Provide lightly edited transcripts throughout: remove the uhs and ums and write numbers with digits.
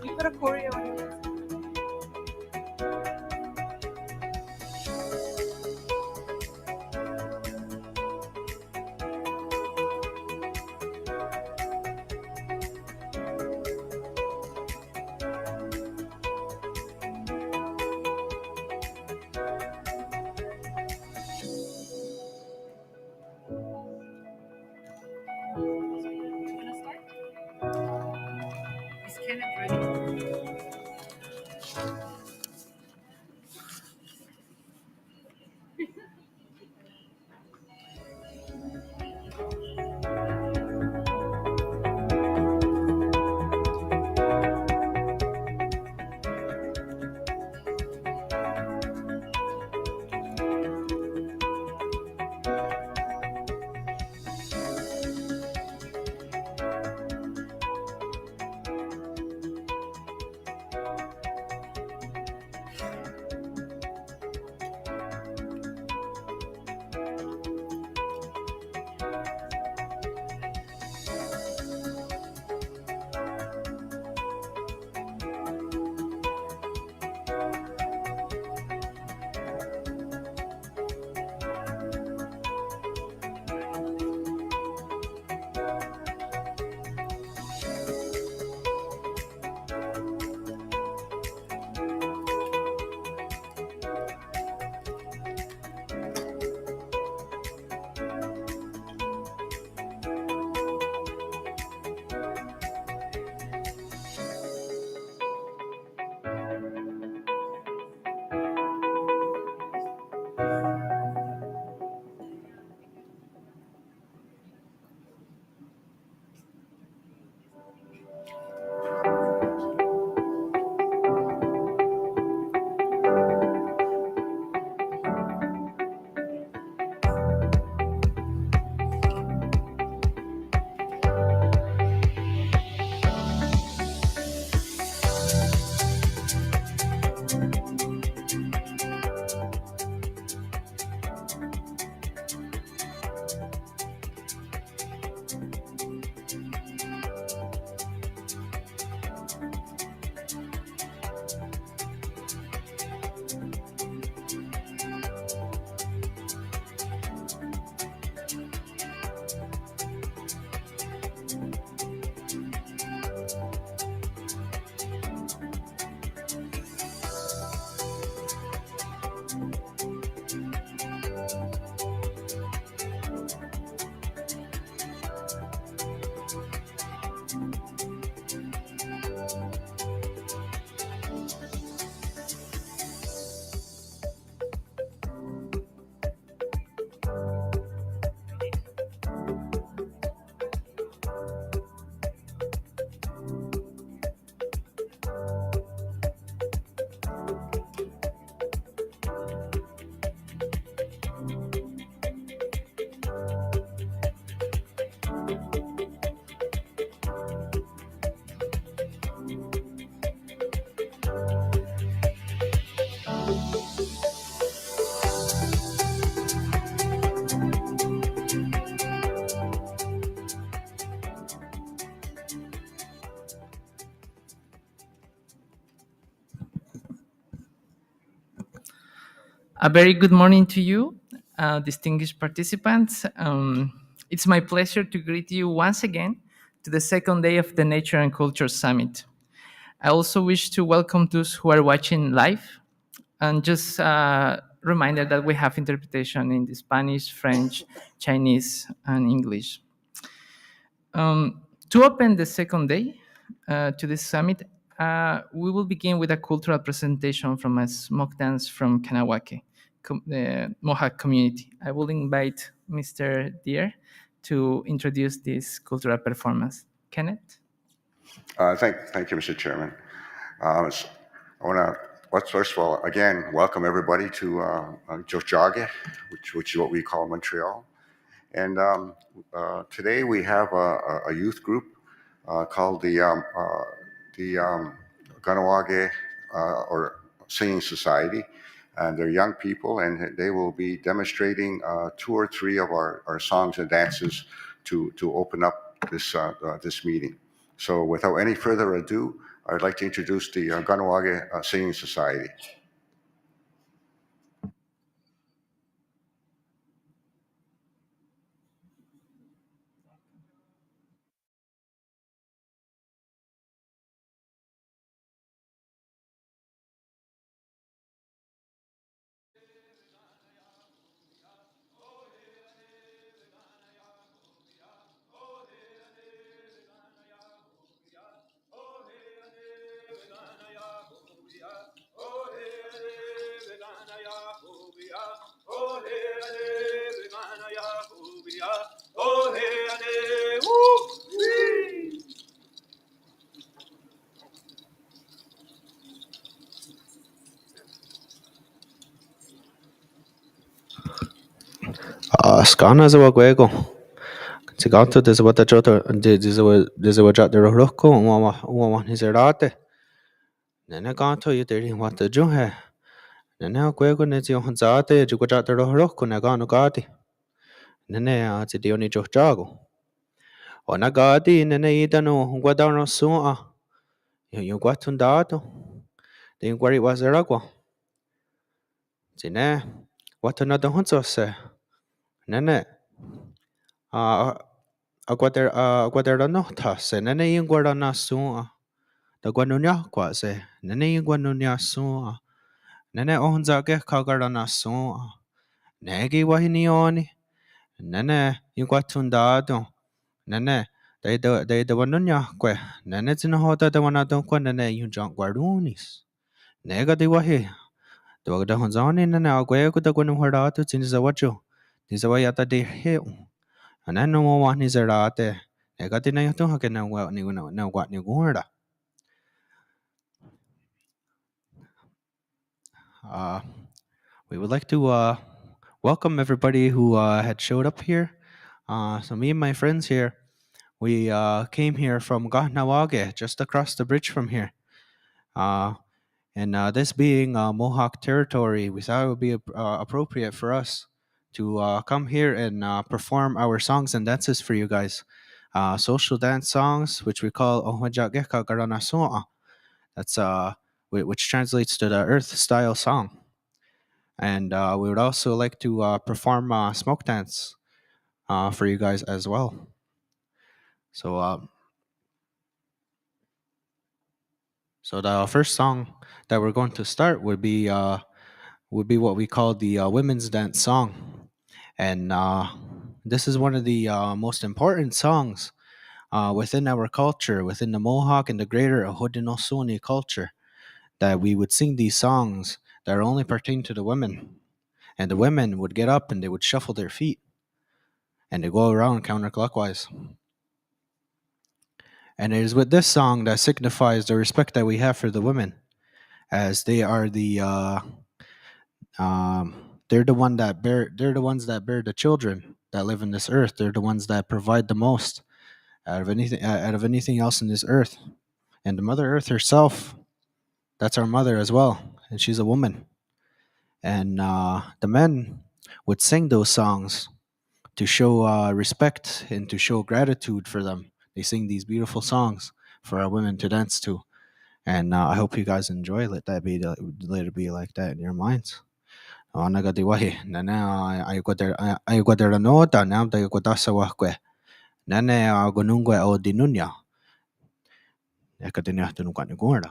You put a choreo on it. You wanna start? Is Kenneth ready? A very good morning to you, distinguished participants. It's my pleasure to greet you once again to the second day of the Nature and Culture Summit. I also wish to welcome those who are watching live, and just a reminder that we have interpretation in the Spanish, French, Chinese, and English. To open the second day to this summit, we will begin with a cultural presentation from a smoke dance from Kanawake, the Mohawk community. I will invite Mr. Deer to introduce this cultural performance. Kenneth? Thank you, Mr. Chairman. S- I want to, first of all, again, welcome everybody to Jojage, which is what we call Montreal. And today we have a youth group called the Ganawage or Singing Society. And they're young people, and they will be demonstrating two or three of our songs and dances to open up this meeting. So without any further ado, I'd like to introduce the Ganawage Singing Society. Skana zawa gwego. Sigato desawata jota desawa jata roko uma nizerate. Nene ganto yuderi wata juhe. Nene gwego nezi hanzate jugo jata roko nagano gadi. Nene zidioni jojago. Ona gadi nene idano guadano sua. Yo guatundato. The inquiry was eragua. Zine. What another hunzo se. Nene. Aguadera no tase. Nene inguarana sua. The guanunya quase. Nene guanunya sua. Nene onzage kagarana sua. Negi wahinioni. Nene iguatundado. Nene. They the wanunya que. Nene zinahoda the wanadon qua nene yunjant guarunis. Nega de wahi. The wagda honzani nene aguego the guanu harato zinizawajo. Nizawayata de hill. And I know one is a rate. Nega de na yato hakena wa ni no what ni guarda. Uh, we would like to welcome everybody who had showed up here. So me and my friends here, we came here from Gahnawage, just across the bridge from here. And this being Mohawk territory, we thought it would be appropriate for us to come here and perform our songs and dances for you guys. Social dance songs, which we call Ohwajageka Garana Soa. That's which translates to the Earth style song. And we would also like to perform smoke dance for you guys as well. So, so the first song that we're going to start would be what we call the women's dance song, and this is one of the most important songs within our culture, within the Mohawk and the greater Haudenosaunee culture. That we would sing these songs that are only pertain to the women, and the women would get up and they would shuffle their feet and they go around counterclockwise. And it is with this song that signifies the respect that we have for the women, as they are they're the they're the ones that bear the children that live in this earth. They're the ones that provide the most out of anything else in this earth. And the Mother Earth herself, that's our mother as well, and she's a woman. And the men would sing those songs to show respect and to show gratitude for them. They sing these beautiful songs for our women to dance to, and I hope you guys enjoy. Let it be like that in your minds. nagati wahi nane ay quader no ta nam ta quatasa wahque nane gunungwe o dinunya yakatinya tunukani gorda.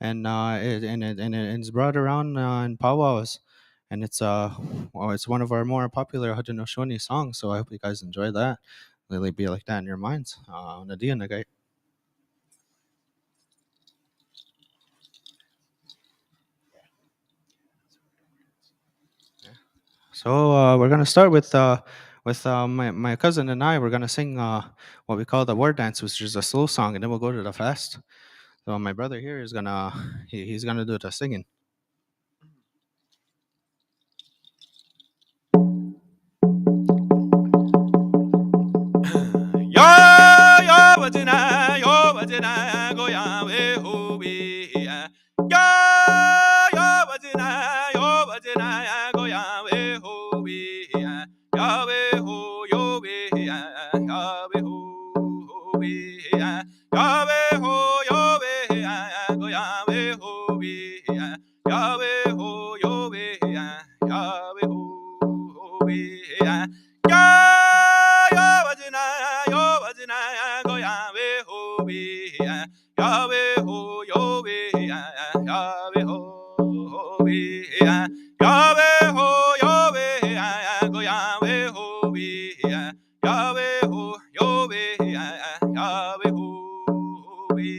and it's brought around in powwows, and it's one of our more popular Haudenosaunee songs. So I hope you guys enjoy that. Really be like that in your minds. Nadia Nagay. So we're gonna start with my cousin and I. We're gonna sing what we call the war dance, which is a slow song, and then we'll go to the fast. So my brother here is he's gonna do the singing. Yo wazina go ya we ho we ya. Yo wazina go ya we ho we ya. Ya we ho yo we ya. Ya we ho we ya. Ya we ho yo we ya. Go ya we ho we ya. Ya we ho yo we ya. Ya we ho we ya. Go Yahweh ho be Yahweh ho yo be Yahweh ho be Yahweh ho yo be go Yahweh ho be Yahweh ho yo be Yahweh ho be.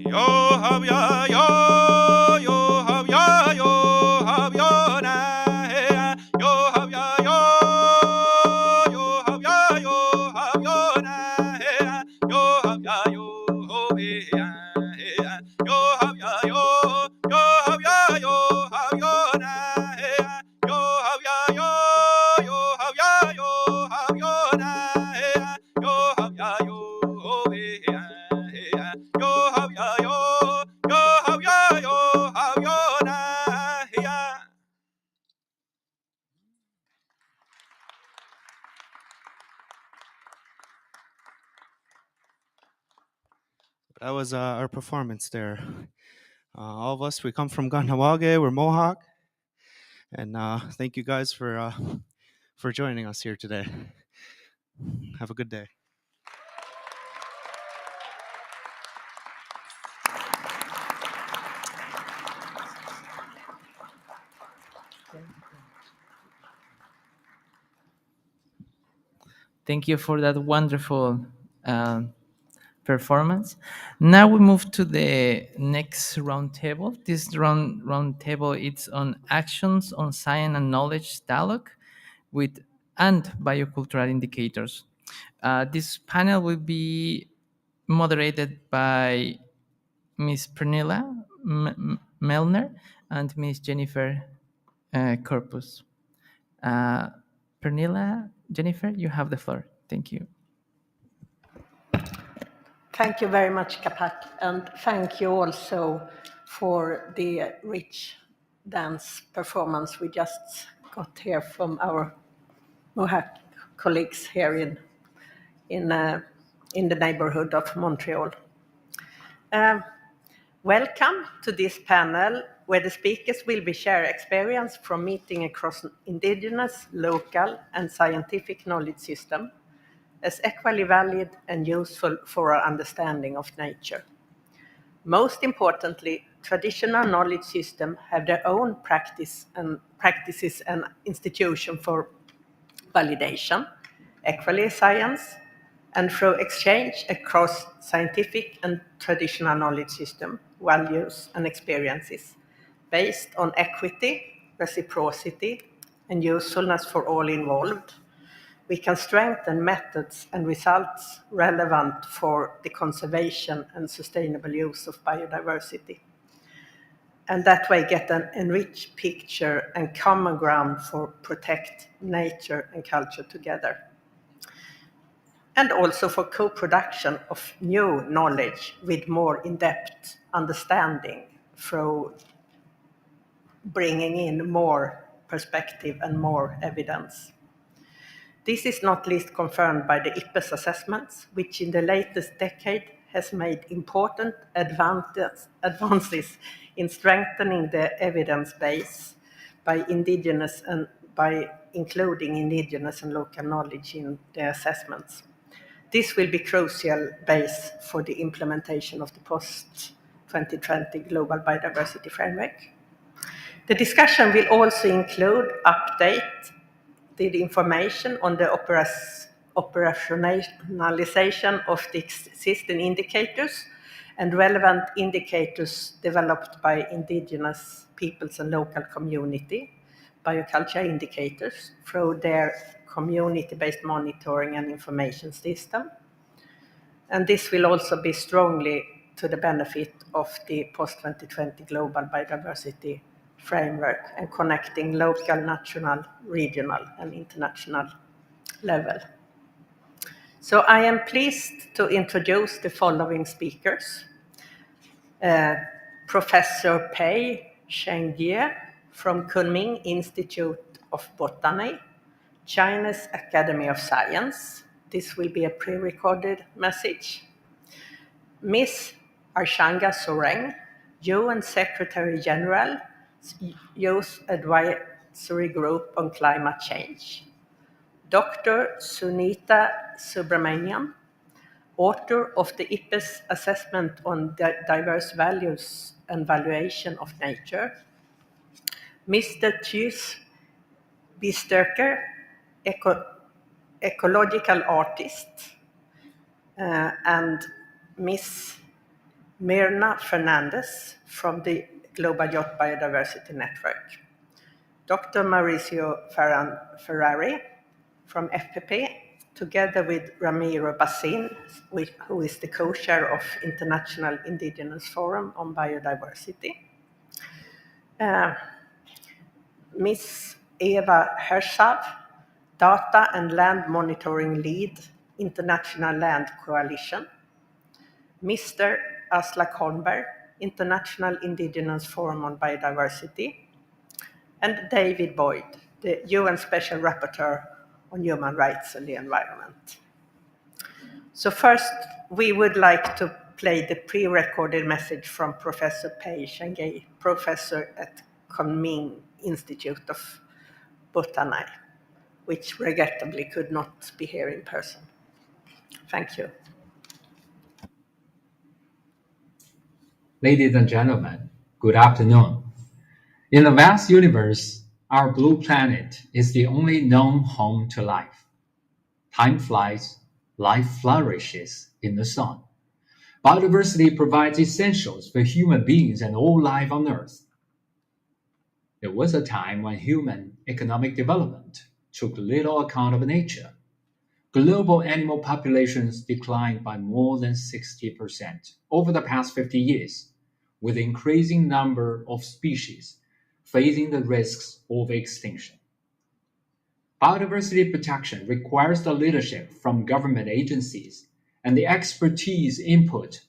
Yo hab ya yo hab ya na he ya yo hab ya yo hab ya na he ya yo hab ya ho be ya he ya yo hab ya hab ya na he ya yo hab ya hab ya na he ya yo hab ya ho be ya he ya yo hab ya hab ya na he ya. That was our performance there. All of us, we come from Ganawage. We're Mohawk, and thank you guys for joining us here today. Have a good day. Thank you for that wonderful performance. Now we move to the next round table. This round table it's on actions on science and knowledge dialogue with and biocultural indicators. This panel will be moderated by Ms. Pernilla Melner and Ms. Jennifer Corpus. Pernilla, Jennifer, you have the floor. Thank you. Thank you very much, Kapak, and thank you also for the rich dance performance we just got here from our Mohawk colleagues here in the neighborhood of Montreal. Welcome to this panel where the speakers will be sharing experience from meeting across indigenous, local, and scientific knowledge system as equally valid and useful for our understanding of nature. Most importantly, traditional knowledge systems have their own practices and institution for validation, equally science, and through exchange across scientific and traditional knowledge system, values and experiences based on equity, reciprocity, and usefulness for all involved. We can strengthen methods and results relevant for the conservation and sustainable use of biodiversity. And that way get an enriched picture and common ground for protect nature and culture together. And also for co-production of new knowledge with more in-depth understanding through bringing in more perspective and more evidence. This is not least confirmed by the IPBES assessments, which in the latest decade has made important advances in strengthening the evidence base by indigenous and by including indigenous and local knowledge in the assessments. This will be crucial base for the implementation of the post-2020 Global Biodiversity Framework. The discussion will also include update the information on the operationalization of the existing indicators and relevant indicators developed by indigenous peoples and local community, bioculture indicators, through their community-based monitoring and information system. And this will also be strongly to the benefit of the post-2020 Global Biodiversity Framework and connecting local, national, regional, and international level. So I am pleased to introduce the following speakers. Professor Pei Shengjie from Kunming Institute of Botany, China's Academy of Science. This will be a pre-recorded message. Ms. Arshanga Soreng, UN Secretary General, Youth Advisory Group on Climate Change. Dr. Sunita Subramaniam, author of the IPBES Assessment on Diverse Values and Valuation of Nature. Mr. Thuis Bisterker, ecological artist, and Ms. Mirna Fernandez from the Global Yacht Biodiversity Network. Dr. Mauricio Ferrari from FPP, together with Ramiro Bassin, who is the co-chair of International Indigenous Forum on Biodiversity. Ms. Eva Hershav, Data and Land Monitoring Lead, International Land Coalition. Mr. Aslak Holmberg, International Indigenous Forum on Biodiversity. And David Boyd, the UN Special Rapporteur on Human Rights and the Environment. So first, we would like to play the pre-recorded message from Professor Pei Shengjie, professor at Kunming Institute of Botany, which regrettably could not be here in person. Thank you. Ladies and gentlemen, good afternoon. In the vast universe, our blue planet is the only known home to life. Time flies, life flourishes in the sun. Biodiversity provides essentials for human beings and all life on Earth. There was a time when human economic development took little account of nature. Global animal populations declined by more than 60% over the past 50 years, with increasing number of species facing the risks of extinction. Biodiversity protection requires the leadership from government agencies and the expertise input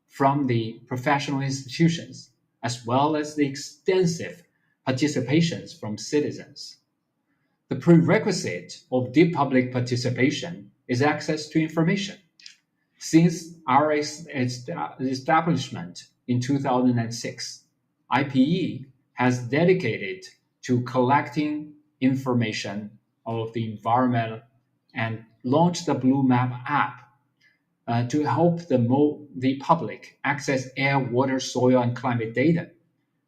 from the professional institutions, as well as the extensive participations from citizens. The prerequisite of deep public participation is access to information. Since our establishment in 2006, IPE has dedicated to collecting information of the environment and launched the Blue Map app to help the public access air, water, soil, and climate data,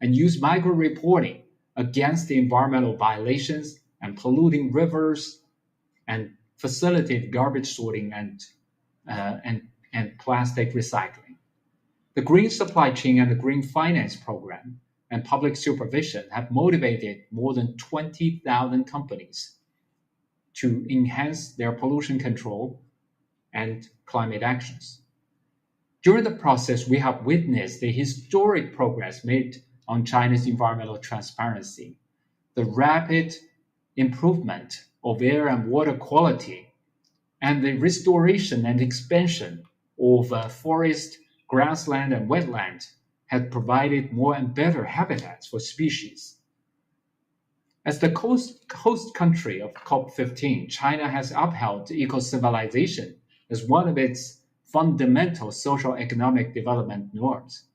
and use micro-reporting against the environmental violations and polluting rivers, and facilitate garbage sorting and plastic recycling. The Green Supply Chain and the Green Finance Program and public supervision have motivated more than 20,000 companies to enhance their pollution control and climate actions. During the process, we have witnessed the historic progress made on China's environmental transparency, the rapid improvement of air and water quality, and the restoration and expansion of forest, grassland, and wetland have provided more and better habitats for species. As the host country of COP15, China has upheld eco-civilization as one of its fundamental social-economic development norms.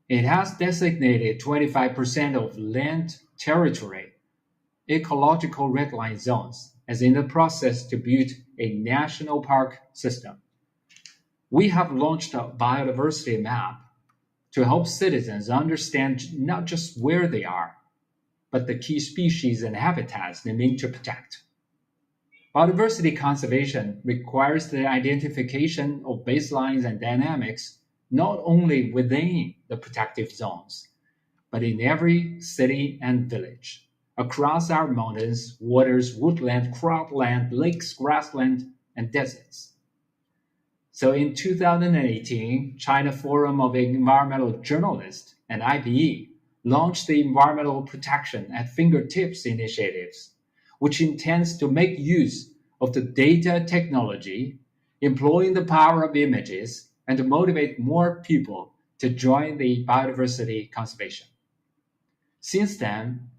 It has designated 25% of land territory ecological red line zones as in the process to build a national park system. We have launched a biodiversity map to help citizens understand not just where they are, but the key species and habitats they mean to protect. Biodiversity conservation requires the identification of baselines and dynamics not only within the protective zones, but in every city and village, across our mountains, waters, woodland, cropland, lakes, grassland, and deserts. So in 2018, China Forum of Environmental Journalists and IPE launched the Environmental Protection at Fingertips initiatives, which intends to make use of the data technology, employing the power of images, and to motivate more people to join the biodiversity conservation. Since then,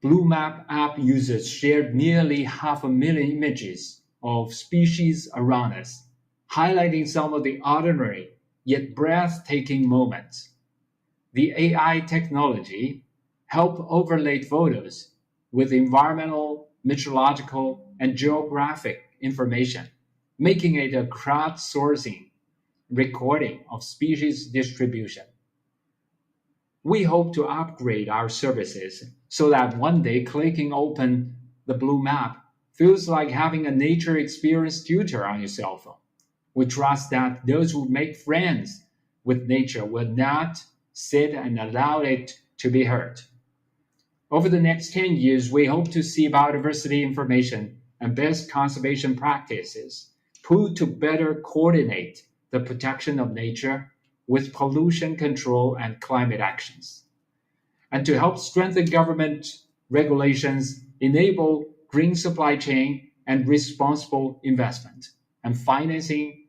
Blue Map app users shared nearly 500,000 images of species around us, highlighting some of the ordinary yet breathtaking moments. The AI technology helped overlay photos with environmental, meteorological, and geographic information, making it a crowdsourcing recording of species distribution. We hope to upgrade our services so that one day clicking open the Blue Map feels like having a nature experience tutor on your cell phone. We trust that those who make friends with nature will not sit and allow it to be hurt. Over the next 10 years, we hope to see biodiversity information and best conservation practices put to better coordinate the protection of nature with pollution control and climate actions, and to help strengthen government regulations, enable green supply chain and responsible investment and financing,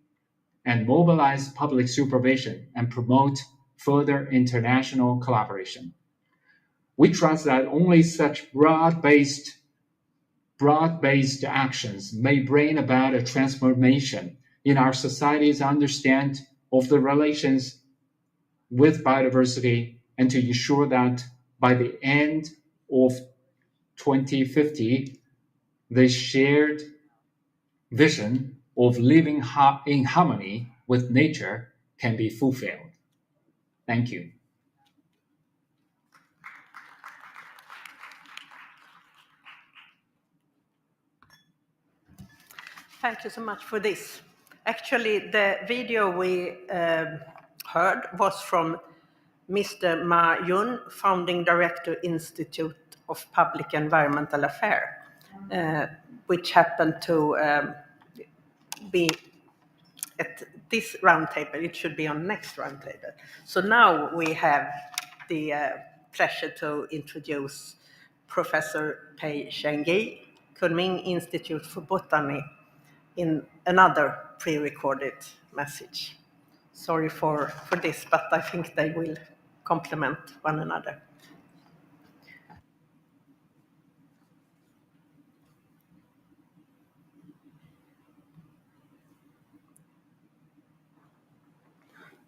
and mobilize public supervision and promote further international collaboration. We trust that only such broad-based actions may bring about a transformation in our society's understanding of the relations with biodiversity, and to ensure that by the end of 2050, the shared vision of living in harmony with nature can be fulfilled. Thank you. Thank you so much for this. Actually, the video we heard was from Mr. Ma Yun, Founding Director, Institute of Public Environmental Affairs, which happened to be at this roundtable. It should be on next roundtable. So now we have the pleasure to introduce Professor Pei Shengyi, Kunming Institute for Botany, in another pre-recorded message. Sorry for this, but I think they will complement one another.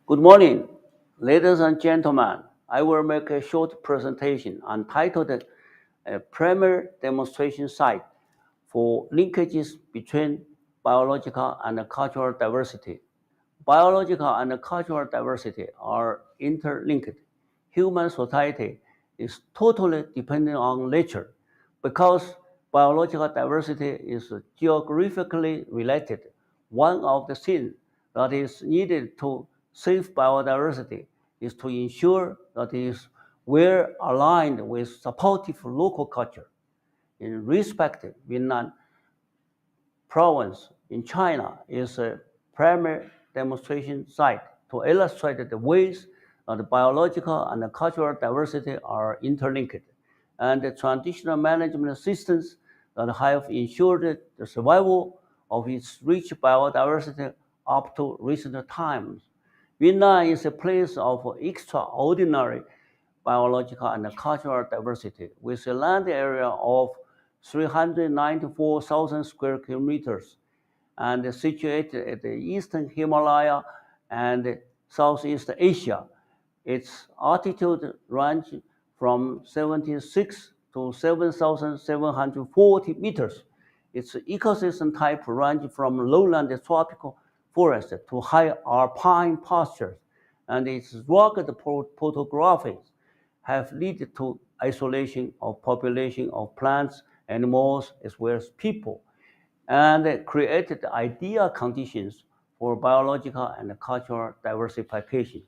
Good morning, ladies and gentlemen. I will make a short presentation entitled a Primary Demonstration Site for Linkages Between Biological and Cultural Diversity. Biological and cultural diversity are interlinked. Human society is totally dependent on nature because biological diversity is geographically related. One of the things that is needed to save biodiversity is to ensure that it is well aligned with supportive local culture. In respect, Yunnan province in China is a primary demonstration site to illustrate the ways that biological and cultural diversity are interlinked, and the traditional management systems that have ensured the survival of its rich biodiversity up to recent times. Yunnan is a place of extraordinary biological and cultural diversity with a land area of 394,000 square kilometers and situated at the eastern Himalaya and Southeast Asia. Its altitude range from 76 to 7,740 meters. Its ecosystem type range from lowland tropical forest to high alpine pastures, and its rugged topography have led to isolation of population of plants, animals, as well as people, and created ideal conditions for biological and cultural diversification.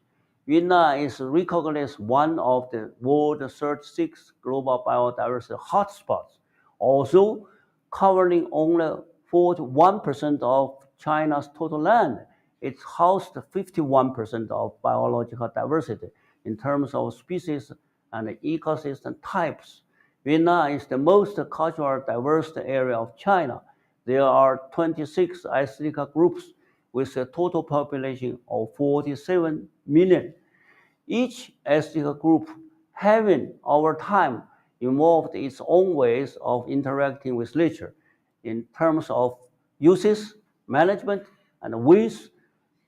Vietnam is recognized one of the world's 36 global biodiversity hotspots, although covering only 41% of China's total land. It hosts 51% of biological diversity in terms of species and ecosystem types. Vietnam is the most culturally diverse area of China. There are 26 ethnic groups with a total population of 47 million. Each ethnic group having over time evolved its own ways of interacting with nature in terms of uses, management, and ways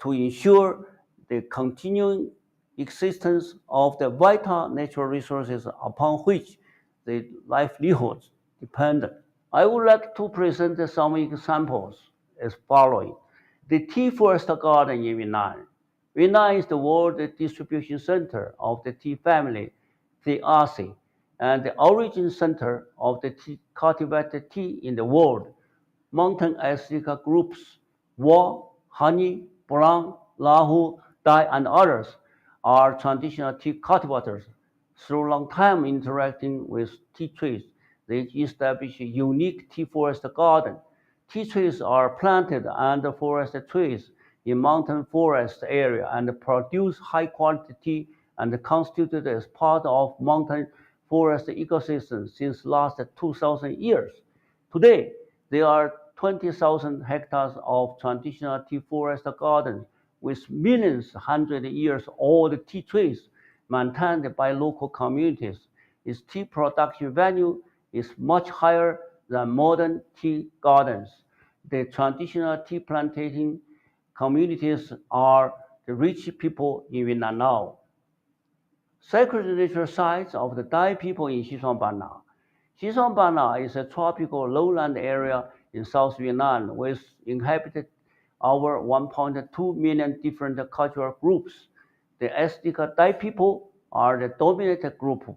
to ensure the continuing existence of the vital natural resources upon which their livelihoods depend. I would like to present some examples as following. The tea forest garden in Vietnam. Vietnam is the world distribution center of the tea family, Theaceae, and the origin center of the tea, cultivated tea in the world. Mountain ethnic groups, Wa, Hani, Brang, Lahu, Dai, and others are traditional tea cultivators. Through long time interacting with tea trees, they establish a unique tea forest garden. Tea trees are planted under forest trees in mountain forest area and produce high quality tea and constituted as part of mountain forest ecosystem since last 2,000 years. Today, there are 20,000 hectares of traditional tea forest gardens with millions, 100 years old tea trees maintained by local communities. Its tea production value is much higher than modern tea gardens. The traditional tea planting communities are the rich people in Vietnam now. Sacred nature sites of the Dai people in Xishuangbanna. Xishuangbanna is a tropical lowland area in South Vietnam with inhabited over 1.2 million different cultural groups. The ethnic Dai people are the dominant group.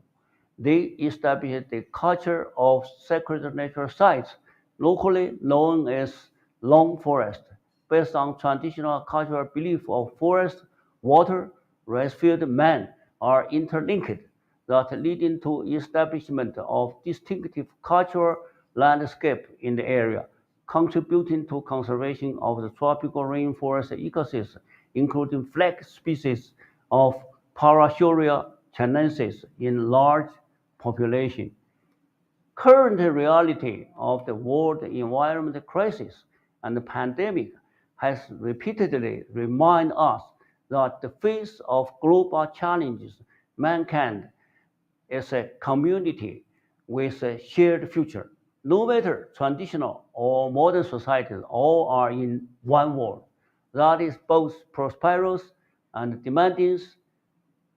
They established the culture of sacred nature sites, locally known as Long Forest, based on traditional cultural belief of forest, water, rice-field man are interlinked, that leading to establishment of distinctive cultural landscape in the area, contributing to conservation of the tropical rainforest ecosystem, including flag species of Parasauria chinensis in large population. Current reality of the world environment crisis and the pandemic has repeatedly reminded us that the face of global challenges, mankind is a community with a shared future. No matter traditional or modern societies, all are in one world that is both prosperous and demanding.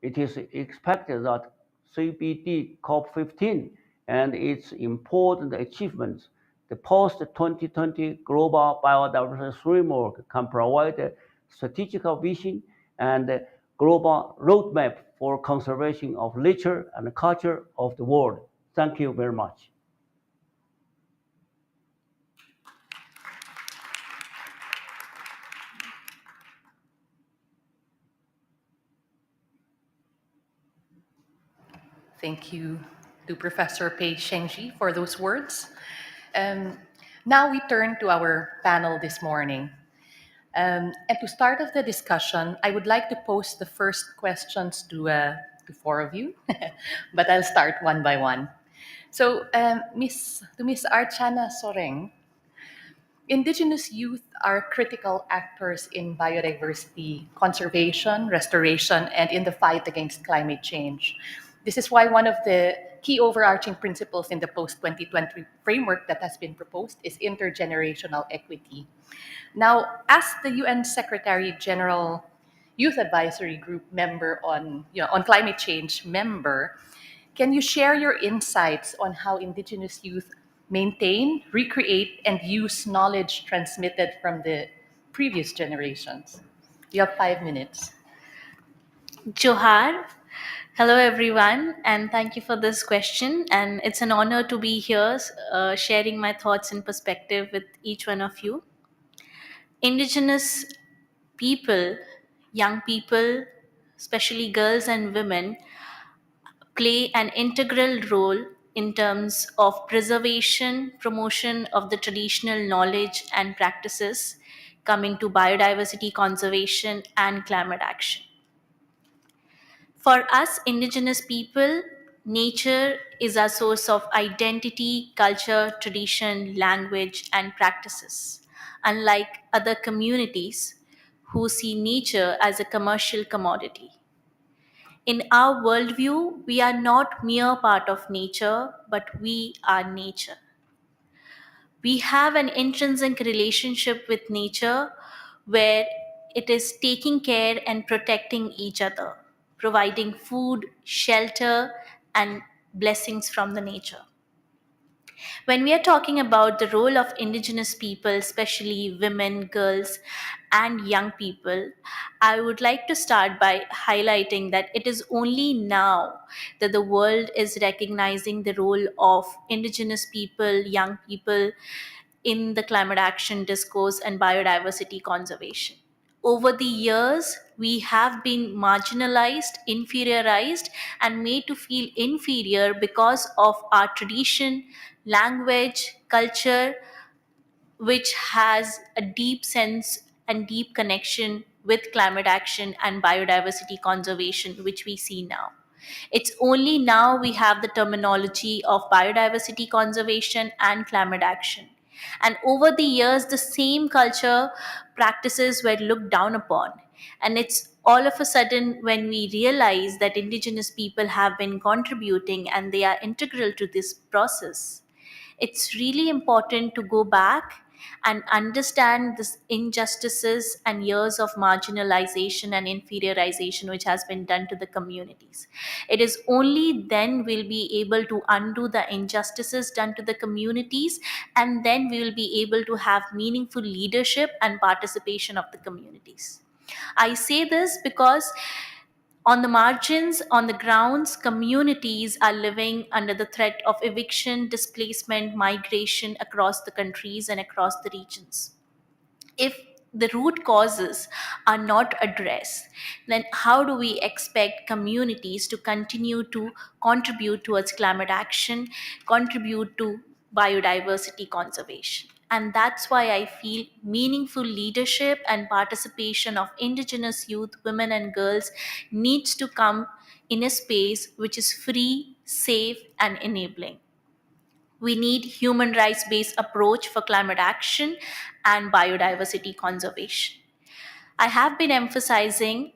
It is expected that CBD COP15 and its important achievements, the post-2020 Global Biodiversity Framework can provide a strategic vision and a global roadmap for conservation of nature and culture of the world. Thank you very much. Thank you to Professor Pei Shengji for those words. Now we turn to our panel this morning. And to start off the discussion, I would like to pose the first questions to four of you, but I'll start one by one. So, Miss Archana Soreng, Indigenous youth are critical actors in biodiversity conservation, restoration, and in the fight against climate change. This is why one of the key overarching principles in the post-2020 framework that has been proposed is intergenerational equity. Now, as the UN Secretary General Youth Advisory Group member on climate change member, can you share your insights on how Indigenous youth maintain, recreate, and use knowledge transmitted from the previous generations? You have 5 minutes. Johar. Hello, everyone, and thank you for this question. And it's an honor to be here sharing my thoughts and perspective with each one of you. Indigenous people, young people, especially girls and women, play an integral role in terms of preservation, promotion of the traditional knowledge and practices coming to biodiversity conservation and climate action. For us, Indigenous people, nature is a source of identity, culture, tradition, language, and practices. Unlike other communities who see nature as a commercial commodity. In our worldview, we are not mere part of nature, but we are nature. We have an intrinsic relationship with nature where it is taking care and protecting each other, providing food, shelter, and blessings from the nature. When we are talking about the role of Indigenous people, especially women, girls, and young people, I would like to start by highlighting that it is only now that the world is recognizing the role of Indigenous people, young people in the climate action discourse and biodiversity conservation. Over the years, we have been marginalized, inferiorized, and made to feel inferior because of our tradition, language, culture, which has a deep sense and deep connection with climate action and biodiversity conservation, which we see now. It's only now we have the terminology of biodiversity conservation and climate action. And over the years, the same culture practices were looked down upon. And it's all of a sudden when we realize that Indigenous people have been contributing and they are integral to this process. It's really important to go back and understand these injustices and years of marginalization and inferiorization which has been done to the communities. It is only then we'll be able to undo the injustices done to the communities, and then we will be able to have meaningful leadership and participation of the communities. I say this because on the margins, on the grounds, communities are living under the threat of eviction, displacement, migration across the countries and across the regions. If the root causes are not addressed, then how do we expect communities to continue to contribute towards climate action, contribute to biodiversity conservation? And that's why I feel meaningful leadership and participation of Indigenous youth, women, and girls needs to come in a space which is free, safe, and enabling. We need human rights based approach for climate action and biodiversity conservation. I have been emphasizing,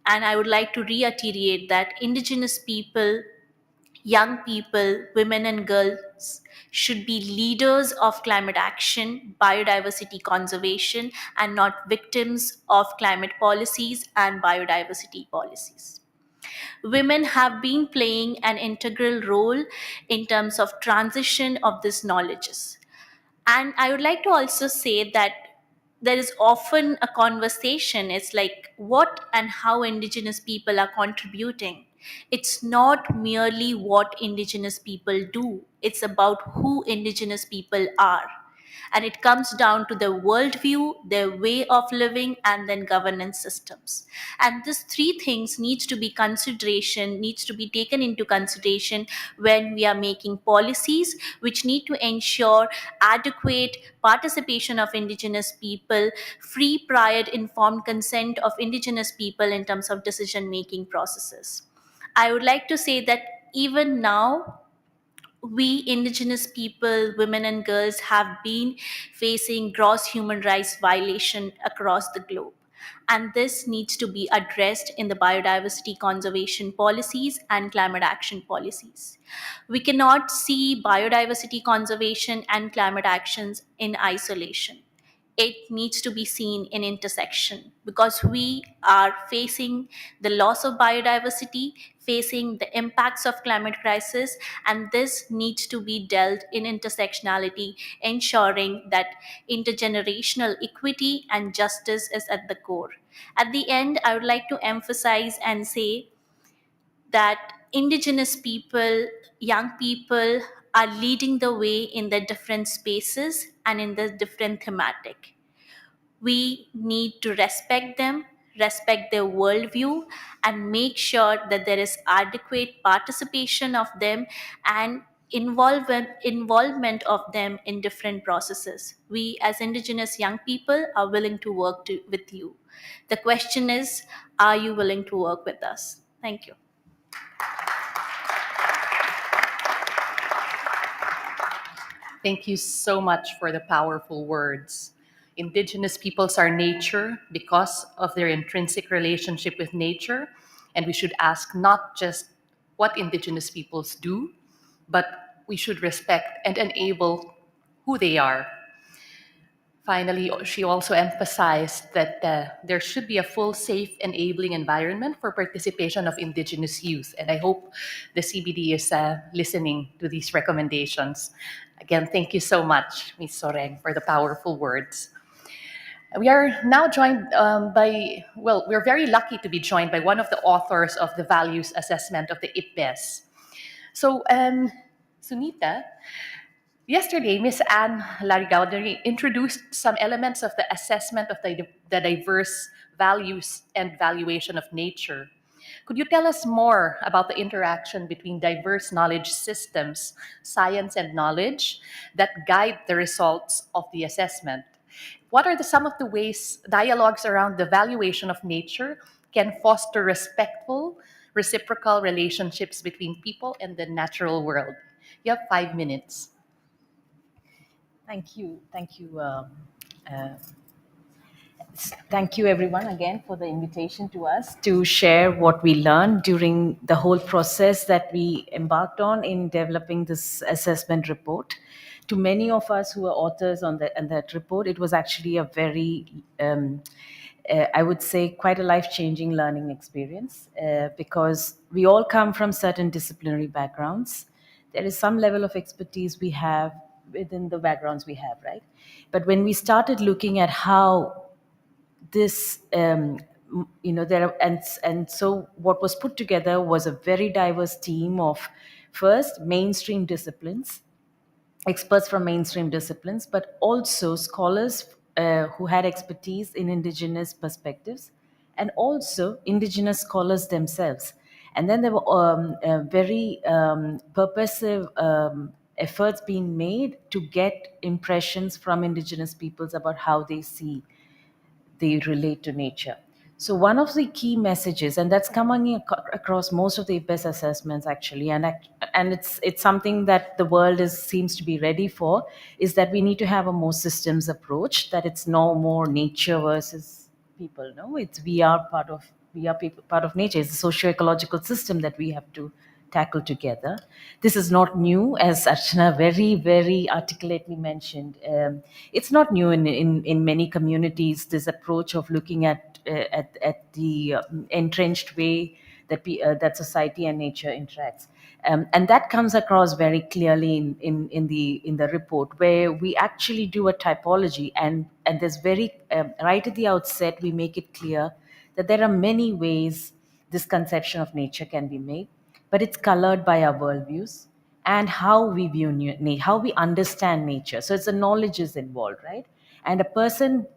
and I would like to reiterate, that Indigenous people, young people, women and girls should be leaders of climate action, biodiversity conservation, and not victims of climate policies and biodiversity policies. Women have been playing an integral role in terms of transition of these knowledges. And I would like to also say that there is often a conversation, it's like what and how Indigenous people are contributing. It's not merely what Indigenous people do, it's about who Indigenous people are. And it comes down to their worldview, their way of living, and then governance systems. And these three things needs to be taken into consideration when we are making policies which need to ensure adequate participation of Indigenous people, free, prior, informed consent of Indigenous people in terms of decision making processes. I would like to say that even now, we Indigenous people, women and girls, have been facing gross human rights violation across the globe. And this needs to be addressed in the biodiversity conservation policies and climate action policies. We cannot see biodiversity conservation and climate actions in isolation. It needs to be seen in intersection, because we are facing the loss of biodiversity, facing the impacts of climate crisis, and this needs to be dealt in intersectionality, ensuring that intergenerational equity and justice is at the core. At the end, I would like to emphasize and say that indigenous people, young people, are leading the way in the different spaces and in the different thematic. We need to respect them, respect their worldview, and make sure that there is adequate participation of them and involvement of them in different processes. We as indigenous young people are willing to work with you. The question is, are you willing to work with us? Thank you. Thank you so much for the powerful words. Indigenous peoples are nature because of their intrinsic relationship with nature, and we should ask not just what Indigenous peoples do, but we should respect and enable who they are. Finally, she also emphasized that there should be a full, safe, enabling environment for participation of Indigenous youth. And I hope the CBD is listening to these recommendations. Again, thank you so much, Ms. Soreng, for the powerful words. We are now joined we're very lucky to be joined by one of the authors of the values assessment of the IPBES. So, Sunita, yesterday, Ms. Anne Larigaudery introduced some elements of the assessment of the diverse values and valuation of nature. Could you tell us more about the interaction between diverse knowledge systems, science and knowledge, that guide the results of the assessment? What are some of the ways dialogues around the valuation of nature can foster respectful, reciprocal relationships between people and the natural world? You have 5 minutes. Thank you. Thank you, everyone, again for the invitation to us to share what we learned during the whole process that we embarked on in developing this assessment report. To many of us who are authors on that report, it was actually a very, I would say, quite a life-changing learning experience because we all come from certain disciplinary backgrounds. There is some level of expertise we have within the backgrounds we have, right? But when we started looking at how this there are, and so what was put together was a very diverse team of first mainstream disciplines, experts from mainstream disciplines, but also scholars who had expertise in indigenous perspectives, and also indigenous scholars themselves. And then there were very purposive efforts being made to get impressions from indigenous peoples about how they relate to nature. So one of the key messages, and that's coming across most of the best assessments actually, and it's something that the world seems to be ready for, is that we need to have a more systems approach. That it's no more nature versus people. No, it's we are people, part of nature. It's a socio-ecological system that we have to tackle together. This is not new, as Archana very, very articulately mentioned. It's not new in many communities, this approach of looking at the entrenched way that society and nature interacts. And that comes across very clearly in the report, where we actually do a typology, and there's very right at the outset we make it clear that there are many ways this conception of nature can be made, but it's colored by our worldviews and how we view how we understand nature. So it's the knowledge is involved, right? And a person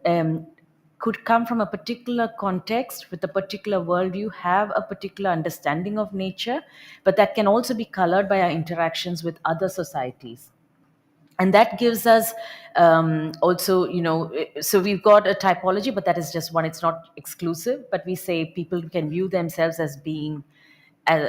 could come from a particular context with a particular worldview, have a particular understanding of nature, but that can also be colored by our interactions with other societies. And that gives us also, so we've got a typology, but that is just one. It's not exclusive, but we say people can view themselves as being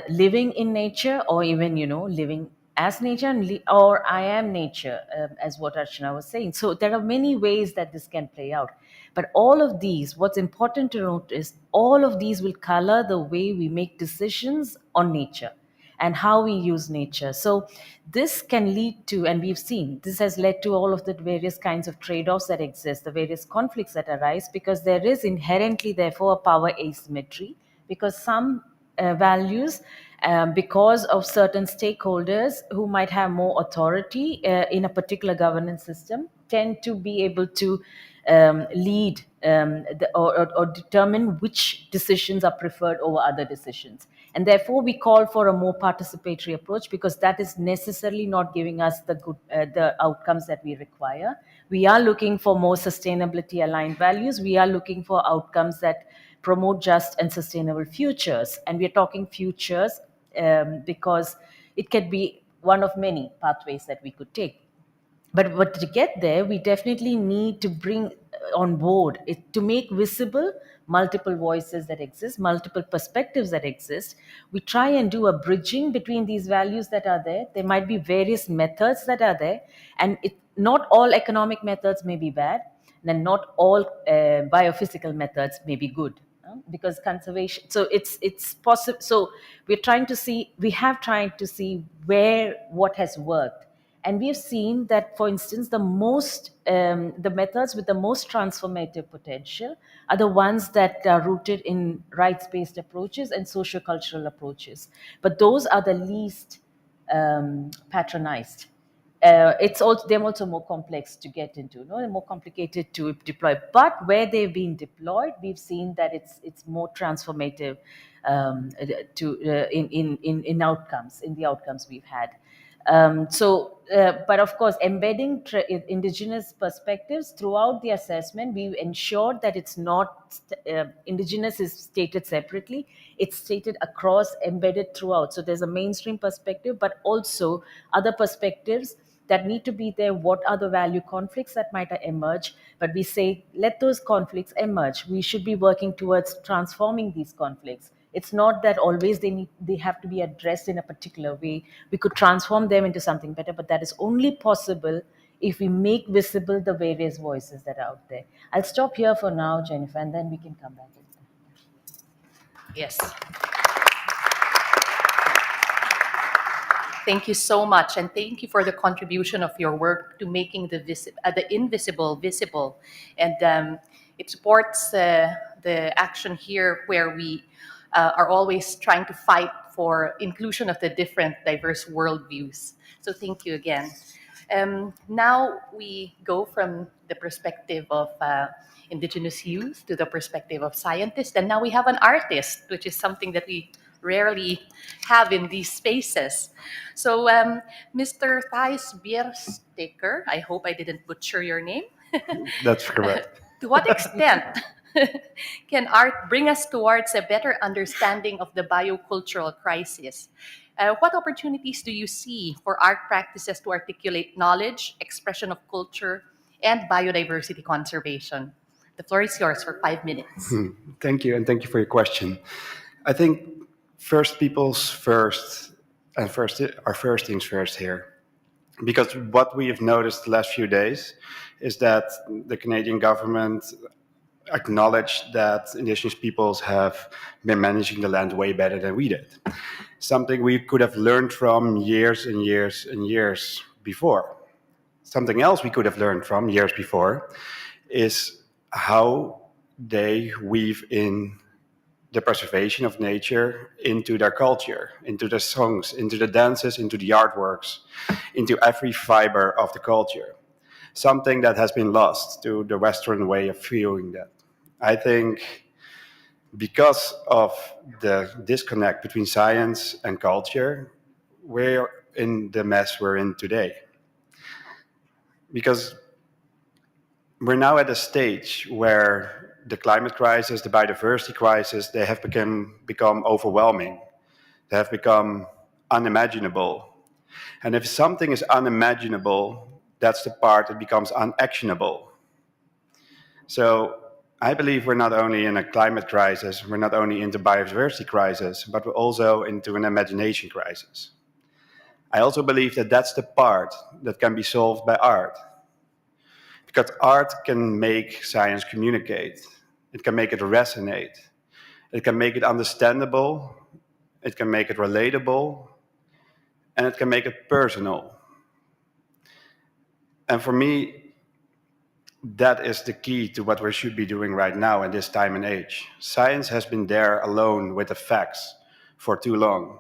living in nature, or even living as nature, or I am nature, as what Archana was saying. So there are many ways that this can play out, But all of these, what's important to note is all of these will color the way we make decisions on nature and how we use nature. So this can lead to, and we've seen, this has led to all of the various kinds of trade-offs that exist, the various conflicts that arise, because there is inherently, therefore, a power asymmetry, because some values, because of certain stakeholders who might have more authority in a particular governance system, tend to be able to lead or determine which decisions are preferred over other decisions. And therefore, we call for a more participatory approach, because that is necessarily not giving us the outcomes that we require. We are looking for more sustainability aligned values. We are looking for outcomes that promote just and sustainable futures. And we're talking futures because it can be one of many pathways that we could take. But to get there, we definitely need to bring on board to make visible multiple voices that exist, multiple perspectives that exist. We try and do a bridging between these values that are there. There might be various methods that are there, and not all economic methods may be bad, and not all biophysical methods may be good, because conservation. So it's possible. So we have tried to see where what has worked. And we've seen that, for instance, the methods with the most transformative potential are the ones that are rooted in rights-based approaches and sociocultural approaches. But those are the least patronized. They're also more complex to get into, no? They're more complicated to deploy. But where they've been deployed, we've seen that it's more transformative in outcomes, in the outcomes we've had. But of course, embedding indigenous perspectives throughout the assessment, we ensured that it's not indigenous is stated separately. It's stated across, embedded throughout. So there's a mainstream perspective, but also other perspectives that need to be there. What are the value conflicts that might emerge? But we say, let those conflicts emerge. We should be working towards transforming these conflicts. It's not that always they have to be addressed in a particular way. We could transform them into something better, but that is only possible if we make visible the various voices that are out there. I'll stop here for now, Jennifer, and then we can come back. Yes. Thank you so much, and thank you for the contribution of your work to making the invisible visible. And it supports the action here, where we are always trying to fight for inclusion of the different diverse worldviews. So thank you again. Now we go from the perspective of indigenous youth to the perspective of scientists, and now we have an artist, which is something that we rarely have in these spaces. So Mr. Thijs Biersteker, I hope I didn't butcher your name. That's correct. To what extent can art bring us towards a better understanding of the biocultural crisis? What opportunities do you see for art practices to articulate knowledge, expression of culture, and biodiversity conservation? The floor is yours for 5 minutes. Thank you, and thank you for your question. I think first things first here. Because what we have noticed the last few days is that the Canadian government acknowledged that Indigenous peoples have been managing the land way better than we did. Something we could have learned from years and years and years before. Something else we could have learned from years before is how they weave in the preservation of nature into their culture, into their songs, into the dances, into the artworks, into every fiber of the culture. Something that has been lost to the Western way of viewing that. I think because of the disconnect between science and culture, we're in the mess we're in today. Because we're now at a stage where the climate crisis, the biodiversity crisis, they have become overwhelming. They have become unimaginable. And if something is unimaginable, that's the part that becomes unactionable. So I believe we're not only in a climate crisis, we're not only into biodiversity crisis, but we're also into an imagination crisis. I also believe that that's the part that can be solved by art. Because art can make science communicate. It can make it resonate. It can make it understandable. It can make it relatable. And it can make it personal. And for me, that is the key to what we should be doing right now in this time and age. Science has been there alone with the facts for too long.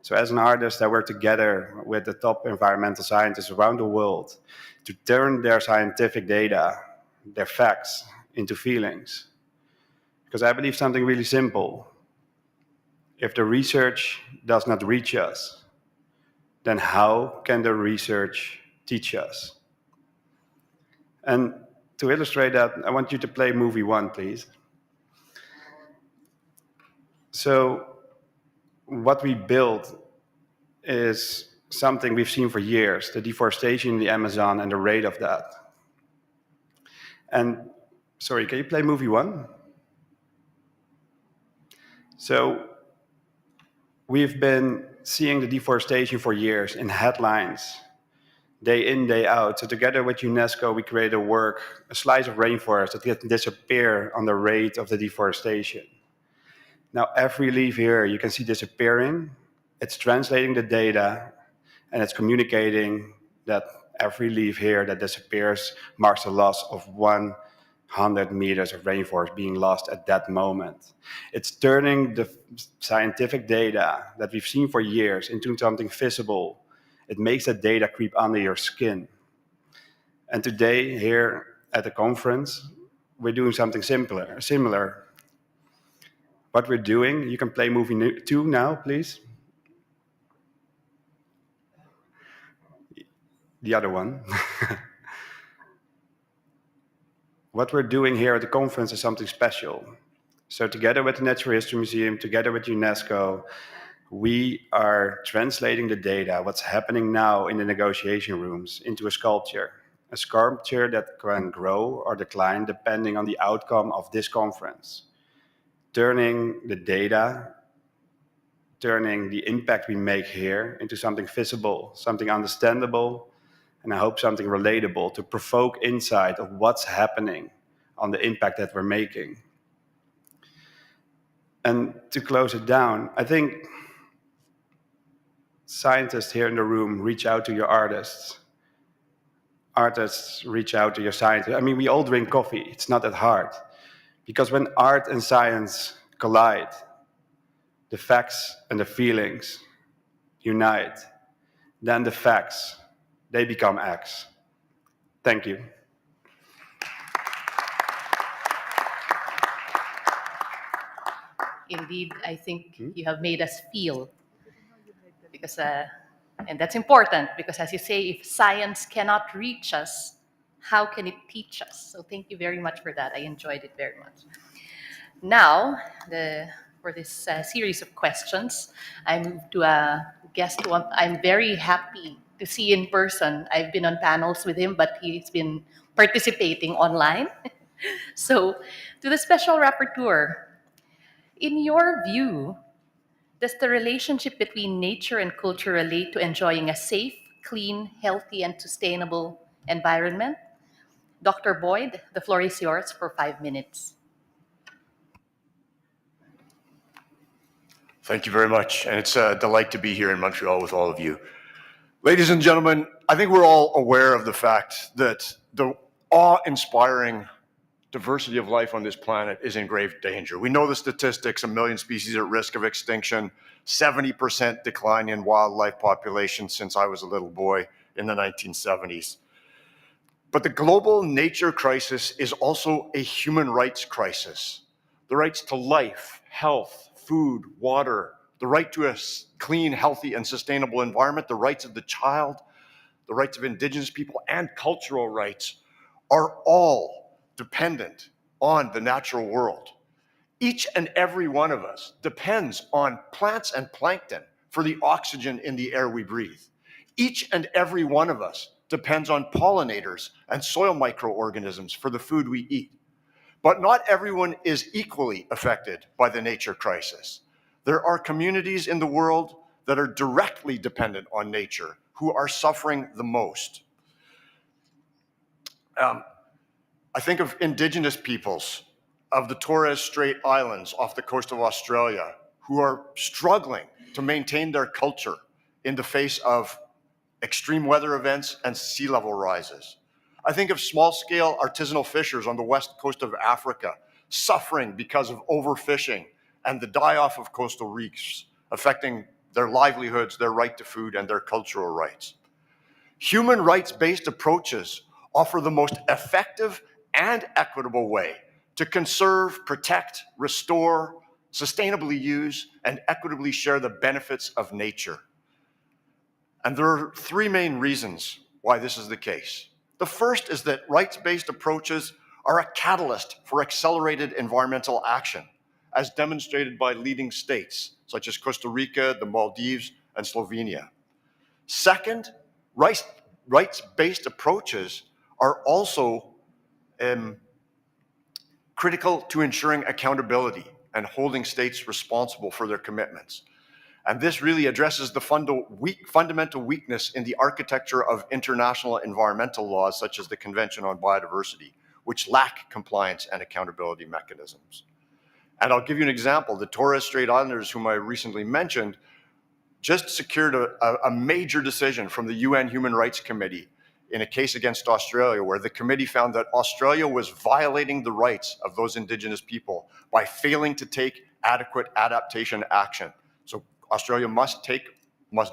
So as an artist, I work together with the top environmental scientists around the world to turn their scientific data, their facts, into feelings. Because I believe something really simple. If the research does not reach us, then how can the research teach us? And to illustrate that, I want you to play movie 1, please. So what we built is something we've seen for years, the deforestation in the Amazon and the rate of that. And, sorry, can you play movie 1? So we've been seeing the deforestation for years in headlines, day in, day out. So together with UNESCO, we created a slice of rainforest that can disappear on the rate of the deforestation. Now, every leaf here you can see disappearing. It's translating the data, and it's communicating that every leaf here that disappears marks a loss of 100 meters of rainforest being lost at that moment. It's turning the scientific data that we've seen for years into something visible. It makes that data creep under your skin. And today, here at the conference, we're doing something similar. What we're doing, you can play movie 2 now, please. The other one. What we're doing here at the conference is something special. So together with the Natural History Museum, together with UNESCO, we are translating the data, what's happening now in the negotiation rooms, into a sculpture that can grow or decline depending on the outcome of this conference. Turning the data, turning the impact we make here into something visible, something understandable, and I hope something relatable to provoke insight of what's happening on the impact that we're making. And to close it down, I think scientists here in the room reach out to your artists. Artists reach out to your scientists. I mean, we all drink coffee. It's not that hard. Because when art and science collide, the facts and the feelings unite. Then the facts, they become acts. Thank you. Indeed, I think you have made us feel, because, and that's important, because as you say, if science cannot reach us, how can it teach us? So thank you very much for that. I enjoyed it very much. Now, for this series of questions, I move to a guest who I'm very happy to see in person. I've been on panels with him, but he's been participating online. So, to the special rapporteur, in your view, does the relationship between nature and culture relate to enjoying a safe, clean, healthy, and sustainable environment? Dr. Boyd, the floor is yours for 5 minutes. Thank you very much, and it's a delight to be here in Montreal with all of you. Ladies and gentlemen, I think we're all aware of the fact that the awe-inspiring diversity of life on this planet is in grave danger. We know the statistics: 1 million species at risk of extinction, 70% decline in wildlife population since I was a little boy in the 1970s. But the global nature crisis is also a human rights crisis. The rights to life, health, food, water, the right to a clean, healthy, and sustainable environment, the rights of the child, the rights of indigenous people, and cultural rights are all dependent on the natural world. Each and every one of us depends on plants and plankton for the oxygen in the air we breathe. Each and every one of us depends on pollinators and soil microorganisms for the food we eat. But not everyone is equally affected by the nature crisis. There are communities in the world that are directly dependent on nature who are suffering the most. I think of indigenous peoples of the Torres Strait Islands off the coast of Australia who are struggling to maintain their culture in the face of extreme weather events and sea level rises. I think of small-scale artisanal fishers on the west coast of Africa suffering because of overfishing and the die-off of coastal reefs, affecting their livelihoods, their right to food, and their cultural rights. Human rights-based approaches offer the most effective and equitable way to conserve, protect, restore, sustainably use, and equitably share the benefits of nature. And there are three main reasons why this is the case. The first is that rights-based approaches are a catalyst for accelerated environmental action, as demonstrated by leading states such as Costa Rica, the Maldives, and Slovenia. Second, rights-based approaches are also critical to ensuring accountability and holding states responsible for their commitments. And this really addresses the fundamental weakness in the architecture of international environmental laws, such as the Convention on Biodiversity, which lack compliance and accountability mechanisms. And I'll give you an example. The Torres Strait Islanders, whom I recently mentioned, just secured a major decision from the UN Human Rights Committee in a case against Australia, where the committee found that Australia was violating the rights of those indigenous people by failing to take adequate adaptation action. So Australia must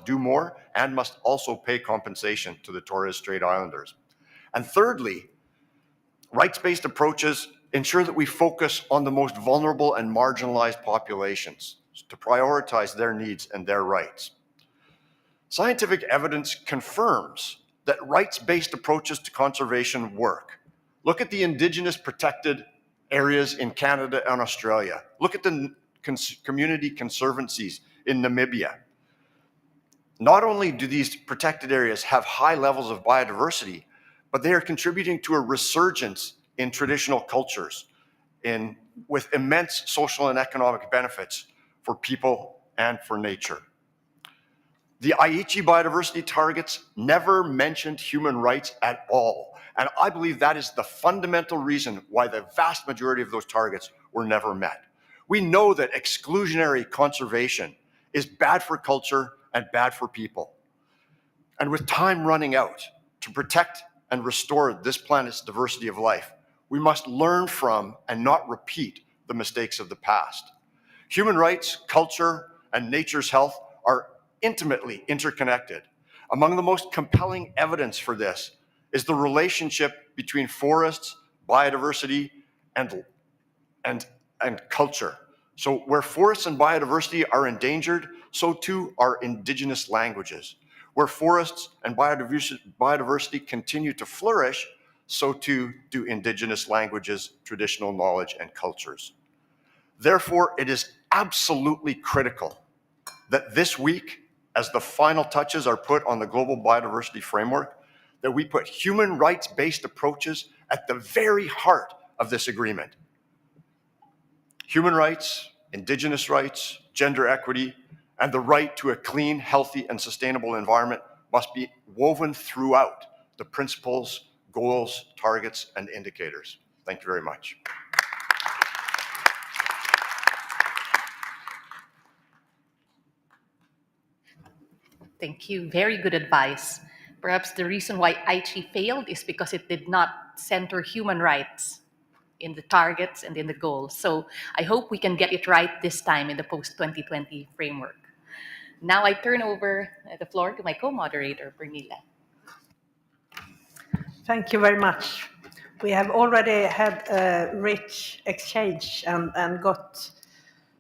do more and must also pay compensation to the Torres Strait Islanders. And thirdly, rights-based approaches ensure that we focus on the most vulnerable and marginalized populations to prioritize their needs and their rights. Scientific evidence confirms that rights-based approaches to conservation work. Look at the indigenous protected areas in Canada and Australia. Look at the community conservancies in Namibia. Not only do these protected areas have high levels of biodiversity, but they are contributing to a resurgence in traditional cultures with immense social and economic benefits for people and for nature. The Aichi biodiversity targets never mentioned human rights at all. And I believe that is the fundamental reason why the vast majority of those targets were never met. We know that exclusionary conservation is bad for culture and bad for people. And with time running out to protect and restore this planet's diversity of life, we must learn from and not repeat the mistakes of the past. Human rights, culture, and nature's health are intimately interconnected. Among the most compelling evidence for this is the relationship between forests, biodiversity, and culture. So where forests and biodiversity are endangered, so too are indigenous languages. Where forests and biodiversity continue to flourish, so too do indigenous languages, traditional knowledge, and cultures. Therefore, it is absolutely critical that this week, as the final touches are put on the global biodiversity framework, that we put human rights-based approaches at the very heart of this agreement. Human rights, indigenous rights, gender equity, and the right to a clean, healthy, and sustainable environment must be woven throughout the principles, goals, targets, and indicators. Thank you very much. Thank you. Very good advice. Perhaps the reason why Aichi failed is because it did not center human rights in the targets and in the goals. So I hope we can get it right this time in the post-2020 framework. Now I turn over the floor to my co-moderator, Pernilla. Thank you very much. We have already had a rich exchange and got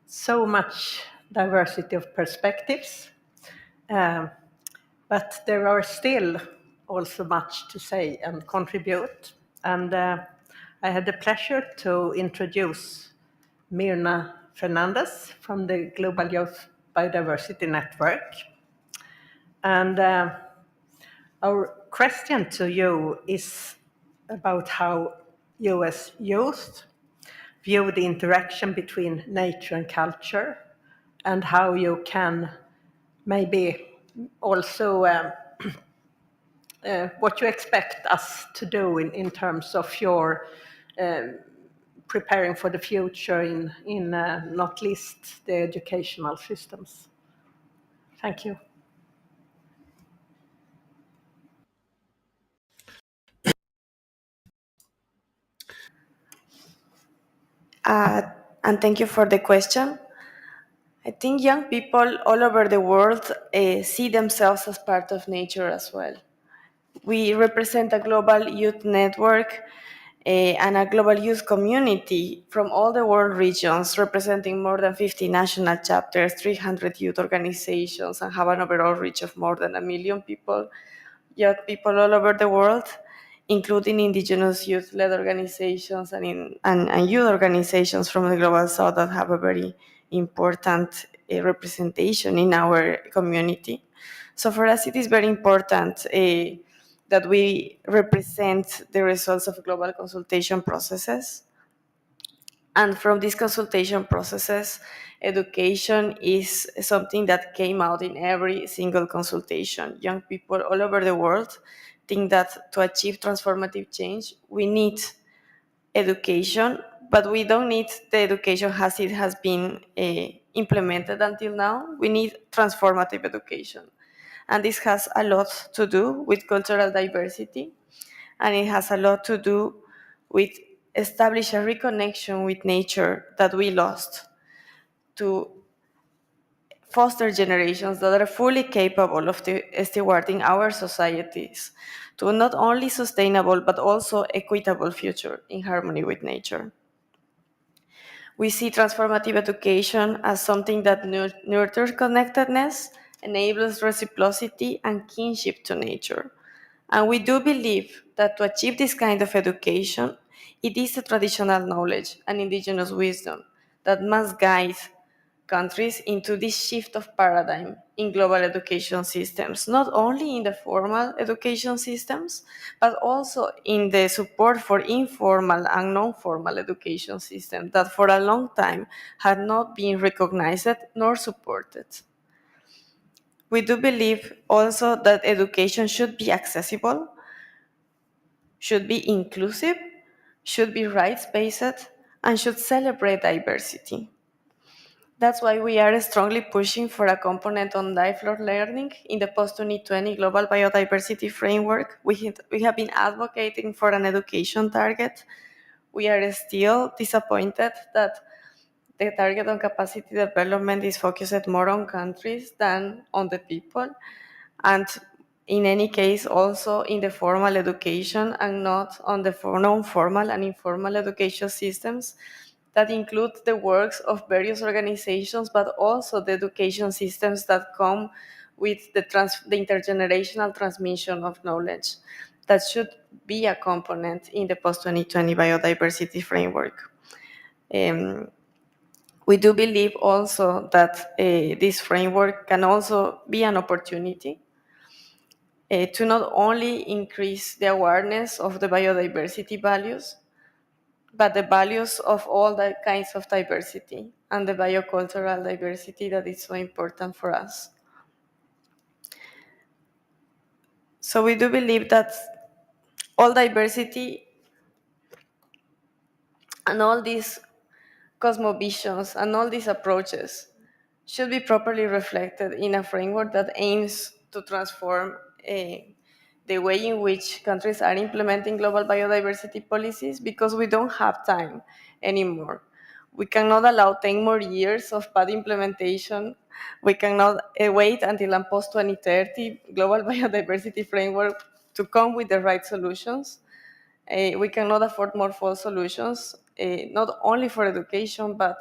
so much diversity of perspectives. But there are still also much to say and contribute. And I had the pleasure to introduce Mirna Fernandez from the Global Youth Biodiversity Network. And our question to you is about how you as youth view the interaction between nature and culture, and how you can maybe also what you expect us to do in terms of your preparing for the future in not least the educational systems. Thank you. And thank you for the question. I think young people all over the world see themselves as part of nature as well. We represent a global youth network and a global youth community from all the world regions, representing more than 50 national chapters, 300 youth organizations, and have an overall reach of more than 1 million people, young people all over the world, including indigenous youth-led organizations and youth organizations from the Global South that have a very important representation in our community. So for us, it is very important that we represent the results of global consultation processes. And from these consultation processes, education is something that came out in every single consultation. Young people all over the world think that to achieve transformative change, we need education, but we don't need the education as it has been implemented until now. We need transformative education. And this has a lot to do with cultural diversity, and it has a lot to do with establish a reconnection with nature that we lost, to foster generations that are fully capable of stewarding our societies to not only sustainable but also equitable future in harmony with nature. We see transformative education as something that nurtures connectedness, enables reciprocity and kinship to nature. And we do believe that to achieve this kind of education, it is the traditional knowledge and indigenous wisdom that must guide countries into this shift of paradigm in global education systems, not only in the formal education systems, but also in the support for informal and non-formal education systems that for a long time had not been recognized nor supported. We do believe also that education should be accessible, should be inclusive, should be rights-based, and should celebrate diversity. That's why we are strongly pushing for a component on lifelong learning in the post-2020 Global Biodiversity Framework. We have been advocating for an education target. We are still disappointed that the target on capacity development is focused more on countries than on the people. And in any case, also in the formal education and not on the non-formal and informal education systems that include the works of various organizations, but also the education systems that come with the intergenerational transmission of knowledge. That should be a component in the post-2020 biodiversity framework. We do believe also that this framework can also be an opportunity to not only increase the awareness of the biodiversity values, but the values of all the kinds of diversity and the biocultural diversity that is so important for us. So we do believe that all diversity and all these cosmovisions and all these approaches should be properly reflected in a framework that aims to transform the way in which countries are implementing global biodiversity policies, because we don't have time anymore. We cannot allow 10 more years of bad implementation. We cannot wait until a post-2030 global biodiversity framework to come with the right solutions. We cannot afford more false solutions, not only for education, but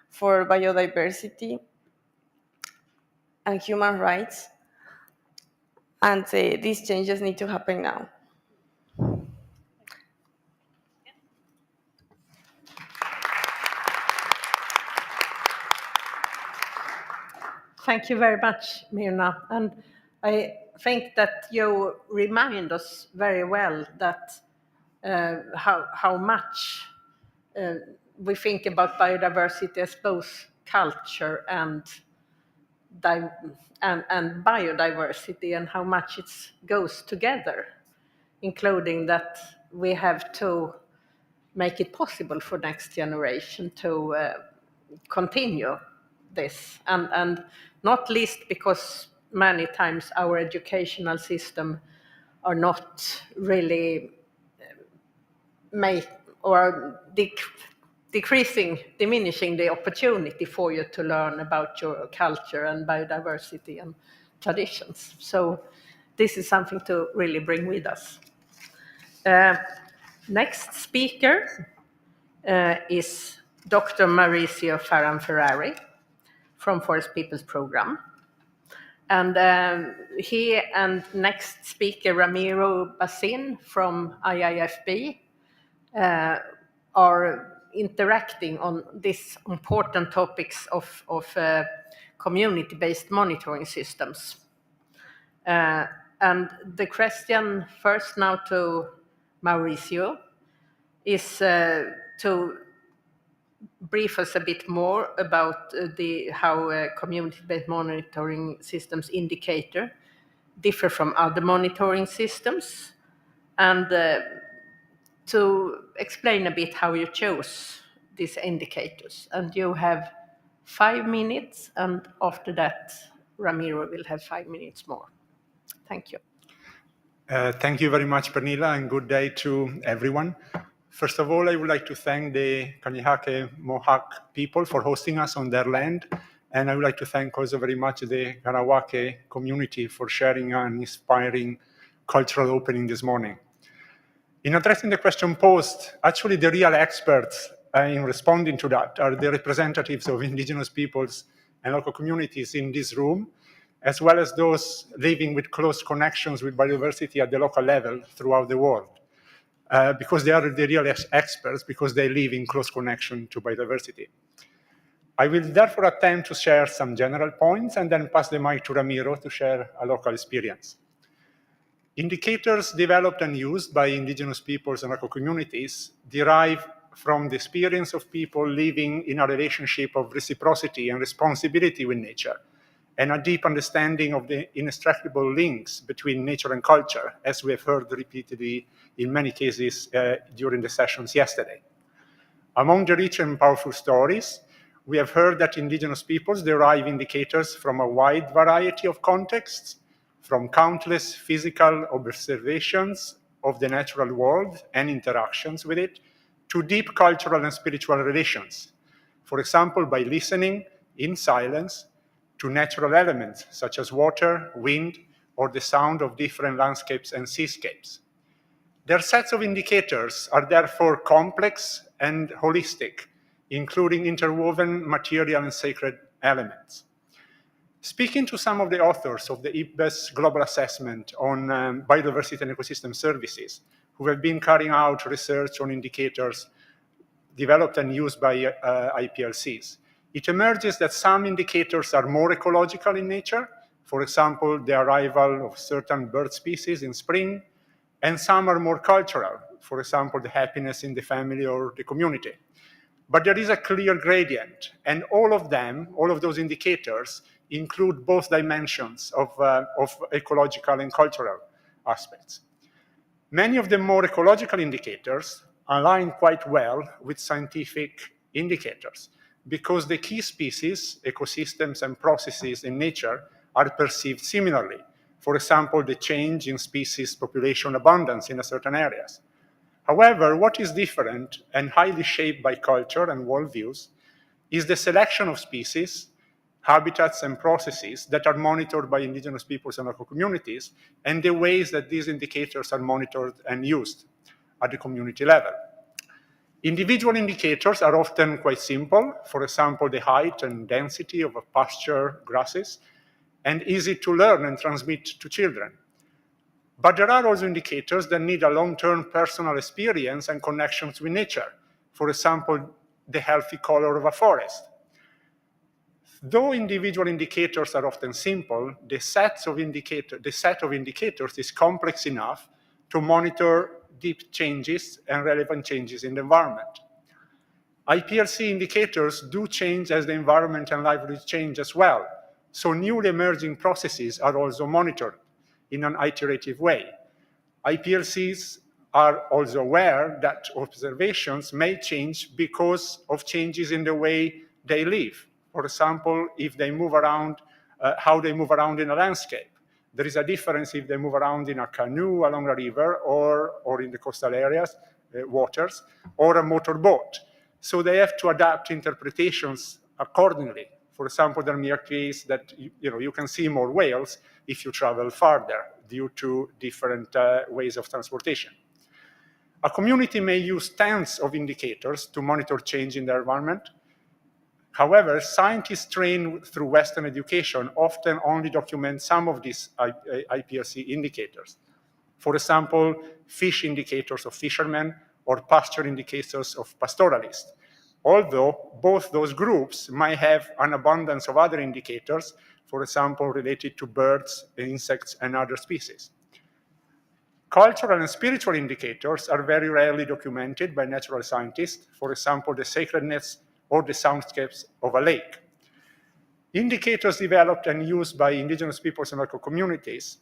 for biodiversity and human rights. And these changes need to happen now. Thank you very much, Mirna. And I think that you remind us very well that how much we think about biodiversity as both culture and and biodiversity and how much it goes together, including that we have to make it possible for next generation to continue this, and not least because many times our educational system are not really diminishing the opportunity for you to learn about your culture and biodiversity and traditions. So this is something to really bring with us. Next speaker is Dr. Mauricio Ferran-Ferrari from Forest Peoples Program. And he and next speaker, Ramiro Basin from IIFB, are interacting on these important topics of community-based monitoring systems. And the question first now to Mauricio is to brief us a bit more about how community-based monitoring systems indicator differ from other monitoring systems, and to explain a bit how you chose these indicators. And you have 5 minutes, and after that, Ramiro will have 5 minutes more. Thank you. Thank you very much, Pernilla, and good day to everyone. First of all, I would like to thank the Kanihake Mohawk people for hosting us on their land, and I would like to thank also very much the Karawake community for sharing an inspiring cultural opening this morning. In addressing the question posed, actually the real experts in responding to that are the representatives of indigenous peoples and local communities in this room, as well as those living with close connections with biodiversity at the local level throughout the world. Because they are the real experts, because they live in close connection to biodiversity. I will therefore attempt to share some general points and then pass the mic to Ramiro to share a local experience. Indicators developed and used by indigenous peoples and local communities derive from the experience of people living in a relationship of reciprocity and responsibility with nature, and a deep understanding of the inextricable links between nature and culture, as we have heard repeatedly in many cases during the sessions yesterday. Among the rich and powerful stories, we have heard that indigenous peoples derive indicators from a wide variety of contexts, from countless physical observations of the natural world and interactions with it, to deep cultural and spiritual relations. For example, by listening in silence to natural elements such as water, wind, or the sound of different landscapes and seascapes. Their sets of indicators are therefore complex and holistic, including interwoven material and sacred elements. Speaking to some of the authors of the IPBES Global Assessment on Biodiversity and Ecosystem Services, who have been carrying out research on indicators developed and used by IPLCs, it emerges that some indicators are more ecological in nature, for example, the arrival of certain bird species in spring, and some are more cultural, for example, the happiness in the family or the community. But there is a clear gradient, and all of those indicators include both dimensions of ecological and cultural aspects. Many of the more ecological indicators align quite well with scientific indicators because the key species, ecosystems, and processes in nature are perceived similarly. For example, the change in species population abundance in certain areas. However, what is different and highly shaped by culture and worldviews is the selection of species, habitats, and processes that are monitored by indigenous peoples and local communities, and the ways that these indicators are monitored and used at the community level. Individual indicators are often quite simple, for example, the height and density of a pasture grasses, and easy to learn and transmit to children. But there are also indicators that need a long-term personal experience and connections with nature. For example, the healthy color of a forest. Though individual indicators are often simple, the set of indicators is complex enough to monitor deep changes and relevant changes in the environment. IPLC indicators do change as the environment and livelihoods change as well, So newly emerging processes are also monitored in an iterative way. IPLCs are also aware that observations may change because of changes in the way they live. For example, if they move around, how they move around in a landscape. There is a difference if they move around in a canoe along a river or in the coastal areas, waters, or a motorboat. So they have to adapt interpretations accordingly. For example, there may be a case that you can see more whales if you travel farther due to different ways of transportation. A community may use tens of indicators to monitor change in their environment. However, scientists trained through Western education often only document some of these IPLC indicators. For example, fish indicators of fishermen or pasture indicators of pastoralists. Although both those groups might have an abundance of other indicators, for example, related to birds, insects, and other species. Cultural and spiritual indicators are very rarely documented by natural scientists, for example, the sacredness or the soundscapes of a lake. Indicators developed and used by indigenous peoples and local communities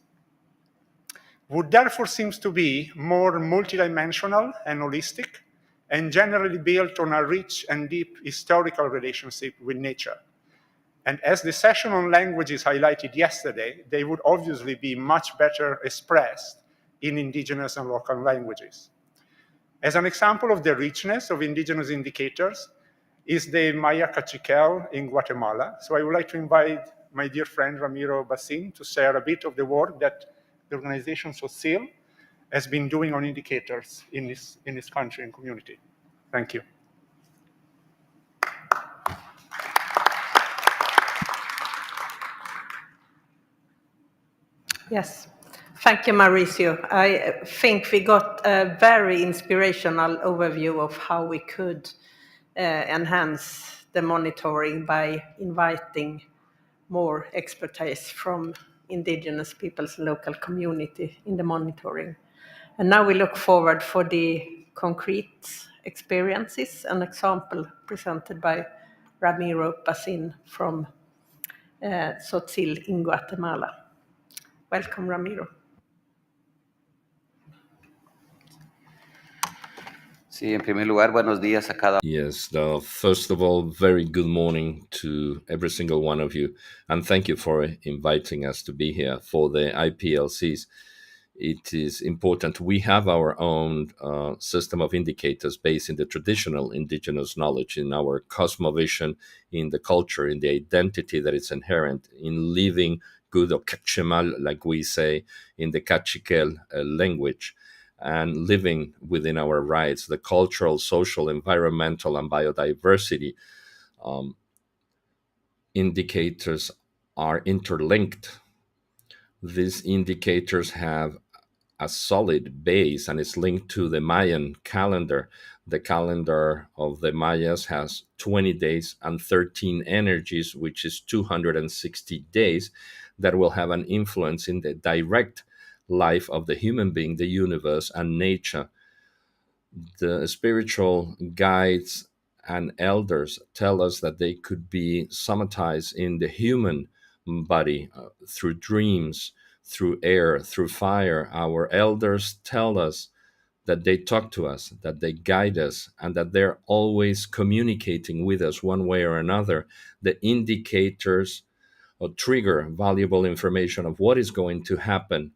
would therefore seem to be more multidimensional and holistic, and generally built on a rich and deep historical relationship with nature. And as the session on languages highlighted yesterday, they would obviously be much better expressed in indigenous and local languages. As an example of the richness of indigenous indicators is the Maya Cachiquel in Guatemala. So I would like to invite my dear friend Ramiro Basin to share a bit of the work that the organization SOCIL has been doing on indicators in this country and community. Thank you. Yes. Thank you, Mauricio. I think we got a very inspirational overview of how we could enhance the monitoring by inviting more expertise from indigenous people's local community in the monitoring. And now we look forward for the concrete experiences, an example presented by Ramiro Basin from Tzotzil in Guatemala. Welcome, Ramiro. Sí, en primer lugar, buenos días a cada. Yes, first of all, very good morning to every single one of you. And thank you for inviting us to be here for the IPLCs. It is important. We have our own system of indicators based in the traditional indigenous knowledge, in our cosmovision, in the culture, in the identity that is inherent in living good or kachemal, like we say in the Cachiquel language, and living within our rights, the cultural, social, environmental, and biodiversity indicators are interlinked. These indicators have a solid base and is linked to the Mayan calendar. The calendar of the Mayas has 20 days and 13 energies, which is 260 days that will have an influence in the direct life of the human being, the universe, and nature. The spiritual guides and elders tell us that they could be somatized in the human body through dreams, through air, through fire. Our elders tell us that they talk to us, that they guide us, and that they're always communicating with us one way or another. The indicators trigger valuable information of what is going to happen,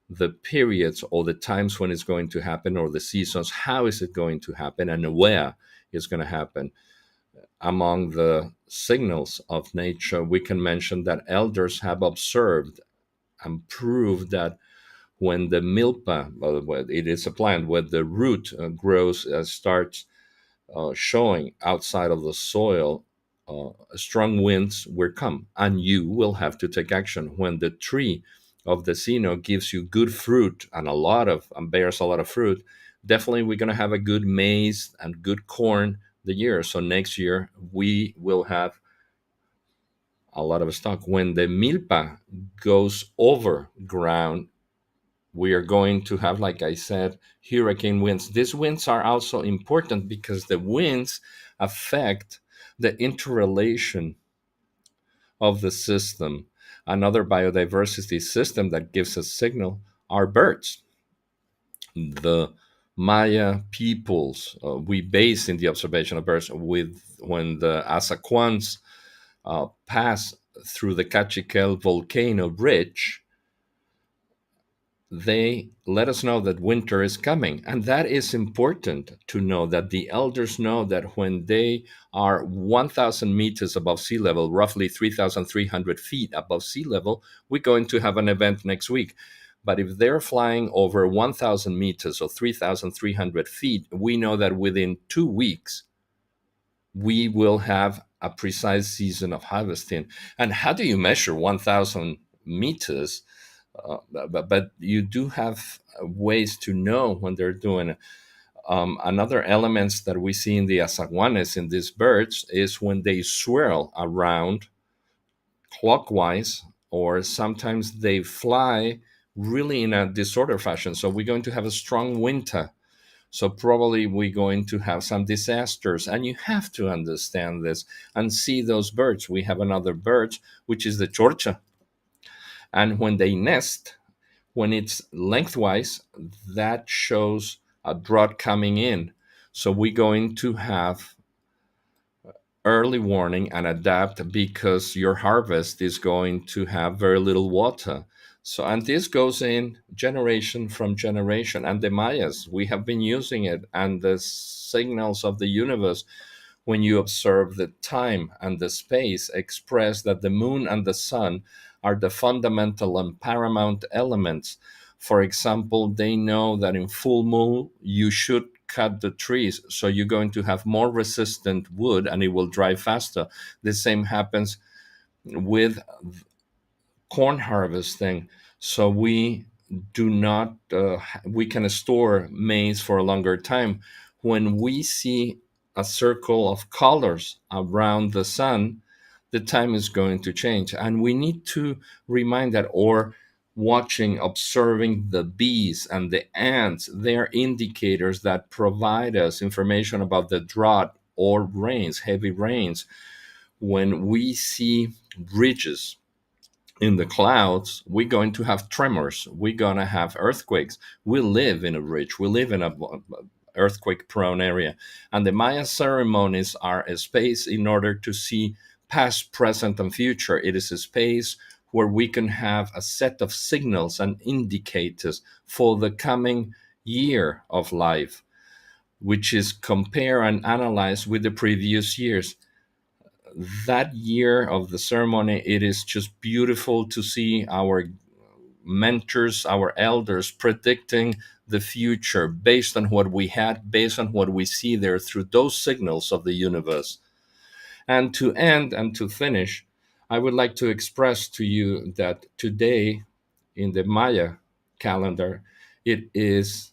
the periods or the times when it's going to happen, or the seasons, how is it going to happen, and where it's going to happen. Among the signals of nature, we can mention that elders have observed and proved that when the milpa, it is a plant where the root grows, starts showing outside of the soil, strong winds will come, and you will have to take action. When the tree of the Sino gives you good fruit and bears a lot of fruit, definitely we're going to have a good maize and good corn the year. So next year we will have a lot of stock. When the milpa goes over ground, we are going to have, like I said, hurricane winds. These winds are also important because the winds affect the interrelation of the system. Another biodiversity system that gives a signal are birds. The Maya peoples, we base in the observation of birds with when the Asaquans pass through the Cachiquel volcano ridge, they let us know that winter is coming. And that is important to know, that the elders know that when they are 1,000 meters above sea level, roughly 3,300 feet above sea level, we're going to have an event next week. But if they're flying over 1,000 meters or 3,300 feet, we know that within 2 weeks, we will have a precise season of harvesting. And how do you measure 1,000 meters? But you do have ways to know when they're doing it. Another elements that we see in the asaguanes, in these birds, is when they swirl around clockwise, or sometimes they fly really in a disorder fashion. So we're going to have a strong winter. So probably we're going to have some disasters, and you have to understand this and see those birds. We have another bird, which is the chorcha. And when they nest, when it's lengthwise, that shows a drought coming in. So we're going to have early warning and adapt, because your harvest is going to have very little water. So, and this goes in generation from generation. And the Mayas, we have been using it, and the signals of the universe, when you observe the time and the space, express that the moon and the sun are the fundamental and paramount elements. For example, they know that in full moon, you should cut the trees, so you're going to have more resistant wood and it will dry faster. The same happens with corn harvesting. So we do not, we can store maize for a longer time. When we see a circle of colors around the sun, the time is going to change. And we need to remind that, or watching, observing the bees and the ants, they're indicators that provide us information about the drought or rains, heavy rains. When we see ridges in the clouds, we're going to have tremors, we're going to have earthquakes. We live in a ridge, we live in a earthquake prone area. And the Maya ceremonies are a space in order to see past, present, and future. It is a space where we can have a set of signals and indicators for the coming year of life, which is compare and analyze with the previous years. That year of the ceremony, it is just beautiful to see our mentors, our elders predicting the future based on what we had, based on what we see there through those signals of the universe. And to end and to finish, I would like to express to you that today in the Maya calendar, it is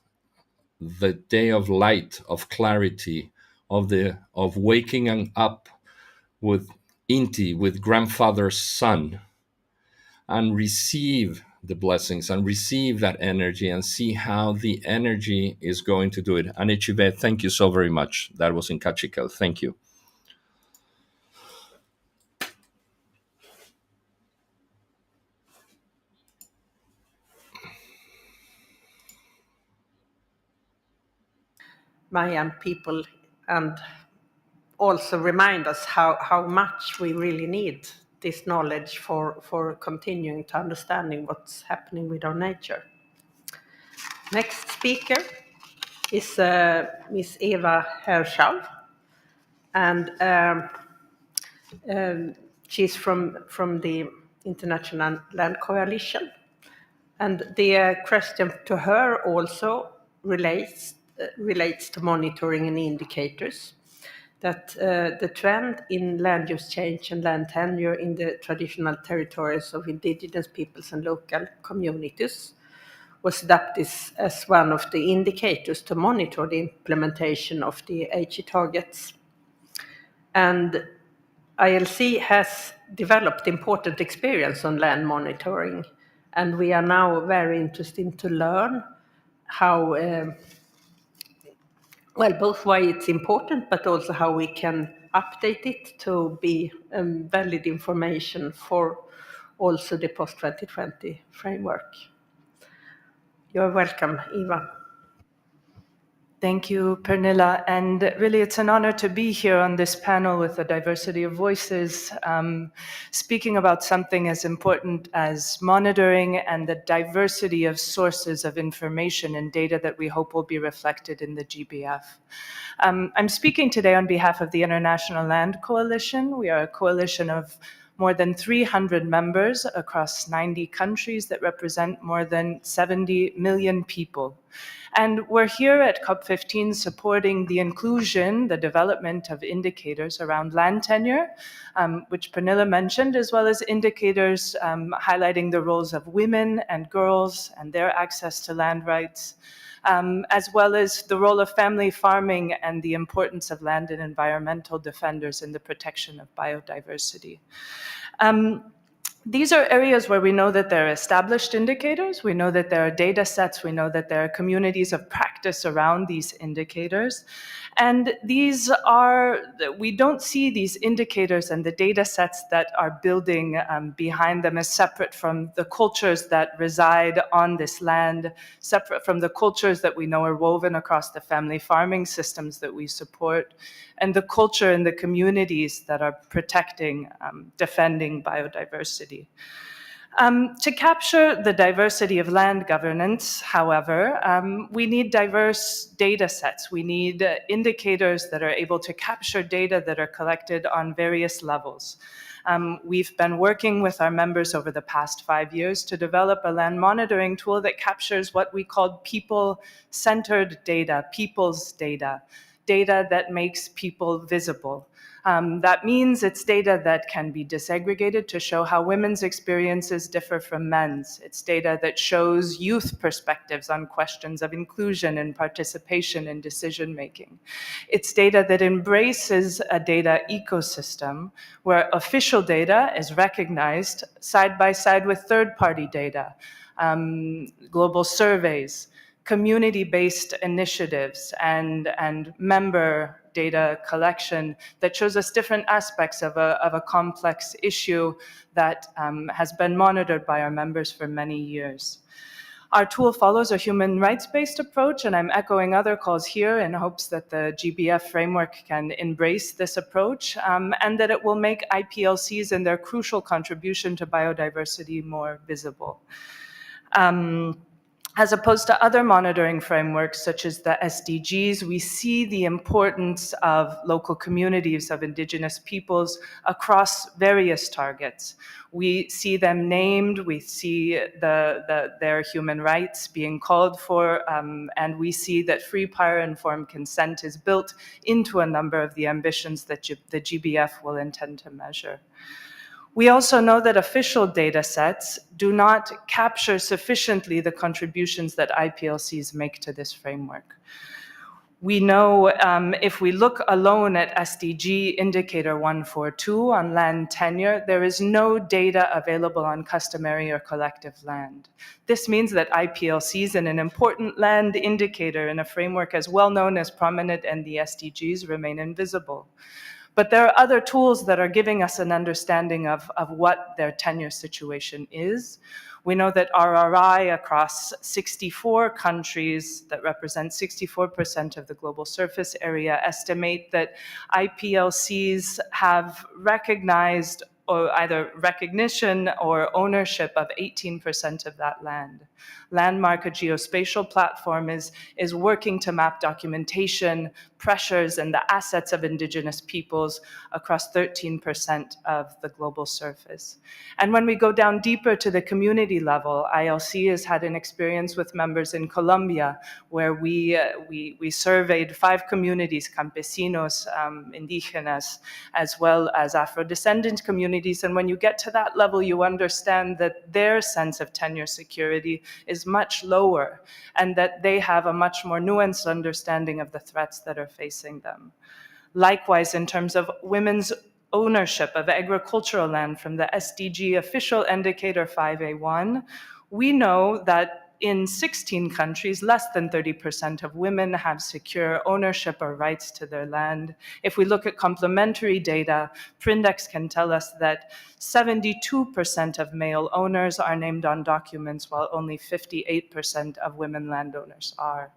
the day of light, of clarity, of waking up with Inti, with grandfather's son, and receive the blessings and receive that energy and see how the energy is going to do it. And Ichibe, thank you so very much. That was in Cachiquel. Thank you. Mayan people, and also remind us how much we really need this knowledge for continuing to understanding what's happening with our nature. Next speaker is Miss Eva Herschel, and she's from the International Land Coalition. And the question to her also relates to monitoring and indicators, that the trend in land use change and land tenure in the traditional territories of indigenous peoples and local communities was adopted as one of the indicators to monitor the implementation of the HE targets. And ILC has developed important experience on land monitoring, and we are now very interested to learn how, well, both why it's important, but also how we can update it to be valid information for also the post-2020 framework. You're welcome, Eva. Thank you, Pernilla. And really, it's an honor to be here on this panel with a diversity of voices, speaking about something as important as monitoring and the diversity of sources of information and data that we hope will be reflected in the GBF. I'm speaking today on behalf of the International Land Coalition. We are a coalition of more than 300 members across 90 countries that represent more than 70 million people. And we're here at COP15 supporting the inclusion, the development of indicators around land tenure, which Pernilla mentioned, as well as indicators highlighting the roles of women and girls and their access to land rights, as well as the role of family farming and the importance of land and environmental defenders in the protection of biodiversity. These are areas where we know that there are established indicators, we know that there are data sets, we know that there are communities of practice around these indicators. And we don't see these indicators and the data sets that are building behind them as separate from the cultures that reside on this land, separate from the cultures that we know are woven across the family farming systems that we support, and the culture and the communities that are protecting, defending biodiversity. To capture the diversity of land governance, however, we need diverse data sets. We need indicators that are able to capture data that are collected on various levels. We've been working with our members over the past 5 years to develop a land monitoring tool that captures what we call people-centered data, people's data, data that makes people visible. That means it's data that can be disaggregated to show how women's experiences differ from men's. It's data that shows youth perspectives on questions of inclusion and participation in decision-making. It's data that embraces a data ecosystem where official data is recognized side by side with third-party data, global surveys, community-based initiatives, and member data collection that shows us different aspects of a complex issue that has been monitored by our members for many years. Our tool follows a human rights-based approach, and I'm echoing other calls here in hopes that the GBF framework can embrace this approach and that it will make IPLCs and their crucial contribution to biodiversity more visible. As opposed to other monitoring frameworks, such as the SDGs, we see the importance of local communities of indigenous peoples across various targets. We see them named, we see their human rights being called for, and we see that free, prior, informed consent is built into a number of the ambitions that the GBF will intend to measure. We also know that official data sets do not capture sufficiently the contributions that IPLCs make to this framework. We know if we look alone at SDG Indicator 142 on land tenure, there is no data available on customary or collective land. This means that IPLCs and an important land indicator in a framework as well known as prominent in the SDGs remain invisible. But there are other tools that are giving us an understanding of what their tenure situation is. We know that RRI across 64 countries that represent 64% of the global surface area estimate that IPLCs have recognized or either recognition or ownership of 18% of that land. Landmark, a geospatial platform, is working to map documentation, pressures, and the assets of indigenous peoples across 13% of the global surface. And when we go down deeper to the community level, ILC has had an experience with members in Colombia, where we surveyed 5 communities, campesinos, indigenous, as well as Afro-descendant communities. And when you get to that level, you understand that their sense of tenure security is much lower, and that they have a much more nuanced understanding of the threats that are facing them. Likewise, in terms of women's ownership of agricultural land from the SDG official indicator 5A1, we know that in 16 countries, less than 30% of women have secure ownership or rights to their land. If we look at complementary data, Prindex can tell us that 72% of male owners are named on documents, while only 58% of women landowners are.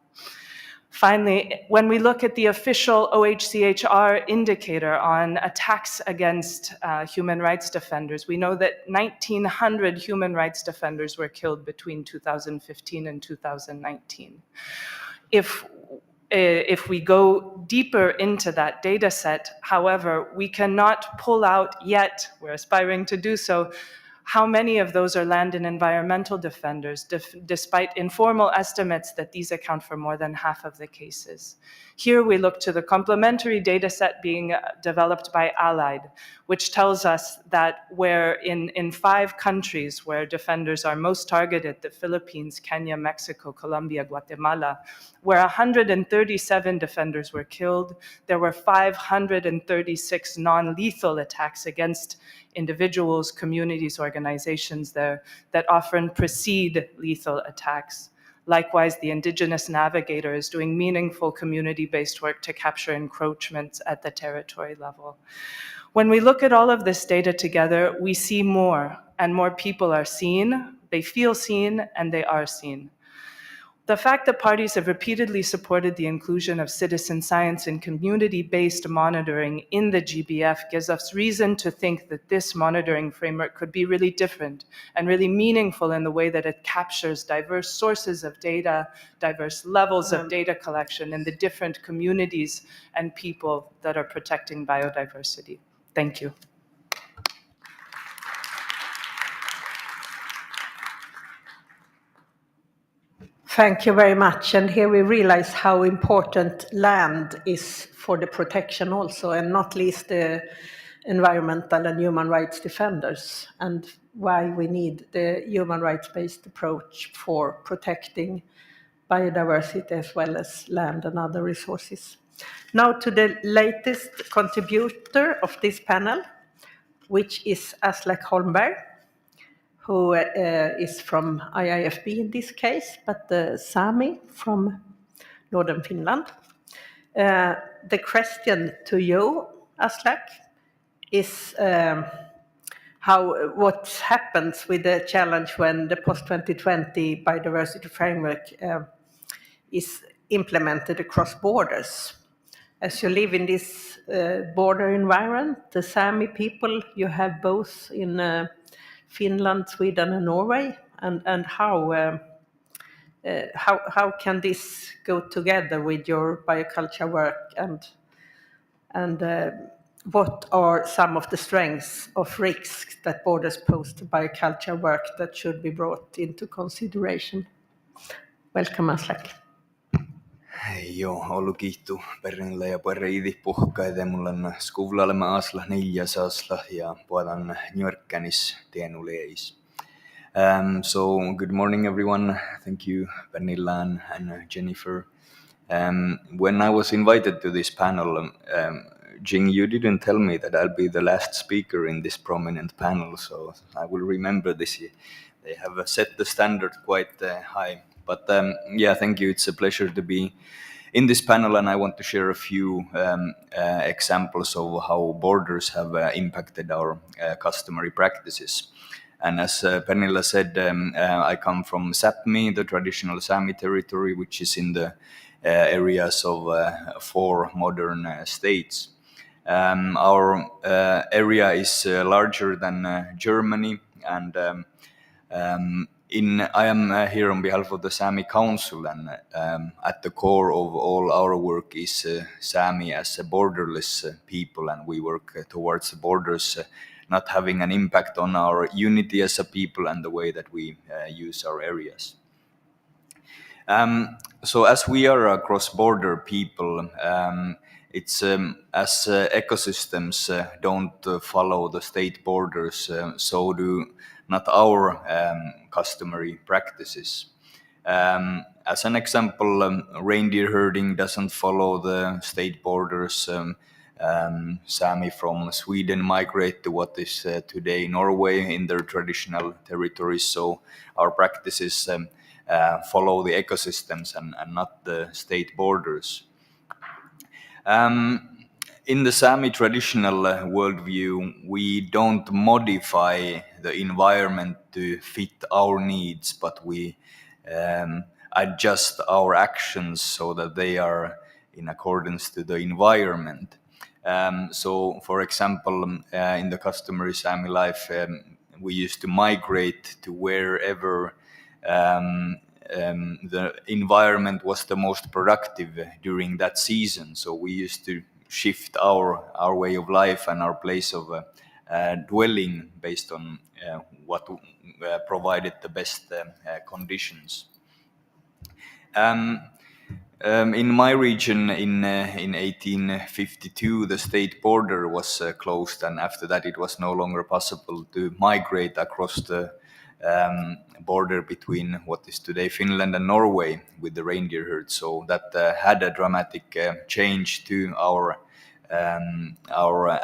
Finally, when we look at the official OHCHR indicator on attacks against human rights defenders, we know that 1,900 human rights defenders were killed between 2015 and 2019. If we go deeper into that data set, however, we cannot pull out yet, we're aspiring to do so, how many of those are land and environmental defenders, despite informal estimates that these account for more than half of the cases. Here we look to the complementary data set being developed by Allied, which tells us that where in 5 countries where defenders are most targeted, the Philippines, Kenya, Mexico, Colombia, Guatemala, where 137 defenders were killed, there were 536 non-lethal attacks against individuals, communities, organizations there that often precede lethal attacks. Likewise, the Indigenous Navigator is doing meaningful community-based work to capture encroachments at the territory level. When we look at all of this data together, we see more, and more people are seen, they feel seen, and they are seen. The fact that parties have repeatedly supported the inclusion of citizen science and community-based monitoring in the GBF gives us reason to think that this monitoring framework could be really different and really meaningful in the way that it captures diverse sources of data, diverse levels of data collection, and the different communities and people that are protecting biodiversity. Thank you. Thank you very much. And here we realize how important land is for the protection also, and not least the environmental and human rights defenders, and why we need the human rights-based approach for protecting biodiversity as well as land and other resources. Now to the latest contributor of this panel, which is Aslak Holmberg, who is from IIFB in this case, but the Sami from northern Finland. The question to you, Aslak, is what happens with the challenge when the post-2020 biodiversity framework is implemented across borders. As you live in this border environment, the Sami people, you have both in Finland, Sweden, and Norway, and how can this go together with your bioculture work, and what are some of the strengths of risks that borders pose to bioculture work that should be brought into consideration? Welcome, Aslak. Joo, ollut kiittu Pernilla ja Pariidi puhkaide. Mulla on skuvlalema asla 400 ja puhutaan njörkkänis tienuleis. So good morning everyone. Thank you Pernilla and Jennifer. When I was invited to this panel, Jing, you didn't tell me that I'll be the last speaker in this prominent panel, so I will remember this. They have set the standard quite high. But yeah, thank you. It's a pleasure to be in this panel, and I want to share a few examples of how borders have impacted our customary practices. And as Pernilla said, I come from Sápmi, the traditional Sami territory, which is in the areas of 4 modern states. Our area is larger than Germany, and I am here on behalf of the Sami Council, and at the core of all our work is Sami as a borderless people, and we work towards borders not having an impact on our unity as a people and the way that we use our areas. So as we are a cross-border people, it's as ecosystems don't follow the state borders, so do not our customary practices. As an example, reindeer herding doesn't follow the state borders. Sami from Sweden migrate to what is today Norway in their traditional territories, so our practices follow the ecosystems and not the state borders. In the Sami traditional worldview, we don't modify the environment to fit our needs, but we adjust our actions so that they are in accordance to the environment. So, for example, in the customary Sami life, we used to migrate to wherever the environment was the most productive during that season. So we used to shift our way of life and our place of dwelling based on what provided the best conditions. In my region, in 1852, the state border was closed, and after that, it was no longer possible to migrate across the border between what is today Finland and Norway with the reindeer herd. So that had a dramatic change to our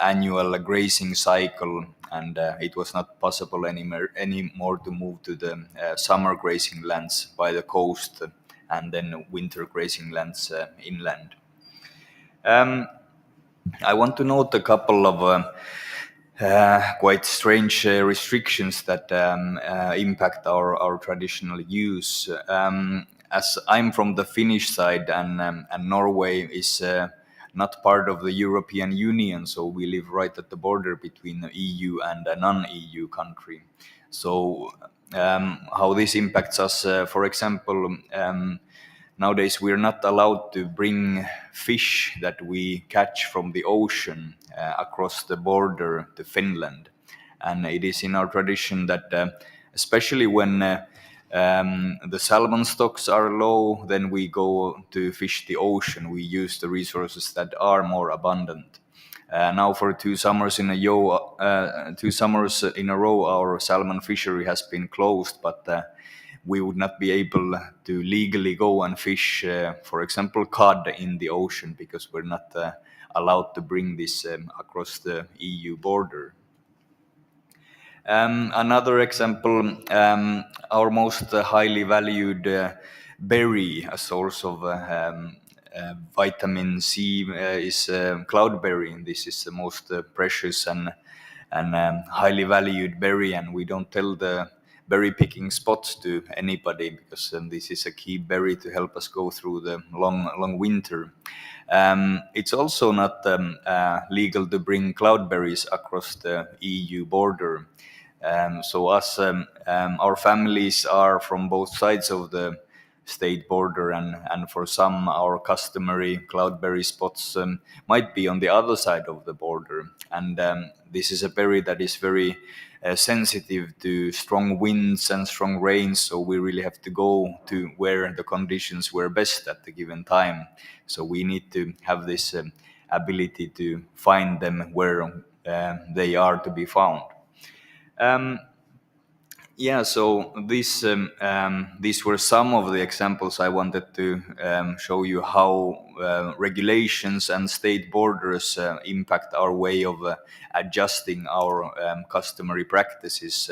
annual grazing cycle, and it was not possible anymore to move to the summer grazing lands by the coast and then winter grazing lands inland. I want to note a couple of quite strange restrictions that impact our traditional use. As I'm from the Finnish side, and Norway is not part of the European Union, so we live right at the border between the EU and a non-EU country. So how this impacts us, for example, nowadays we're not allowed to bring fish that we catch from the ocean across the border to Finland. And it is in our tradition that especially when the salmon stocks are low, then we go to fish the ocean. We use the resources that are more abundant. Now for 2 summers in a row, our salmon fishery has been closed, but we would not be able to legally go and fish, for example, cod in the ocean because we're not allowed to bring this across the EU border. Another example, our most highly valued berry, a source of vitamin C, is cloudberry, and this is the most precious and highly valued berry, and we don't tell the berry picking spots to anybody because this is a key berry to help us go through the long winter. It's also not legal to bring cloudberries across the EU border. So our families are from both sides of the state border, and for some our customary cloudberry spots might be on the other side of the border. And this is a berry that is very sensitive to strong winds and strong rains, so we really have to go to where the conditions were best at the given time. So we need to have this ability to find them where they are to be found. So these were some of the examples I wanted to show you how regulations and state borders impact our way of adjusting our customary practices.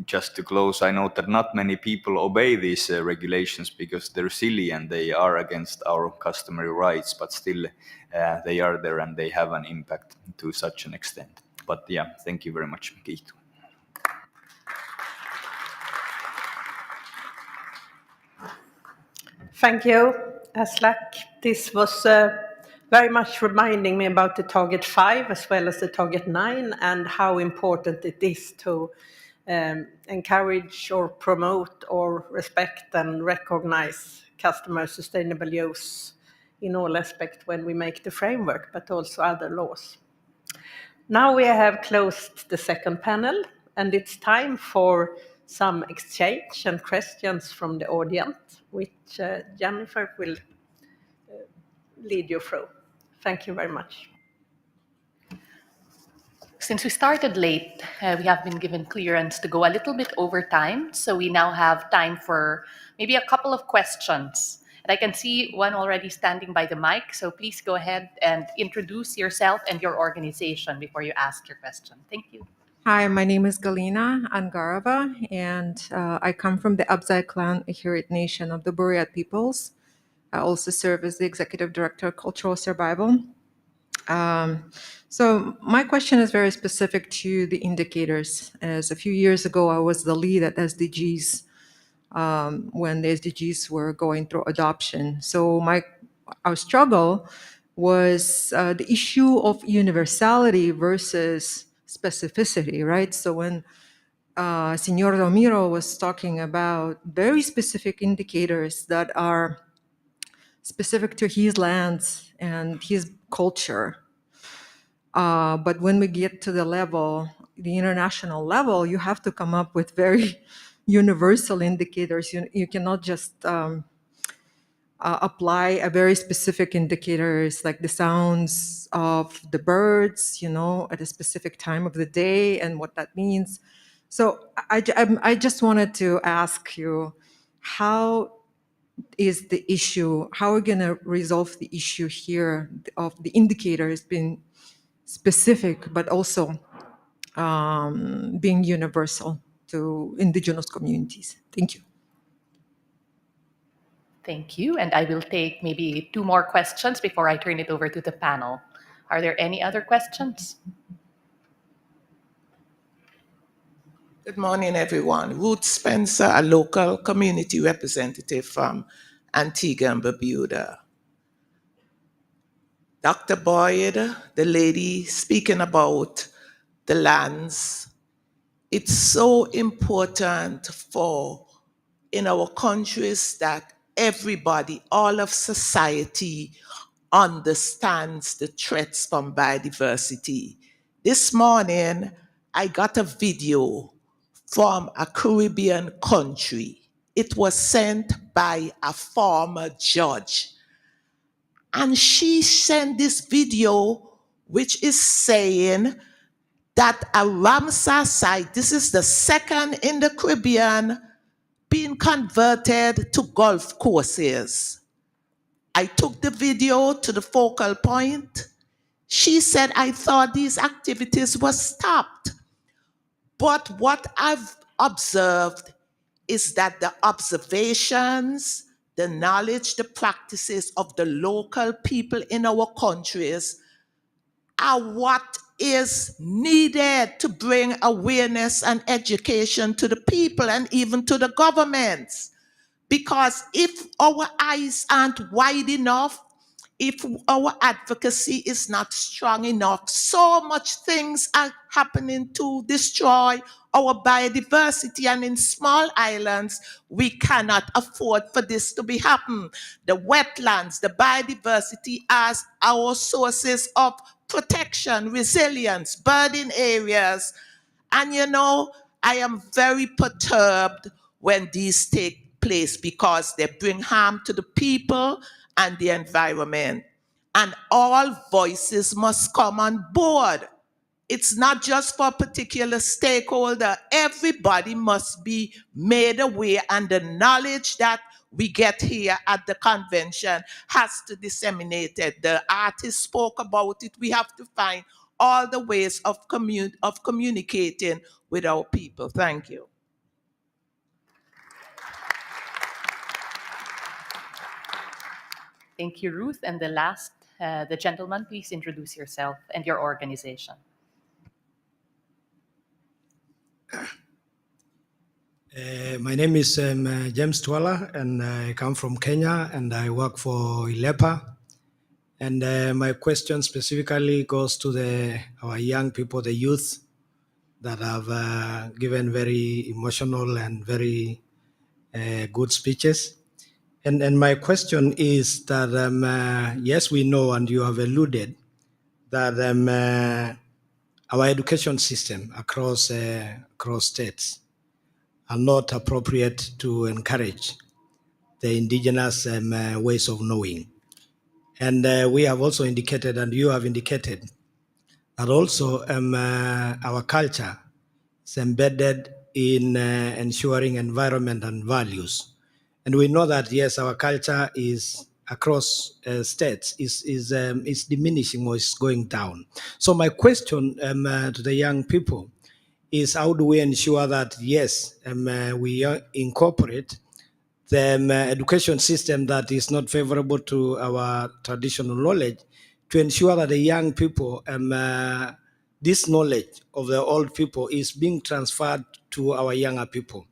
Just to close, I note that not many people obey these regulations because they're silly and they are against our customary rights, but still they are there and they have an impact to such an extent. But thank you very much. Kiitos. Thank you, Aslak. This was very much reminding me about the target 5 as well as the target 9 and how important it is to encourage or promote or respect and recognize customer sustainable use in all aspects when we make the framework, but also other laws. Now we have closed the second panel, and it's time for some exchange and questions from the audience, which Jennifer will lead you through. Thank you very much. Since we started late, we have been given clearance to go a little bit over time, so we now have time for maybe a couple of questions. And I can see one already standing by the mic, so please go ahead and introduce yourself and your organization before you ask your question. Thank you. Hi, my name is Galina Angarava, and I come from the Abzai clan, a Hirit nation of the Buryat peoples. I also serve as the Executive Director of Cultural Survival. So my question is very specific to the indicators. As a few years ago, I was the lead at SDGs when the SDGs were going through adoption. So our struggle was the issue of universality versus specificity, right? So when Senor Ramiro was talking about very specific indicators that are specific to his lands and his culture. But when we get to the international level, you have to come up with very universal indicators. You cannot just apply a very specific indicators like the sounds of the birds, at a specific time of the day and what that means. So I just wanted to ask you, how is the issue, how are we going to resolve the issue here of the indicators being specific, but also being universal to indigenous communities? Thank you. Thank you. And I will take maybe 2 more questions before I turn it over to the panel. Are there any other questions? Good morning, everyone. Ruth Spencer, a local community representative from Antigua and Barbuda. Dr. Boyd, the lady speaking about the lands, it's so important for in our countries that everybody, all of society, understands the threats from biodiversity. This morning, I got a video from a Caribbean country. It was sent by a former judge. And she sent this video, which is saying that a Ramsar site, this is the second in the Caribbean, being converted to golf courses. I took the video to the focal point. She said, I thought these activities were stopped. But what I've observed is that the observations, the knowledge, the practices of the local people in our countries are what is needed to bring awareness and education to the people and even to the governments. Because if our eyes aren't wide enough, if our advocacy is not strong enough, so much things are happening to destroy our biodiversity. And in small islands, we cannot afford for this to be happen. The wetlands, the biodiversity as our sources of protection, resilience, birding areas. And I am very perturbed when these take place because they bring harm to the people and the environment. And all voices must come on board. It's not just for a particular stakeholder. Everybody must be made aware, and the knowledge that we get here at the convention has to disseminate it. The artist spoke about it. We have to find all the ways of communicating with our people. Thank you. Thank you, Ruth. And the last, the gentleman, please introduce yourself and your organization. My name is James Twala, and I come from Kenya, and I work for ILEPA. And my question specifically goes to our young people, the youth, that have given very emotional and very good speeches. And my question is that, yes, we know, and you have alluded, that our education system across states are not appropriate to encourage the indigenous ways of knowing. And we have also indicated, and you have indicated, that also our culture is embedded in ensuring environment and values. And we know that, yes, our culture is across states is diminishing or is going down. So my question to the young people is how do we ensure that, yes, we incorporate the education system that is not favorable to our traditional knowledge to ensure that the young people, this knowledge of the old people is being transferred to our younger people.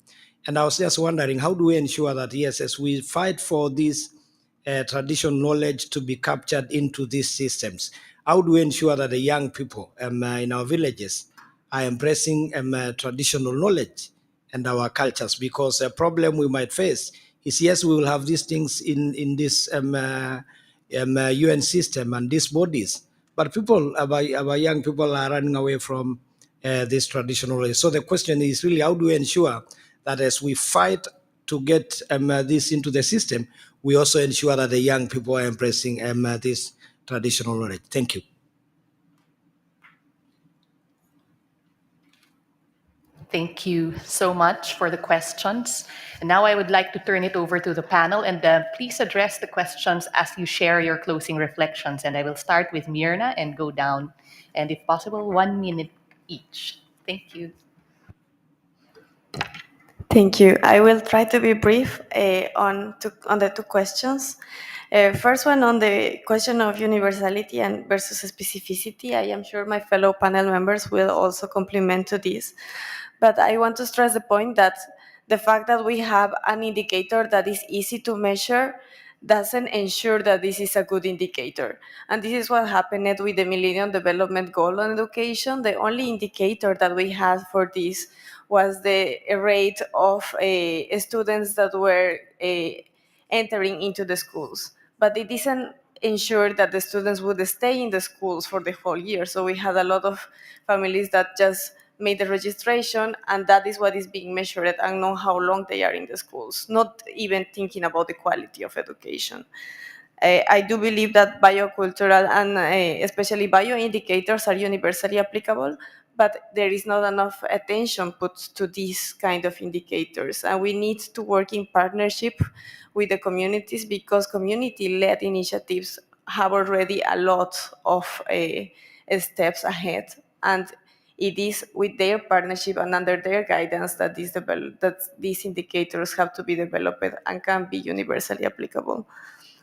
And I was just wondering, how do we ensure that, yes, as we fight for this traditional knowledge to be captured into these systems, how do we ensure that the young people in our villages are embracing traditional knowledge and our cultures? Because a problem we might face is, yes, we will have these things in this UN system and these bodies, but people, our young people are running away from this traditional knowledge. So the question is really, how do we ensure that as we fight to get this into the system, we also ensure that the young people are embracing this traditional knowledge? Thank you. Thank you so much for the questions. And now I would like to turn it over to the panel, and please address the questions as you share your closing reflections. And I will start with Mirna and go down, and if possible, 1 minute each. Thank you. Thank you. I will try to be brief on the two questions. First one, on the question of universality and versus specificity. I am sure my fellow panel members will also complement to this. But I want to stress the point that the fact that we have an indicator that is easy to measure doesn't ensure that this is a good indicator. And this is what happened with the Millennium Development Goal on education. The only indicator that we had for this was the rate of students that were entering into the schools. But it didn't ensure that the students would stay in the schools for the whole year. So we had a lot of families that just made the registration, and that is what is being measured, and know how long they are in the schools, not even thinking about the quality of education. I do believe that biocultural and especially bioindicators are universally applicable, but there is not enough attention put to these kind of indicators. And we need to work in partnership with the communities, because community-led initiatives have already a lot of steps ahead. And it is with their partnership and under their guidance that these indicators have to be developed and can be universally applicable.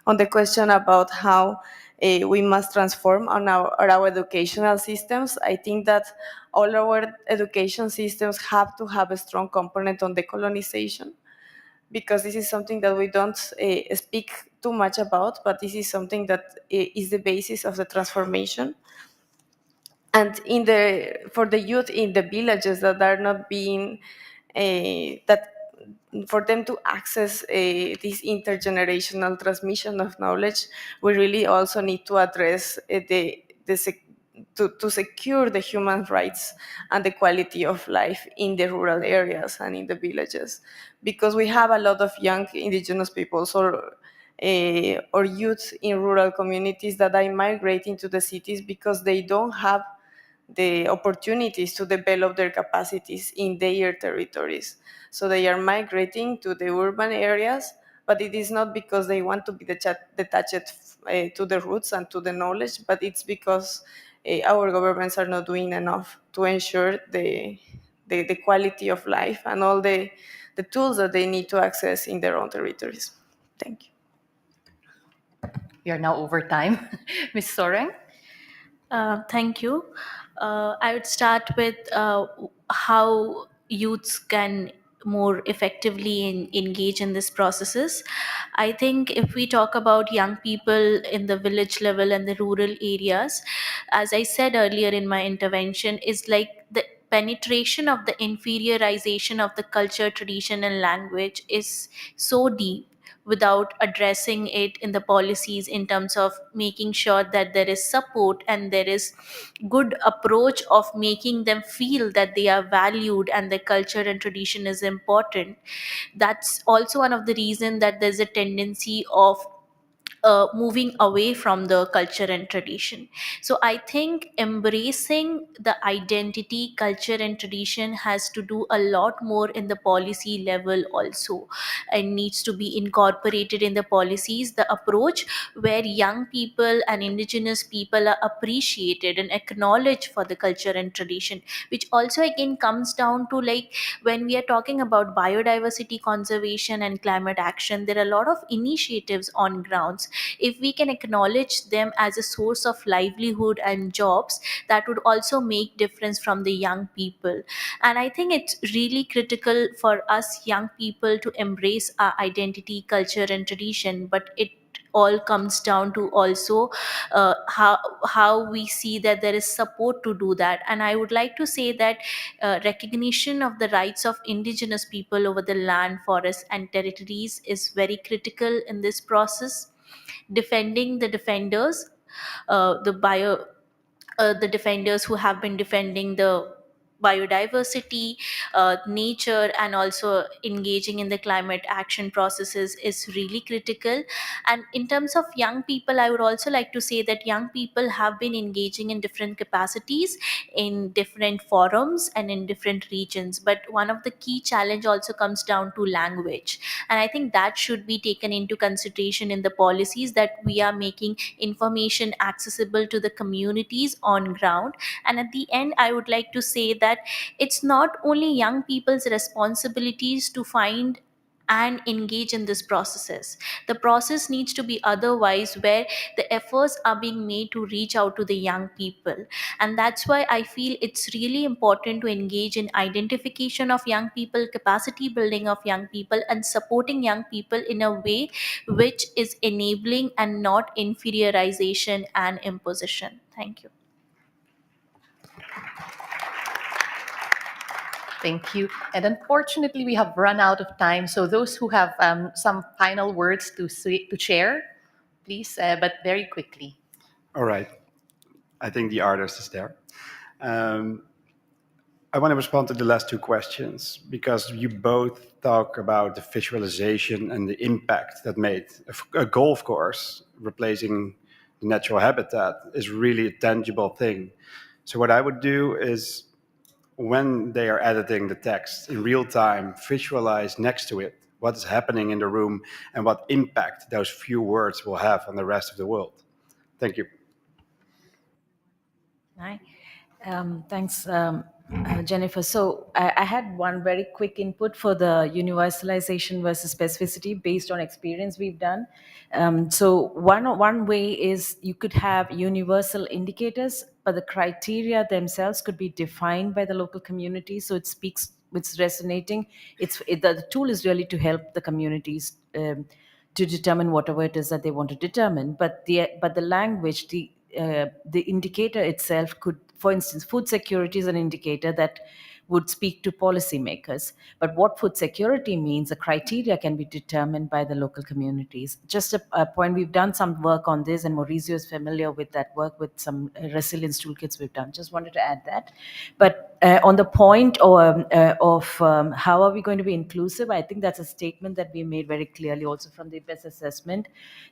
On the question about how we must transform on our educational systems, I think that all our education systems have to have a strong component on decolonization, because this is something that we don't speak too much about, but this is something that is the basis of the transformation. And for the youth in the villages that are not being that for them to access this intergenerational transmission of knowledge, we really also need to address to secure the human rights and the quality of life in the rural areas and in the villages, because we have a lot of young indigenous peoples or youth in rural communities that are migrating to the cities because they don't have the opportunities to develop their capacities in their territories. So they are migrating to the urban areas, but it is not because they want to be detached to the roots and to the knowledge, but it's because our governments are not doing enough to ensure the quality of life and all the tools that they need to access in their own territories. Thank you. We are now over time. Ms. Soreng? Thank you. I would start with how youths can more effectively engage in these processes. I think if we talk about young people in the village level and the rural areas, as I said earlier in my intervention, is like the penetration of the inferiorization of the culture, tradition, and language is so deep without addressing it in the policies in terms of making sure that there is support and there is good approach of making them feel that they are valued and their culture and tradition is important. That's also one of the reasons that there's a tendency of moving away from the culture and tradition. So I think embracing the identity, culture, and tradition has to do a lot more in the policy level also, and needs to be incorporated in the policies. The approach where young people and indigenous people are appreciated and acknowledged for the culture and tradition, which also again comes down to, like, when we are talking about biodiversity conservation and climate action, there are a lot of initiatives on grounds. If we can acknowledge them as a source of livelihood and jobs, that would also make difference from the young people. And I think it's really critical for us young people to embrace our identity, culture, and tradition, but it all comes down to also how we see that there is support to do that. And I would like to say that recognition of the rights of indigenous people over the land, forests, and territories is very critical in this process. Defending the defenders, the bio the defenders who have been defending the biodiversity, nature, and also engaging in the climate action processes is really critical. And in terms of young people, I would also like to say that young people have been engaging in different capacities in different forums and in different regions, but one of the key challenge also comes down to language. And I think that should be taken into consideration in the policies, that we are making information accessible to the communities on ground. And at the end, I would like to say that it's not only young people's responsibilities to find and engage in this processes. The process needs to be otherwise, where the efforts are being made to reach out to the young people. And that's why I feel it's really important to engage in identification of young people, capacity building of young people, and supporting young people in a way which is enabling and not inferiorization and imposition. Thank you. Thank you. And unfortunately, we have run out of time. So those who have some final words to share, please, but very quickly. All right. I think the artist is there. I want to respond to the last two questions because you both talk about the visualization and the impact that made a golf course replacing the natural habitat is really a tangible thing. So what I would do is, when they are editing the text in real time, visualize next to it what is happening in the room and what impact those few words will have on the rest of the world. Thank you. Hi. Thanks, Jennifer. So I had one very quick input for the universalization versus specificity based on experience we've done. So one way is you could have universal indicators, but the criteria themselves could be defined by the local community. So it's resonating. The tool is really to help the communities to determine whatever it is that they want to determine. But the language, the indicator itself could, for instance, food security is an indicator that would speak to policymakers. But what food security means, the criteria can be determined by the local communities. Just a point, we've done some work on this, and Maurizio is familiar with that work with some resilience toolkits we've done. Just wanted to add that. But on the point of how are we going to be inclusive, I think that's a statement that we made very clearly also from the best assessment,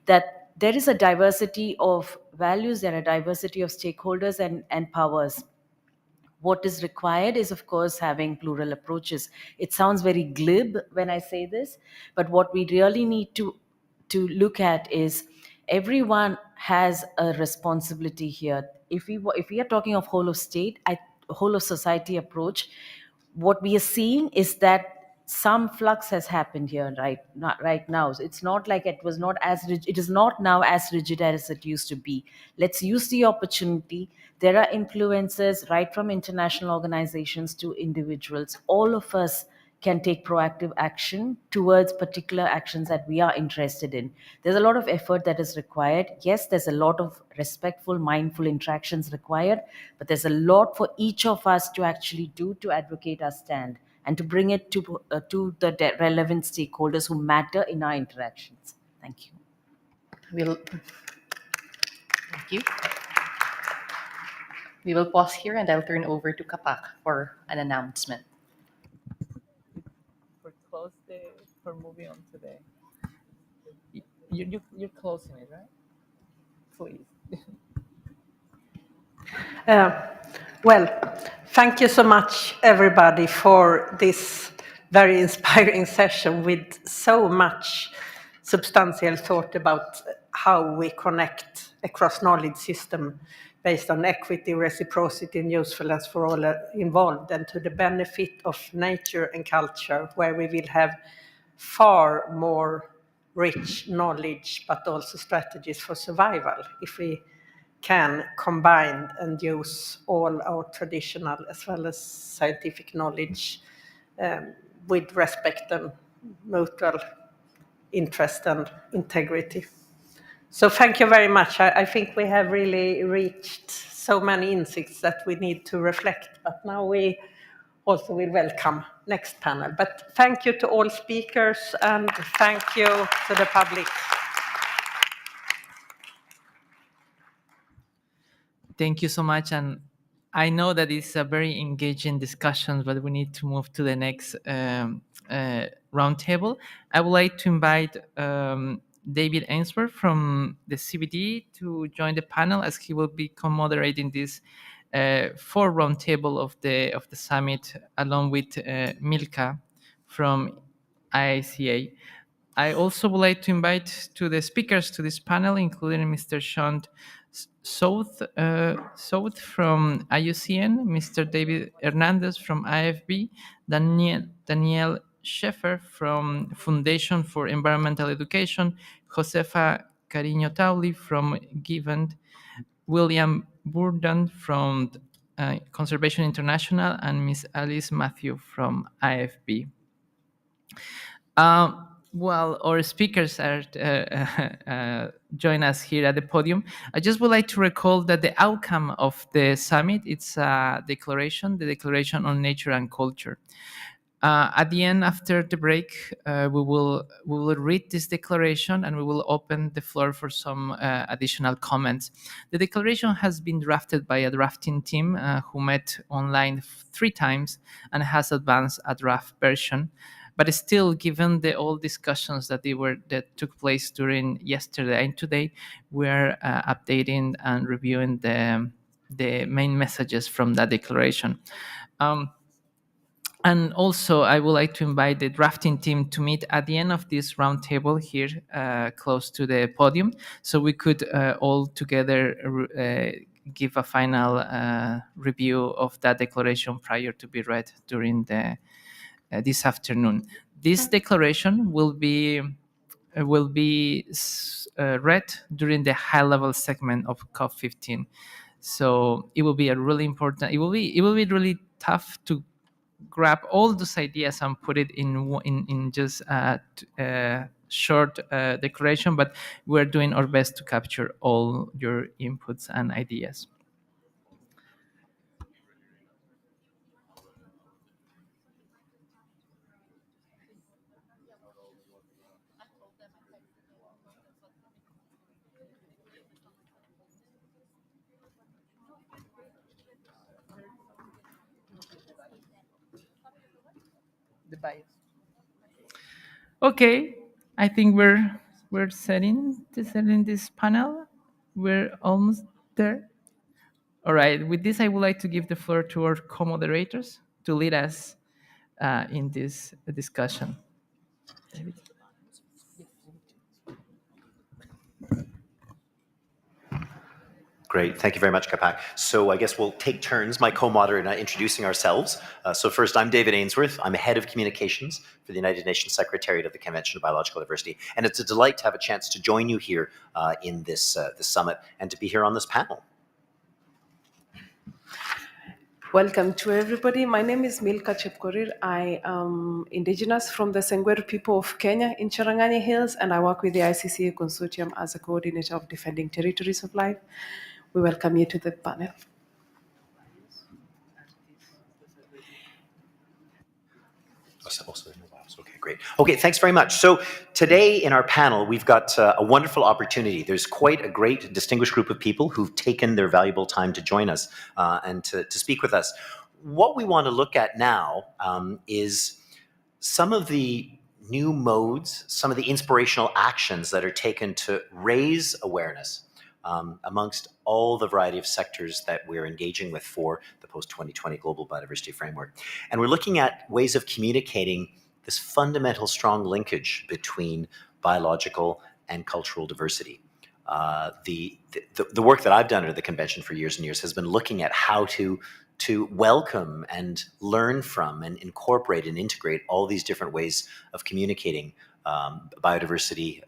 that there is a diversity of values, there are a diversity of stakeholders and powers. What is required is, of course, having plural approaches. It sounds very glib when I say this, but what we really need to look at is everyone has a responsibility here. If we are talking of whole of state, whole of society approach, what we are seeing is that some flux has happened here right now. So it's not like it was not as rigid, it is not now as rigid as it used to be. Let's use the opportunity. There are influencers right from international organizations to individuals. All of us can take proactive action towards particular actions that we are interested in. There's a lot of effort that is required. Yes, there's a lot of respectful, mindful interactions required, but there's a lot for each of us to actually do to advocate our stand and to bring it to the relevant stakeholders who matter in our interactions. Thank you. Thank you. We will pause here and I'll turn over to Kapak for an announcement. For moving on today. You're closing it, right? Please. Well, thank you so much, everybody, for this very inspiring session with so much substantial thought about how we connect across knowledge system based on equity, reciprocity, and usefulness for all involved, and to the benefit of nature and culture, where we will have far more rich knowledge, but also strategies for survival, if we can combine and use all our traditional as well as scientific knowledge with respect and mutual interest and integrity. So thank you very much. I think we have really reached so many insights that we need to reflect, but now we also will welcome next panel. But thank you to all speakers and thank you to the public. Thank you so much. And I know that it's a very engaging discussion, but we need to move to the next roundtable. I would like to invite David Ainsworth from the CBD to join the panel, as he will be co-moderating this fourth roundtable of the summit, along with Milka from IICA. I also would like to invite to the speakers to this panel, including Mr. Sean South from IUCN, Mr. David Hernandez from IFB, Danielle Scheffer from Foundation for Environmental Education, Josefa Cariño Tauli from Givend, William Burden from Conservation International, and Ms. Alice Matthew from IFB. While our speakers are join us here at the podium, I just would like to recall that the outcome of the summit, it's a declaration, the Declaration on Nature and Culture. At the end, after the break, we will read this declaration and we will open the floor for some additional comments. The declaration has been drafted by a drafting team who met online 3 times and has advanced a draft version. But still, given the old discussions that took place during yesterday and today, we're updating and reviewing the main messages from that declaration. And also, I would like to invite the drafting team to meet at the end of this roundtable here, close to the podium, so we could all together give a final review of that declaration prior to be read during this afternoon. This declaration will be read during the high-level segment of COP15. So it will be a really important. It will be really tough to grab all those ideas and put it in just a short declaration, but we're doing our best to capture all your inputs and ideas. The bias. Okay, I think we're setting this panel. We're almost there. All right. With this, I would like to give the floor to our co-moderators to lead us in this discussion. David. Great. Thank you very much, Kapak. So I guess we'll take turns, my co-moderator and I, introducing ourselves. So first, I'm David Ainsworth. I'm head of communications for the United Nations Secretariat of the Convention of Biological Diversity. And it's a delight to have a chance to join you here in this summit and to be here on this panel. Welcome to everybody. My name is Milka Chepkorir. I am indigenous from the Sengwer people of Kenya in Cherangani Hills, and I work with the ICCA Consortium as a coordinator of defending territories of life. We welcome you to the panel. Okay, great. Okay, thanks very much. So today in our panel, we've got a wonderful opportunity. There's quite a great distinguished group of people who've taken their valuable time to join us and to speak with us. What we want to look at now is some of the new modes, some of the inspirational actions that are taken to raise awareness amongst all the variety of sectors that we're engaging with for the post-2020 Global Biodiversity Framework. And we're looking at ways of communicating this fundamental strong linkage between biological and cultural diversity. The work that I've done under the convention for years and years has been looking at how to welcome and learn from and incorporate and integrate all these different ways of communicating biodiversity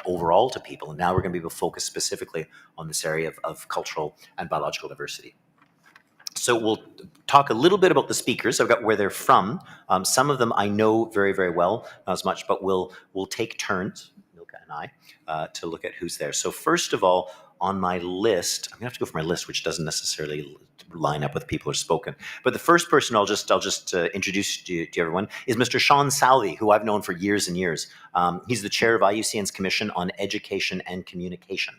overall to people. And now we're going to be focused specifically on this area of cultural and biological diversity. So we'll talk a little bit about the speakers. I've got where they're from. Some of them I know very, very well, not as much, but we'll take turns, Milka and I, to look at who's there. So first of all, on my list, I'm gonna have to go for my list, which doesn't necessarily line up with people who've spoken. But the first person I'll just introduce to everyone is Mr. Sean Southey, who I've known for years and years. He's the chair of IUCN's Commission on Education and Communication.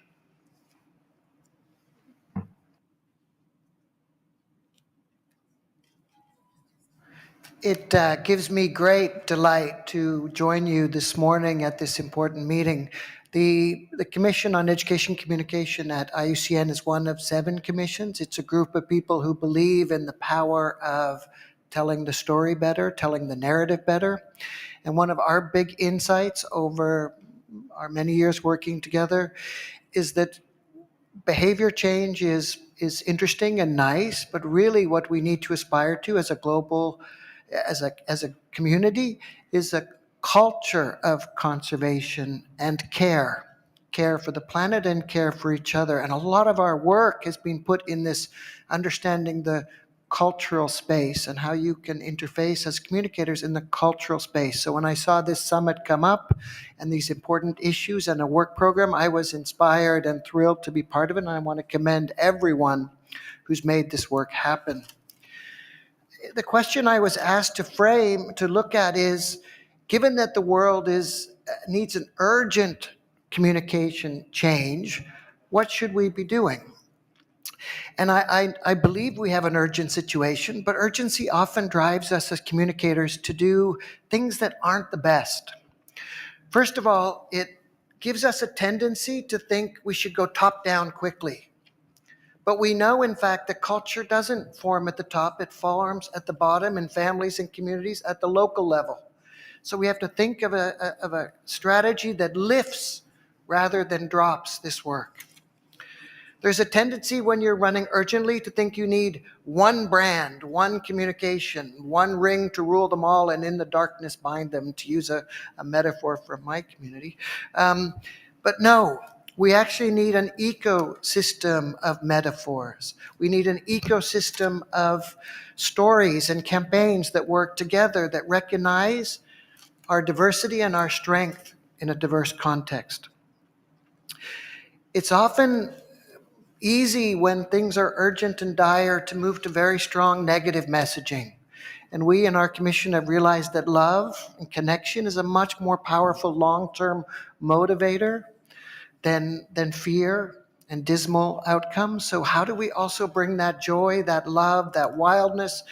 It gives me great delight to join you this morning at this important meeting. The Commission on Education and Communication at IUCN is one of 7 commissions. It's a group of people who believe in the power of telling the story better, telling the narrative better. And one of our big insights over our many years working together is that behavior change is interesting and nice, but really what we need to aspire to as a global, as a community, is a culture of conservation and care for the planet and care for each other. And a lot of our work has been put in this understanding the cultural space and how you can interface as communicators in the cultural space. So when I saw this summit come up and these important issues and a work program, I was inspired and thrilled to be part of it, and I want to commend everyone who's made this work happen. The question I was asked to look at is, given that the world needs an urgent communication change, what should we be doing? And I believe we have an urgent situation, but urgency often drives us as communicators to do things that aren't the best. First of all, it gives us a tendency to think we should go top down quickly. But we know, in fact, that culture doesn't form at the top, it forms at the bottom in families and communities at the local level. So we have to think of a strategy that lifts rather than drops this work. There's a tendency when you're running urgently to think you need one brand, one communication, one ring to rule them all and in the darkness bind them, to use a metaphor from my community. But no, we actually need an ecosystem of metaphors. We need an ecosystem of stories and campaigns that work together, that recognize our diversity and our strength in a diverse context. It's often easy when things are urgent and dire to move to very strong negative messaging. And we in our commission have realized that love and connection is a much more powerful long-term motivator than fear and dismal outcomes. So how do we also bring that joy, that love, that wildness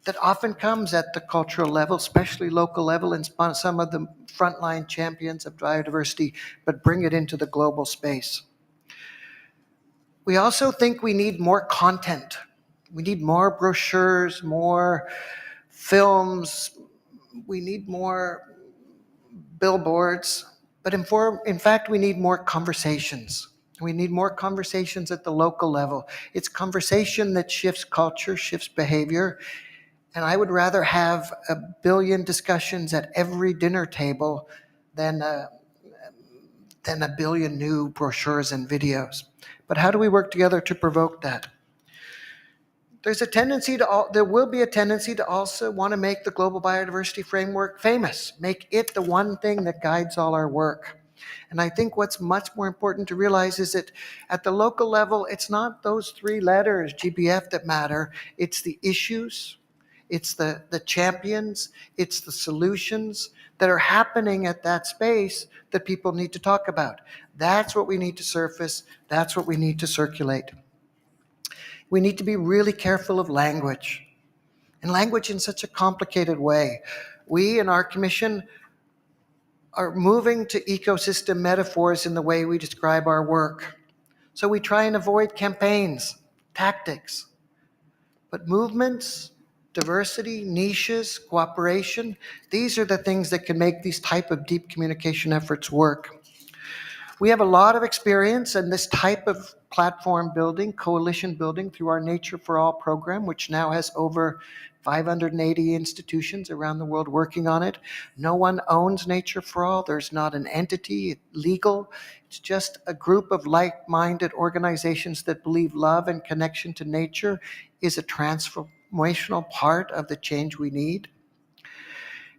that often comes at the cultural level, especially local level, in some of the frontline champions of biodiversity, but bring it into the global space? We also think we need more content. We need more brochures, more films. We need more billboards. But in fact, we need more conversations. We need more conversations at the local level. It's conversation that shifts culture, shifts behavior. And I would rather have 1 billion discussions at every dinner table than 1 billion new brochures and videos. But how do we work together to provoke that? There will be a tendency to also want to make the Global Biodiversity Framework famous, make it the one thing that guides all our work. And I think what's much more important to realize is that at the local level, it's not those 3 letters, GBF, that matter. It's the issues, it's the champions, it's the solutions that are happening at that space that people need to talk about. That's what we need to surface. That's what we need to circulate. We need to be really careful of language, and language in such a complicated way. We in our commission are moving to ecosystem metaphors in the way we describe our work. So we try and avoid campaigns, tactics. But movements, diversity, niches, cooperation, these are the things that can make these type of deep communication efforts work. We have a lot of experience in this type of platform building, coalition building through our Nature for All program, which now has over 580 institutions around the world working on it. No one owns Nature for All. There's not an entity, legal. It's just a group of like-minded organizations that believe love and connection to nature is a transformational part of the change we need.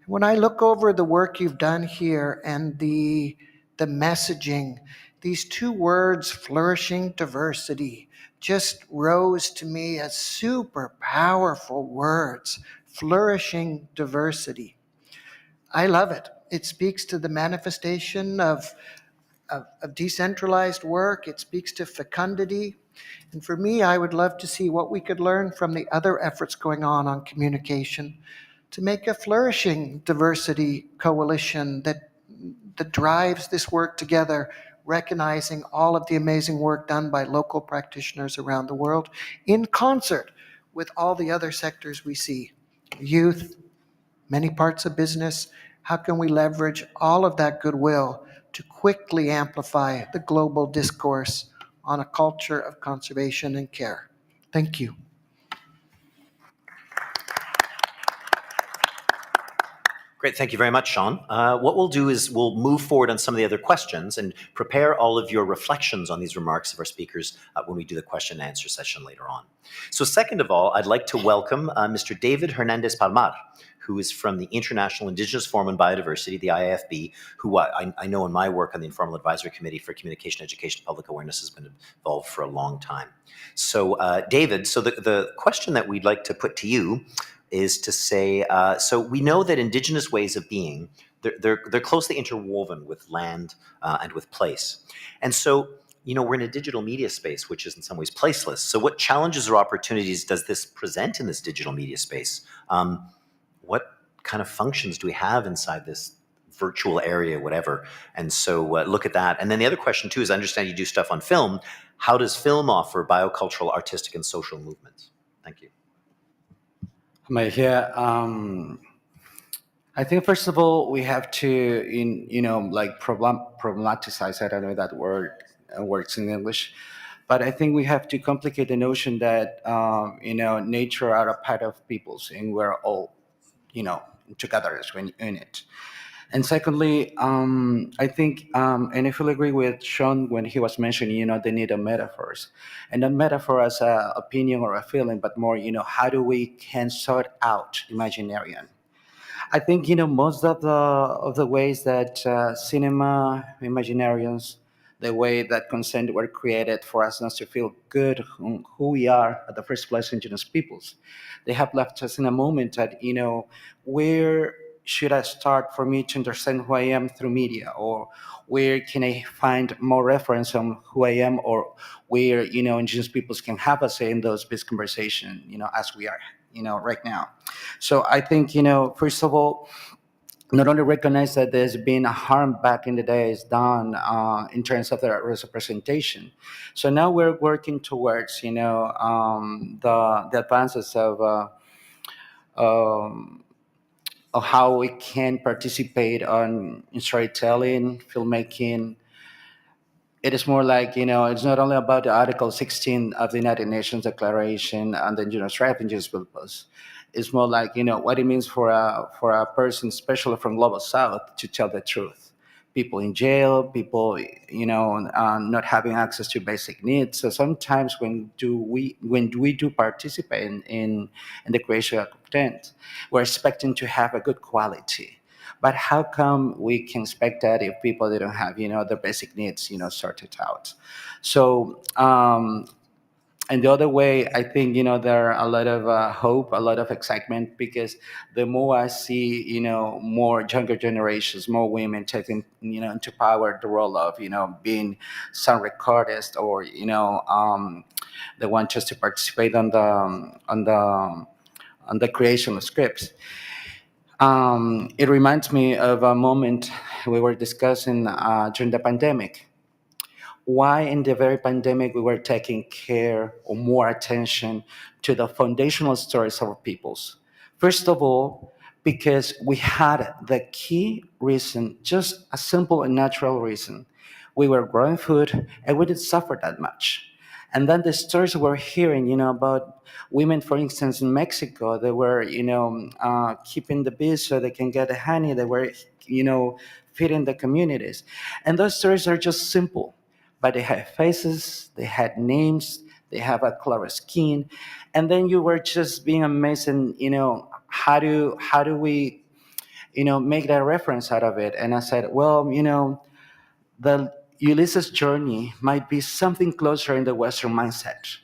When I look over the work you've done here and the messaging, these two words, flourishing diversity, just rose to me as super powerful words. Flourishing diversity. I love it. It speaks to the manifestation of decentralized work. It speaks to fecundity. And for me, I would love to see what we could learn from the other efforts going on communication to make a flourishing diversity coalition that drives this work together, recognizing all of the amazing work done by local practitioners around the world in concert with all the other sectors we see. Youth, many parts of business. How can we leverage all of that goodwill to quickly amplify the global discourse on a culture of conservation and care? Thank you. Great, thank you very much, Sean. What we'll do is we'll move forward on some of the other questions and prepare all of your reflections on these remarks of our speakers when we do the question and answer session later on. So second of all, I'd like to welcome Mr. David Hernandez Palmar, who is from the International Indigenous Forum on Biodiversity, the IIFB, who I know in my work on the Informal Advisory Committee for Communication, Education, and Public Awareness has been involved for a long time. So David, so the question that we'd like to put to you is to say, so we know that indigenous ways of being, they're closely interwoven with land and with place. And so, you know, we're in a digital media space, which is in some ways placeless. So what challenges or opportunities does this present in this digital media space? What kind of functions do we have inside this virtual area, whatever? And so look at that. And then the other question too is, I understand you do stuff on film. How does film offer biocultural, artistic, and social movements? Thank you. Here, I think first of all we have to, problematize. I don't know if that word works in English, but I think we have to complicate the notion that nature are a part of peoples, and we're all, together as one unit. And secondly, I think, and I fully agree with Sean when he was mentioning, the need of metaphors, and not metaphor as an opinion or a feeling, but more, how do we can sort out imaginarian. I think, most of the ways that cinema, imaginarians, the way that consent were created for us not to feel good on who we are at the first place, indigenous peoples, they have left us in a moment that, where should I start for me to understand who I am through media, or where can I find more reference on who I am, or where, indigenous peoples can have a say in those peace conversation, as we are, right now. So I think, first of all, not only recognize that there's been a harm back in the days done in terms of the representation. So now we're working towards, the advances of how we can participate in storytelling, filmmaking. It is more like, it's not only about the Article 16 of the United Nations Declaration and the Indigenous Rights and Indigenous Peoples. It's more like, what it means for a person, especially from Global South, to tell the truth. People in jail, people, not having access to basic needs. So sometimes when we do participate in the creation of content, we're expecting to have a good quality. But how come we can expect that if people didn't have, the basic needs, sorted out? So, and the other way, I think, there are a lot of hope, a lot of excitement, because the more I see, more younger generations, more women taking, into power the role of, being sound recordists, or, they want just to participate on the creation of scripts. It reminds me of a moment we were discussing during the pandemic. Why in the very pandemic we were taking care or more attention to the foundational stories of our peoples? First of all, because we had the key reason, just a simple and natural reason. We were growing food and we didn't suffer that much. And then the stories we're hearing, about women, for instance, in Mexico, they were, keeping the bees so they can get the honey. They were, feeding the communities. And those stories are just simple, but they had faces, they had names, they have a color of skin. And then you were just being amazed and, how do we, make that reference out of it? And I said, well, the Ulysses' journey might be something closer in the Western mindset.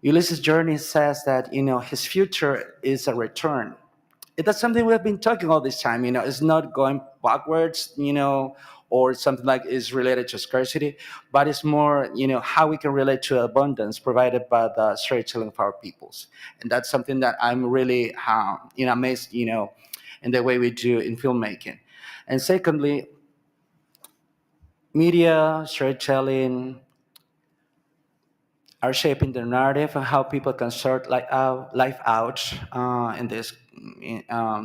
Ulysses' journey says that his future is a return. That's something we have been talking all this time. It's not going backwards, or something like is related to scarcity, but it's more, how we can relate to abundance provided by the storytelling of our peoples, and that's something that I'm really, amazed, in the way we do in filmmaking. And secondly, media, storytelling are shaping the narrative and how people can sort life out in these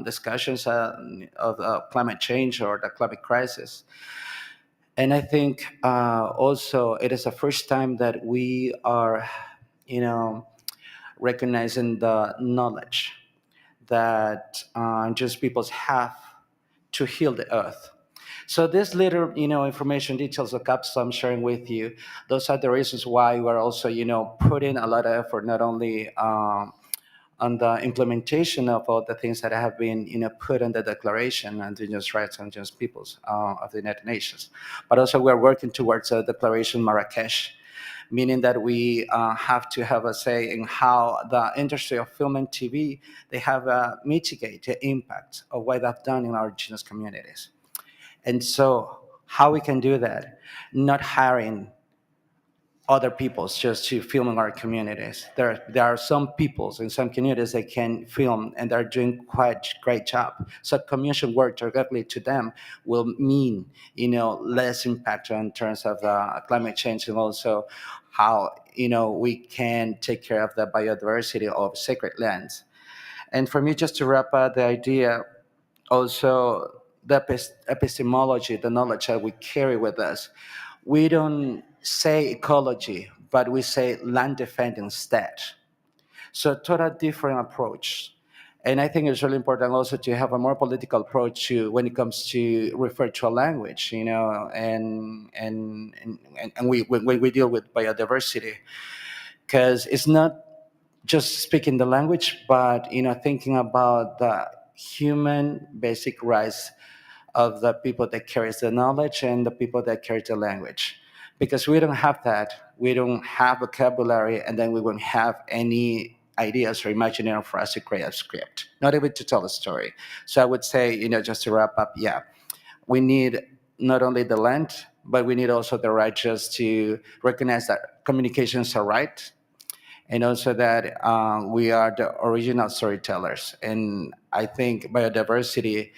discussions of climate change or the climate crisis. And I think also it is the first time that we are, recognizing the knowledge that just peoples have to heal the earth. So this little, information details of CAPS I'm sharing with you, those are the reasons why we're also, putting a lot of effort, not only on the implementation of all the things that have been, put in the Declaration on Indigenous Rights and Indigenous Peoples of the United Nations, but also we're working towards a Declaration Marrakesh, meaning that we have to have a say in how the industry of film and TV, they have mitigate the impact of what they've done in our indigenous communities. And so how we can do that, not hiring other peoples just to film in our communities. There are some peoples in some communities that can film and they're doing quite great job. So commission work directly to them will mean, less impact in terms of climate change, and also how, we can take care of the biodiversity of sacred lands. And for me, just to wrap up the idea, also the epistemology, the knowledge that we carry with us. We don't say ecology, but we say land defense instead. So total different approach. And I think it's really important also to have a more political approach to when it comes to refer to a language, and when we deal with biodiversity, because it's not just speaking the language, but thinking about the human basic rights of the people that carries the knowledge and the people that carry the language. Because we don't have that, we don't have vocabulary, and then we won't have any ideas or imagination for us to create a script, not even to tell a story. So I would say, just to wrap up, yeah, we need not only the land, but we need also the right just to recognize that communications are right, and also that we are the original storytellers. And I think biodiversity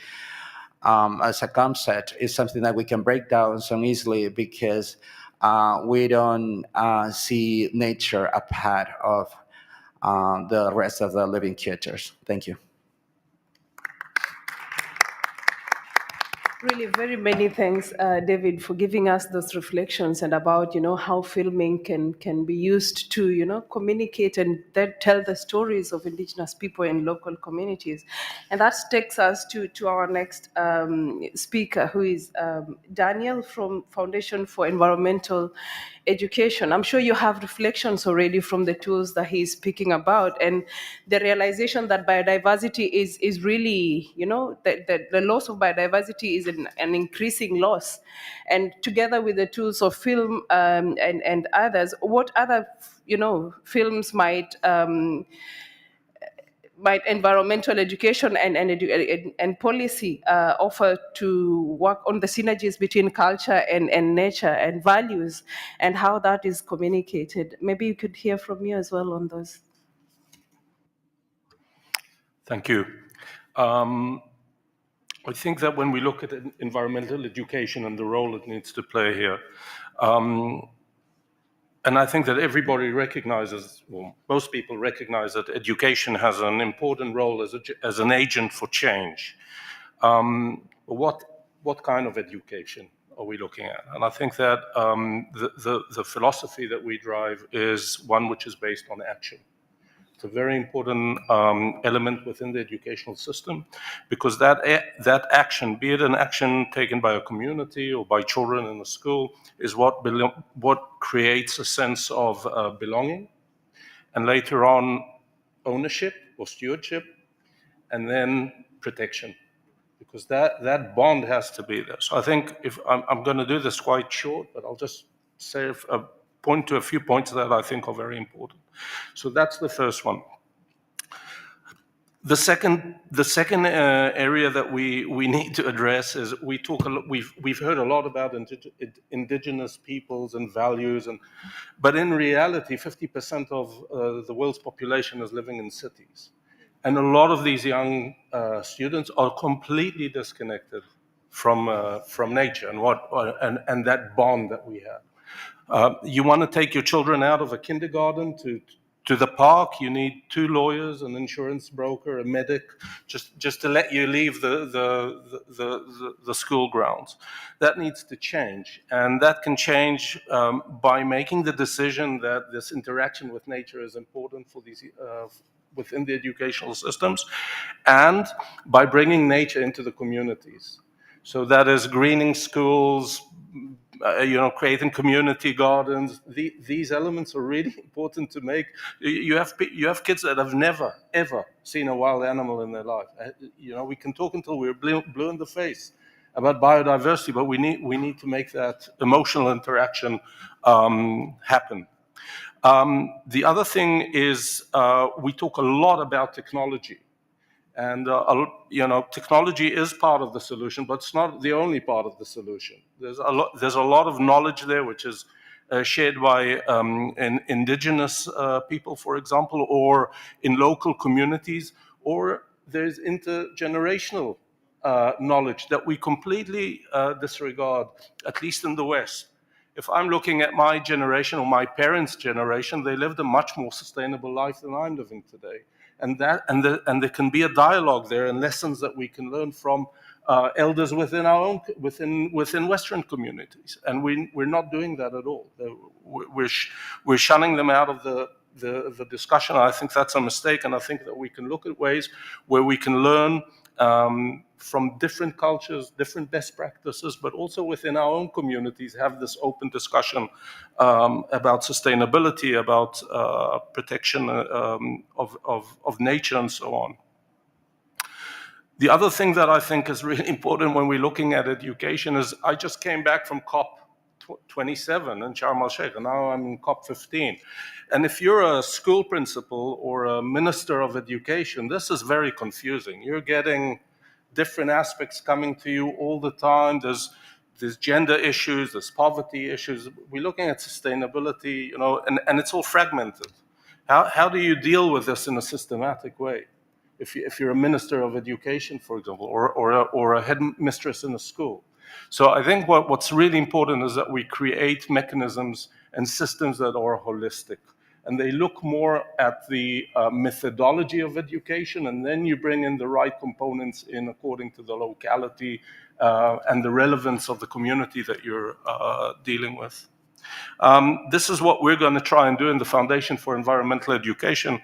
as a concept is something that we can break down so easily, because we don't see nature a part of the rest of the living creatures. Thank you. Really, very many thanks, David, for giving us those reflections and about, how filming can be used to, communicate and then tell the stories of Indigenous people in local communities. And that takes us to our next speaker, who is Daniel from Foundation for Environmental Education. I'm sure you have reflections already from the tools that he's speaking about, and the realization that biodiversity is really, the loss of biodiversity is an increasing loss. And together with the tools of film and others, what other, films might environmental education and policy offer to work on the synergies between culture and nature and values, and how that is communicated? Maybe you could hear from you as well on those. Thank you. I think that when we look at environmental education and the role it needs to play here, and I think that everybody recognizes, well, most people recognize that education has an important role as an agent for change. What kind of education are we looking at? And I think that the philosophy that we drive is one which is based on action. It's a very important element within the educational system, because that action, be it an action taken by a community or by children in the school, is what creates a sense of belonging, and later on ownership or stewardship, and then protection, because that bond has to be there. So I think if I'm going to do this quite short, but I'll just say point to a few points that I think are very important. So that's the first one. The second area that we need to address is we've heard a lot about indigenous peoples and values, but in reality, 50% of the world's population is living in cities, and a lot of these young students are completely disconnected from nature and that bond that we have. You want to take your children out of a kindergarten to the park, you need 2 lawyers, an insurance broker, a medic, just to let you leave the school grounds. That needs to change, and that can change by making the decision that this interaction with nature is important for these within the educational systems, and by bringing nature into the communities. So that is greening schools, creating community gardens. These elements are really important to make. You have kids that have never ever seen a wild animal in their life. We can talk until we're blue in the face about biodiversity, but we need to make that emotional interaction happen. The other thing is we talk a lot about technology. And technology is part of the solution, but it's not the only part of the solution. There's a lot of knowledge there, which is shared by indigenous people, for example, or in local communities, or there's intergenerational knowledge that we completely disregard, at least in the West. If I'm looking at my generation or my parents' generation, they lived a much more sustainable life than I'm living today. And there can be a dialogue there and lessons that we can learn from elders within our own within Western communities, and we're not doing that at all. We're shunning them out of the discussion. I think that's a mistake, and I think that we can look at ways where we can learn from different cultures, different best practices, but also within our own communities, have this open discussion about sustainability, about protection of nature, and so on. The other thing that I think is really important when we're looking at education is I just came back from COP 27 in Sharm el-Sheikh, and now I'm in COP 15. And if you're a school principal or a minister of education, this is very confusing. You're getting different aspects coming to you all the time. There's gender issues, there's poverty issues. We're looking at sustainability, and it's all fragmented. How do you deal with this in a systematic way? If you're a minister of education, for example, or a headmistress in a school. So I think what's really important is that we create mechanisms and systems that are holistic. And they look more at the methodology of education, and then you bring in the right components in according to the locality and the relevance of the community that you're dealing with. This is what we're going to try and do in the Foundation for Environmental Education.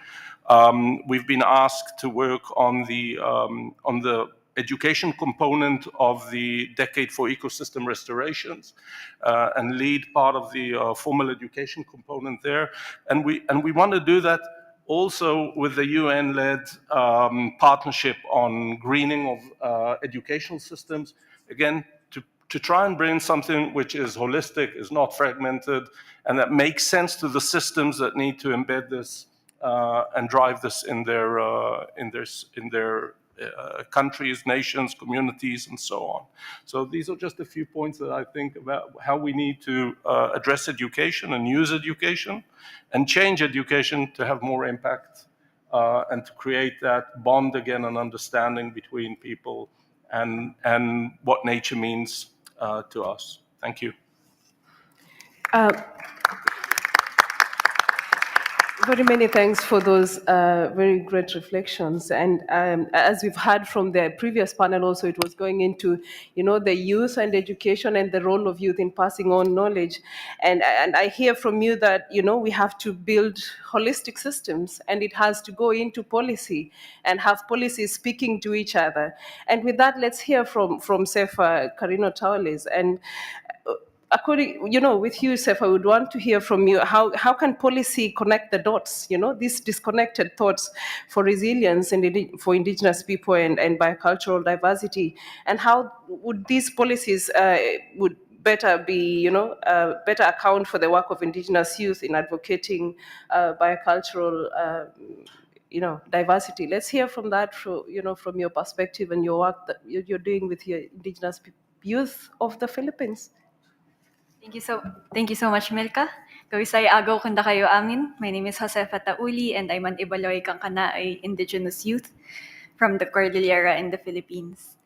We've been asked to work on the education component of the Decade for Ecosystem Restorations and lead part of the formal education component there. And we want to do that also with the UN-led partnership on greening of educational systems, again, to try and bring something which is holistic, is not fragmented, and that makes sense to the systems that need to embed this and drive this in their countries, nations, communities, and so on. So these are just a few points that I think about how we need to address education and use education and change education to have more impact and to create that bond again and understanding between people and what nature means to us. Thank you. Very many thanks for those very great reflections. And as we've heard from the previous panel, also it was going into, the youth and education and the role of youth in passing on knowledge. And I hear from you that we have to build holistic systems, and it has to go into policy and have policies speaking to each other. And with that, let's hear from Sefa Karino Tawles. And according, with you, Seth, I would want to hear from you. How can policy connect the dots? These disconnected thoughts for resilience and for indigenous people and biocultural diversity, and how would these policies would better be, better account for the work of indigenous youth in advocating biocultural. Diversity. Let's hear from that, from your perspective and your work that you're doing with your indigenous youth of the Philippines. Thank you so much, Milka. Kawisay agaw kunda kayo amin. My name is Josefa Tauli, and I'm an Ibaloy Kangkanaay indigenous youth from the Cordillera in the Philippines.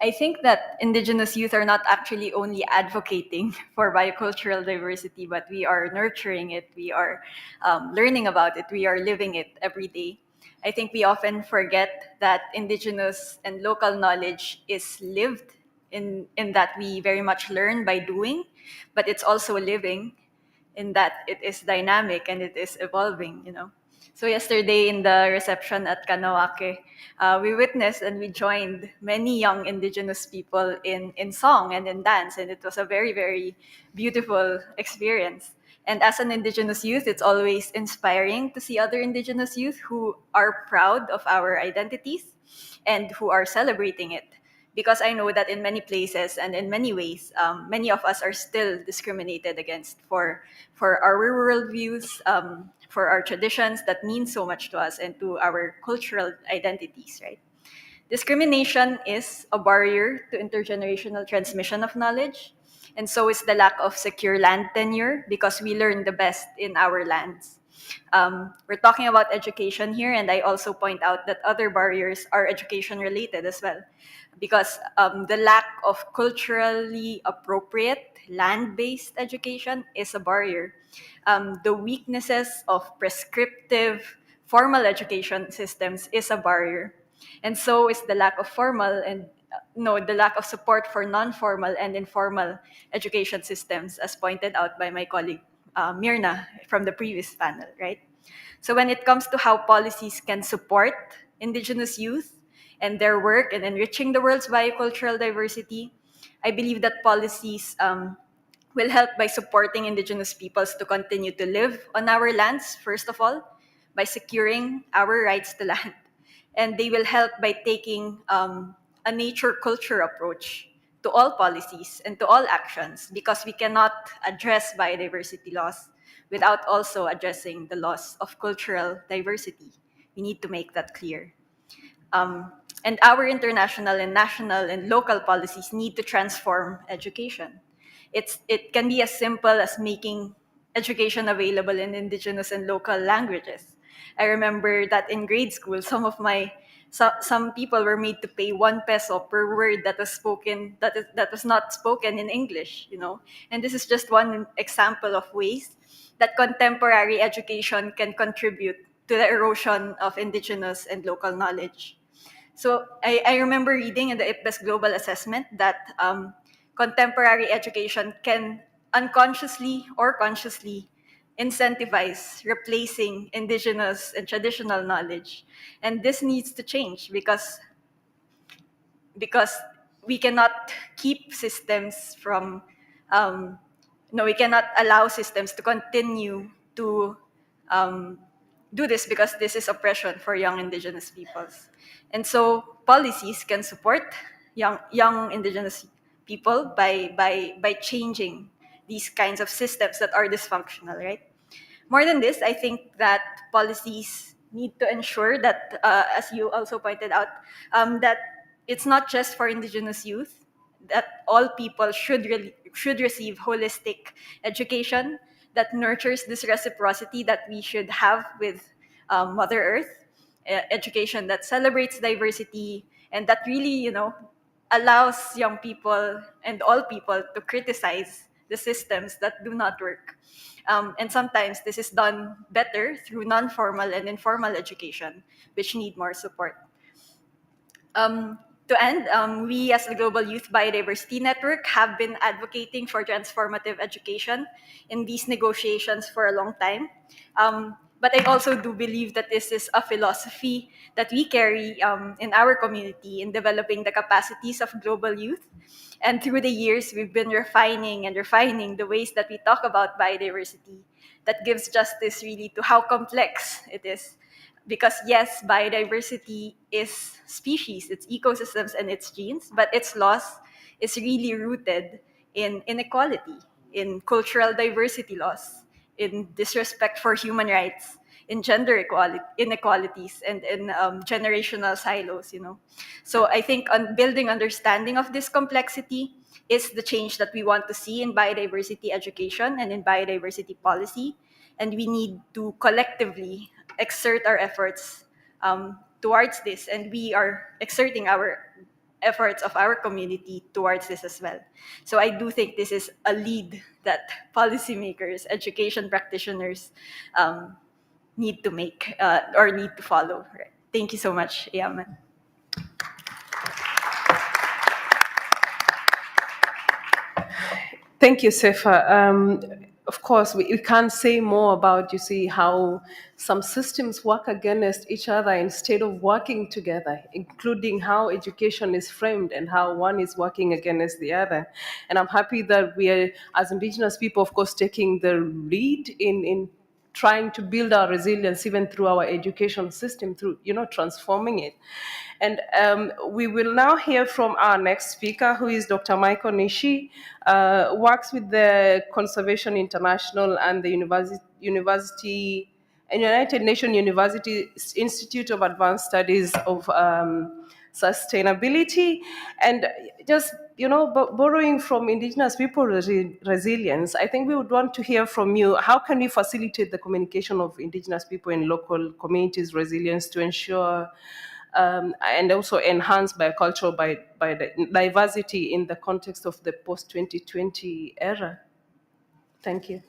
I think that indigenous youth are not actually only advocating for biocultural diversity, but we are nurturing it, we are learning about it, we are living it every day. I think we often forget that indigenous and local knowledge is lived in that we very much learn by doing, but it's also living in that it is dynamic and it is evolving, So yesterday in the reception at Kanawake, we witnessed and we joined many young indigenous people in song and in dance, and it was a very, very beautiful experience. And as an indigenous youth, it's always inspiring to see other indigenous youth who are proud of our identities and who are celebrating it. Because I know that in many places and in many ways, many of us are still discriminated against for our rural views, for our traditions that mean so much to us and to our cultural identities, right? Discrimination is a barrier to intergenerational transmission of knowledge, and so is the lack of secure land tenure because we learn the best in our lands. We're talking about education here, and I also point out that other barriers are education related as well, because the lack of culturally appropriate land-based education is a barrier. The weaknesses of prescriptive formal education systems is a barrier, and so is the lack of formal and no, the lack of support for non-formal and informal education systems, as pointed out by my colleague Mirna from the previous panel, right? So when it comes to how policies can support indigenous youth and their work in enriching the world's biocultural diversity, I believe that policies will help by supporting indigenous peoples to continue to live on our lands, first of all, by securing our rights to land. And they will help by taking a nature culture approach to all policies and to all actions, because we cannot address biodiversity loss without also addressing the loss of cultural diversity. We need to make that clear. And our international and national and local policies need to transform education. It can be as simple as making education available in indigenous and local languages. I remember that in grade school, some people were made to pay 1 peso per word that was spoken that was not spoken in English, And this is just one example of ways that contemporary education can contribute to the erosion of indigenous and local knowledge. So I remember reading in the IPBES Global Assessment that contemporary education can unconsciously or consciously incentivize replacing indigenous and traditional knowledge. And this needs to change because we cannot keep systems from, we cannot allow systems to continue to do this, because this is oppression for young indigenous peoples. And so policies can support young indigenous people by changing these kinds of systems that are dysfunctional, right? More than this, I think that policies need to ensure that, as you also pointed out, that it's not just for indigenous youth, that all people should receive holistic education that nurtures this reciprocity that we should have with Mother Earth, education that celebrates diversity and that really, allows young people and all people to criticize the systems that do not work. And sometimes this is done better through non-formal and informal education, which need more support. To end, we as the Global Youth Biodiversity Network have been advocating for transformative education in these negotiations for a long time. But I also do believe that this is a philosophy that we carry in our community in developing the capacities of global youth. And through the years, we've been refining and refining the ways that we talk about biodiversity that gives justice really to how complex it is. Because yes, biodiversity is species, it's ecosystems and its genes, but its loss is really rooted in inequality, in cultural diversity loss, in disrespect for human rights, in gender inequalities, and in generational silos. So I think on building understanding of this complexity is the change that we want to see in biodiversity education and in biodiversity policy, and we need to collectively exert our efforts towards this, and we are exerting our efforts of our community towards this as well. So I do think this is a lead that policymakers, education practitioners need to make or need to follow. Right. Thank you so much, Yaman. Thank you, Sefa. Of course, we can't say more about, how some systems work against each other instead of working together, including how education is framed and how one is working against the other. And I'm happy that we are, as Indigenous people, of course, taking the lead in trying to build our resilience even through our education system, through transforming it. And we will now hear from our next speaker, who is Dr. Michael Nishi, works with the Conservation International and the United Nations University Institute of Advanced Studies of Sustainability. And just borrowing from Indigenous people resilience, I think we would want to hear from you. How can we facilitate the communication of Indigenous people in local communities' resilience to ensure and also enhance biocultural diversity in the context of the post-2020 era? Thank you.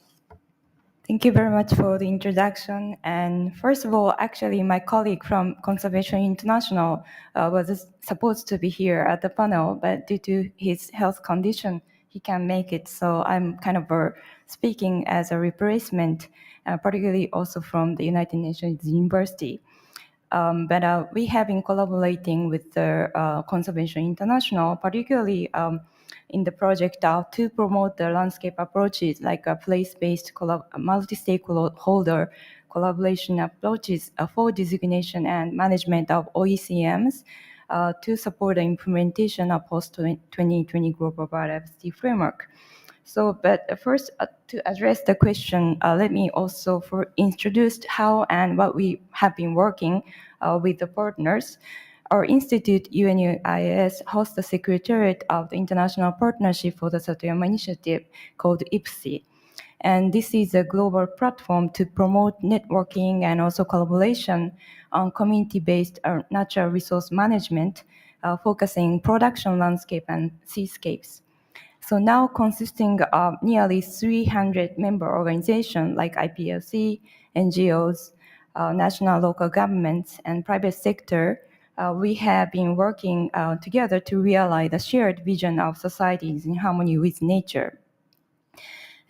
Thank you very much for the introduction. And first of all, actually, my colleague from Conservation International was supposed to be here at the panel, but due to his health condition, he can't make it. So I'm kind of speaking as a replacement, particularly also from the United Nations University. But we have been collaborating with the Conservation International, particularly in the project to promote the landscape approaches like a place-based multi-stakeholder collaboration approaches for designation and management of OECMs to support the implementation of post-2020 global biodiversity framework. So, but first, to address the question, let me also introduce how and what we have been working with the partners. Our institute, UNUIS, hosts the Secretariat of the International Partnership for the Satayama Initiative called IPSI. And this is a global platform to promote networking and also collaboration on community-based natural resource management, focusing production landscape and seascapes. So now consisting of nearly 300 member organizations like IPLC, NGOs, national local governments, and private sector, we have been working together to realize the shared vision of societies in harmony with nature.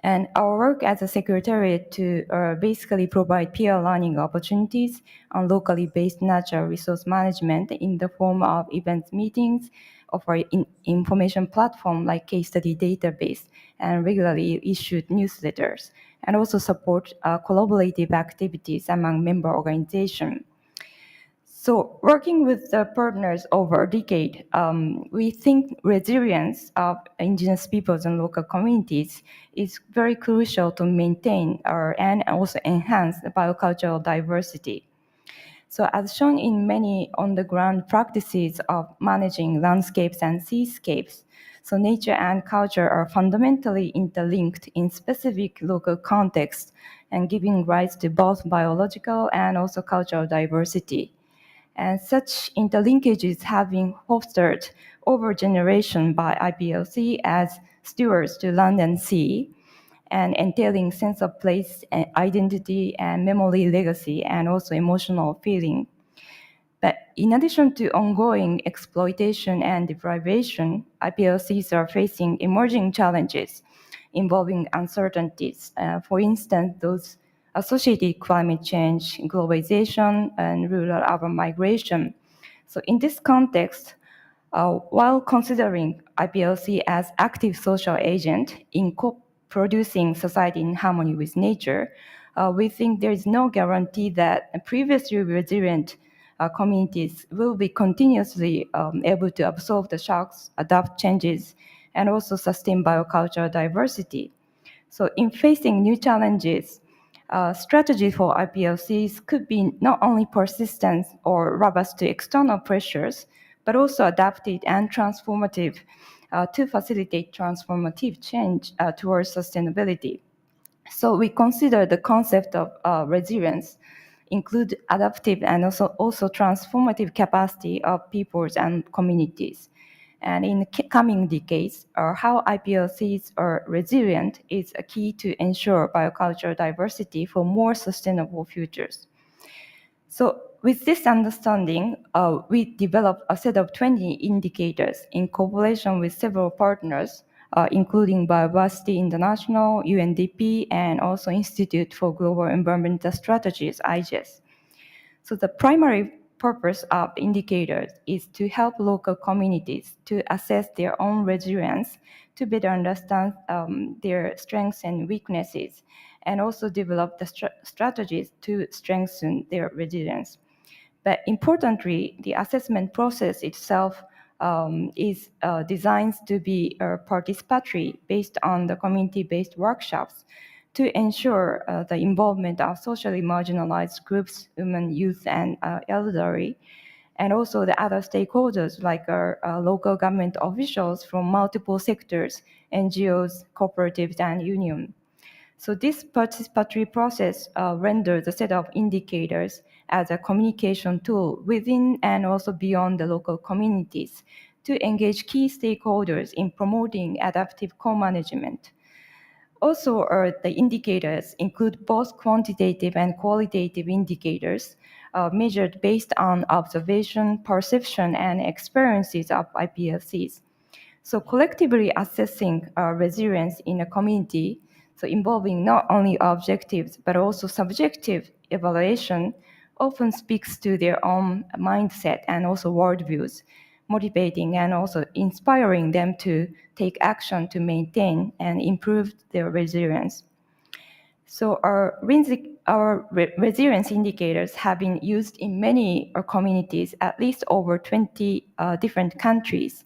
And our work as a secretariat to basically provide peer learning opportunities on locally based natural resource management in the form of events, meetings, of our information platform like case study database and regularly issued newsletters, and also support collaborative activities among member organizations. So working with the partners over a decade, we think resilience of indigenous peoples and local communities is very crucial to maintain and also enhance the biocultural diversity. So as shown in many on-the-ground practices of managing landscapes and seascapes, so nature and culture are fundamentally interlinked in specific local contexts and giving rise to both biological and also cultural diversity. And such interlinkages have been fostered over generation by IPLC as stewards to land and sea, and entailing sense of place, and identity, and memory legacy, and also emotional feeling. But in addition to ongoing exploitation and deprivation, IPLCs are facing emerging challenges involving uncertainties. For instance, those associated climate change, globalization, and rural-urban migration. So in this context, while considering IPLC as active social agent in co-producing society in harmony with nature, we think there is no guarantee that previously resilient communities will be continuously able to absorb the shocks, adapt changes, and also sustain biocultural diversity. So in facing new challenges, strategy for IPLCs could be not only persistent or robust to external pressures, but also adaptive and transformative to facilitate transformative change towards sustainability. So we consider the concept of resilience include adaptive and also transformative capacity of peoples and communities. And in the coming decades, how IPLCs are resilient is a key to ensure biocultural diversity for more sustainable futures. So with this understanding, we developed a set of 20 indicators in cooperation with several partners, including Biodiversity International, UNDP, and also Institute for Global Environmental Strategies, IGES. So the primary purpose of indicators is to help local communities to assess their own resilience, to better understand their strengths and weaknesses, and also develop the strategies to strengthen their resilience. But importantly, the assessment process itself is designed to be participatory based on the community-based workshops to ensure the involvement of socially marginalized groups, women, youth, and elderly, and also the other stakeholders like local government officials from multiple sectors, NGOs, cooperatives, and unions. So this participatory process renders the set of indicators as a communication tool within and also beyond the local communities to engage key stakeholders in promoting adaptive co-management. Also, the indicators include both quantitative and qualitative indicators measured based on observation, perception, and experiences of IPLCs. So collectively assessing resilience in a community, so involving not only objectives but also subjective evaluation, often speaks to their own mindset and also worldviews, motivating and also inspiring them to take action to maintain and improve their resilience. So our resilience indicators have been used in many communities, at least over 20 different countries.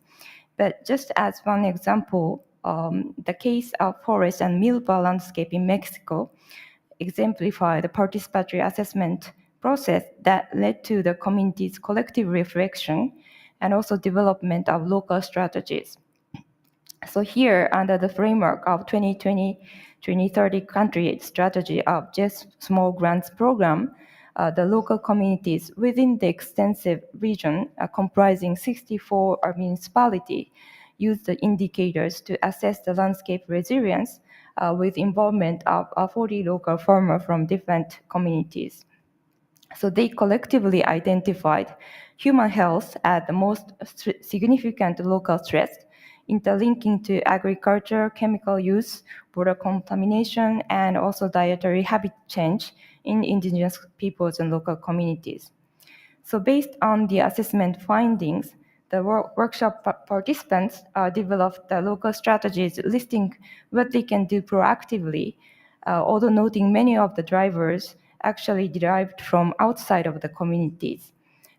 But just as one example, the case of forest and milpa landscape in Mexico exemplify the participatory assessment process that led to the community's collective reflection and also development of local strategies. So here, under the framework of 2020-2030 country strategy of GES Small Grants Program, the local communities within the extensive region comprising 64 municipalities use the indicators to assess the landscape resilience with involvement of 40 local farmers from different communities. So they collectively identified human health as the most significant local threat, interlinking to agriculture, chemical use, water contamination, and also dietary habit change in indigenous peoples and local communities. So based on the assessment findings, the workshop participants developed the local strategies listing what they can do proactively, although noting many of the drivers actually derived from outside of the communities.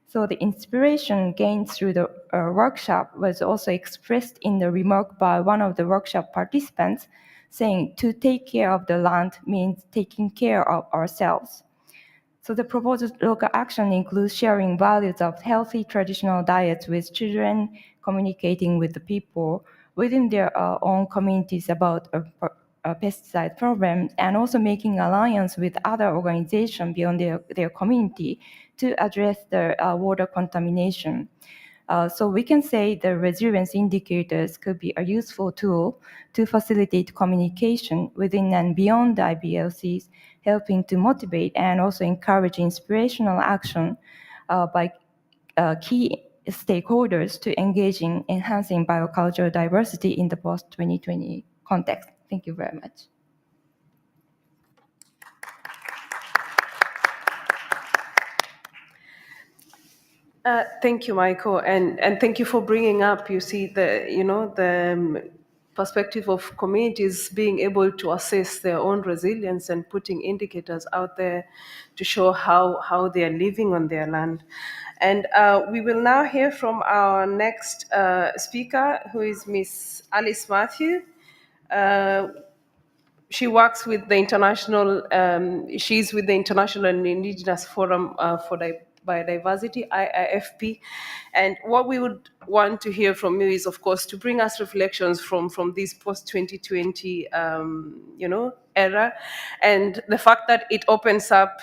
So the inspiration gained through the workshop was also expressed in the remark by one of the workshop participants, saying to take care of the land means taking care of ourselves. So the proposed local action includes sharing values of healthy traditional diets with children, communicating with the people within their own communities about pesticide problems, and also making alliance with other organizations beyond their community to address the water contamination. So we can say the resilience indicators could be a useful tool to facilitate communication within and beyond the IBLCs, helping to motivate and also encourage inspirational action by key stakeholders to engage in enhancing biocultural diversity in the post-2020 context. Thank you very much. Thank you, Michael, and thank you for bringing up. You see the perspective of communities being able to assess their own resilience and putting indicators out there to show how they are living on their land. And we will now hear from our next speaker, who is Miss Alice Matthew. She works with the international, she's with the International and Indigenous Forum for Biodiversity, IIFP. And what we would want to hear from you is, of course, to bring us reflections from this post-2020, era, and the fact that it opens up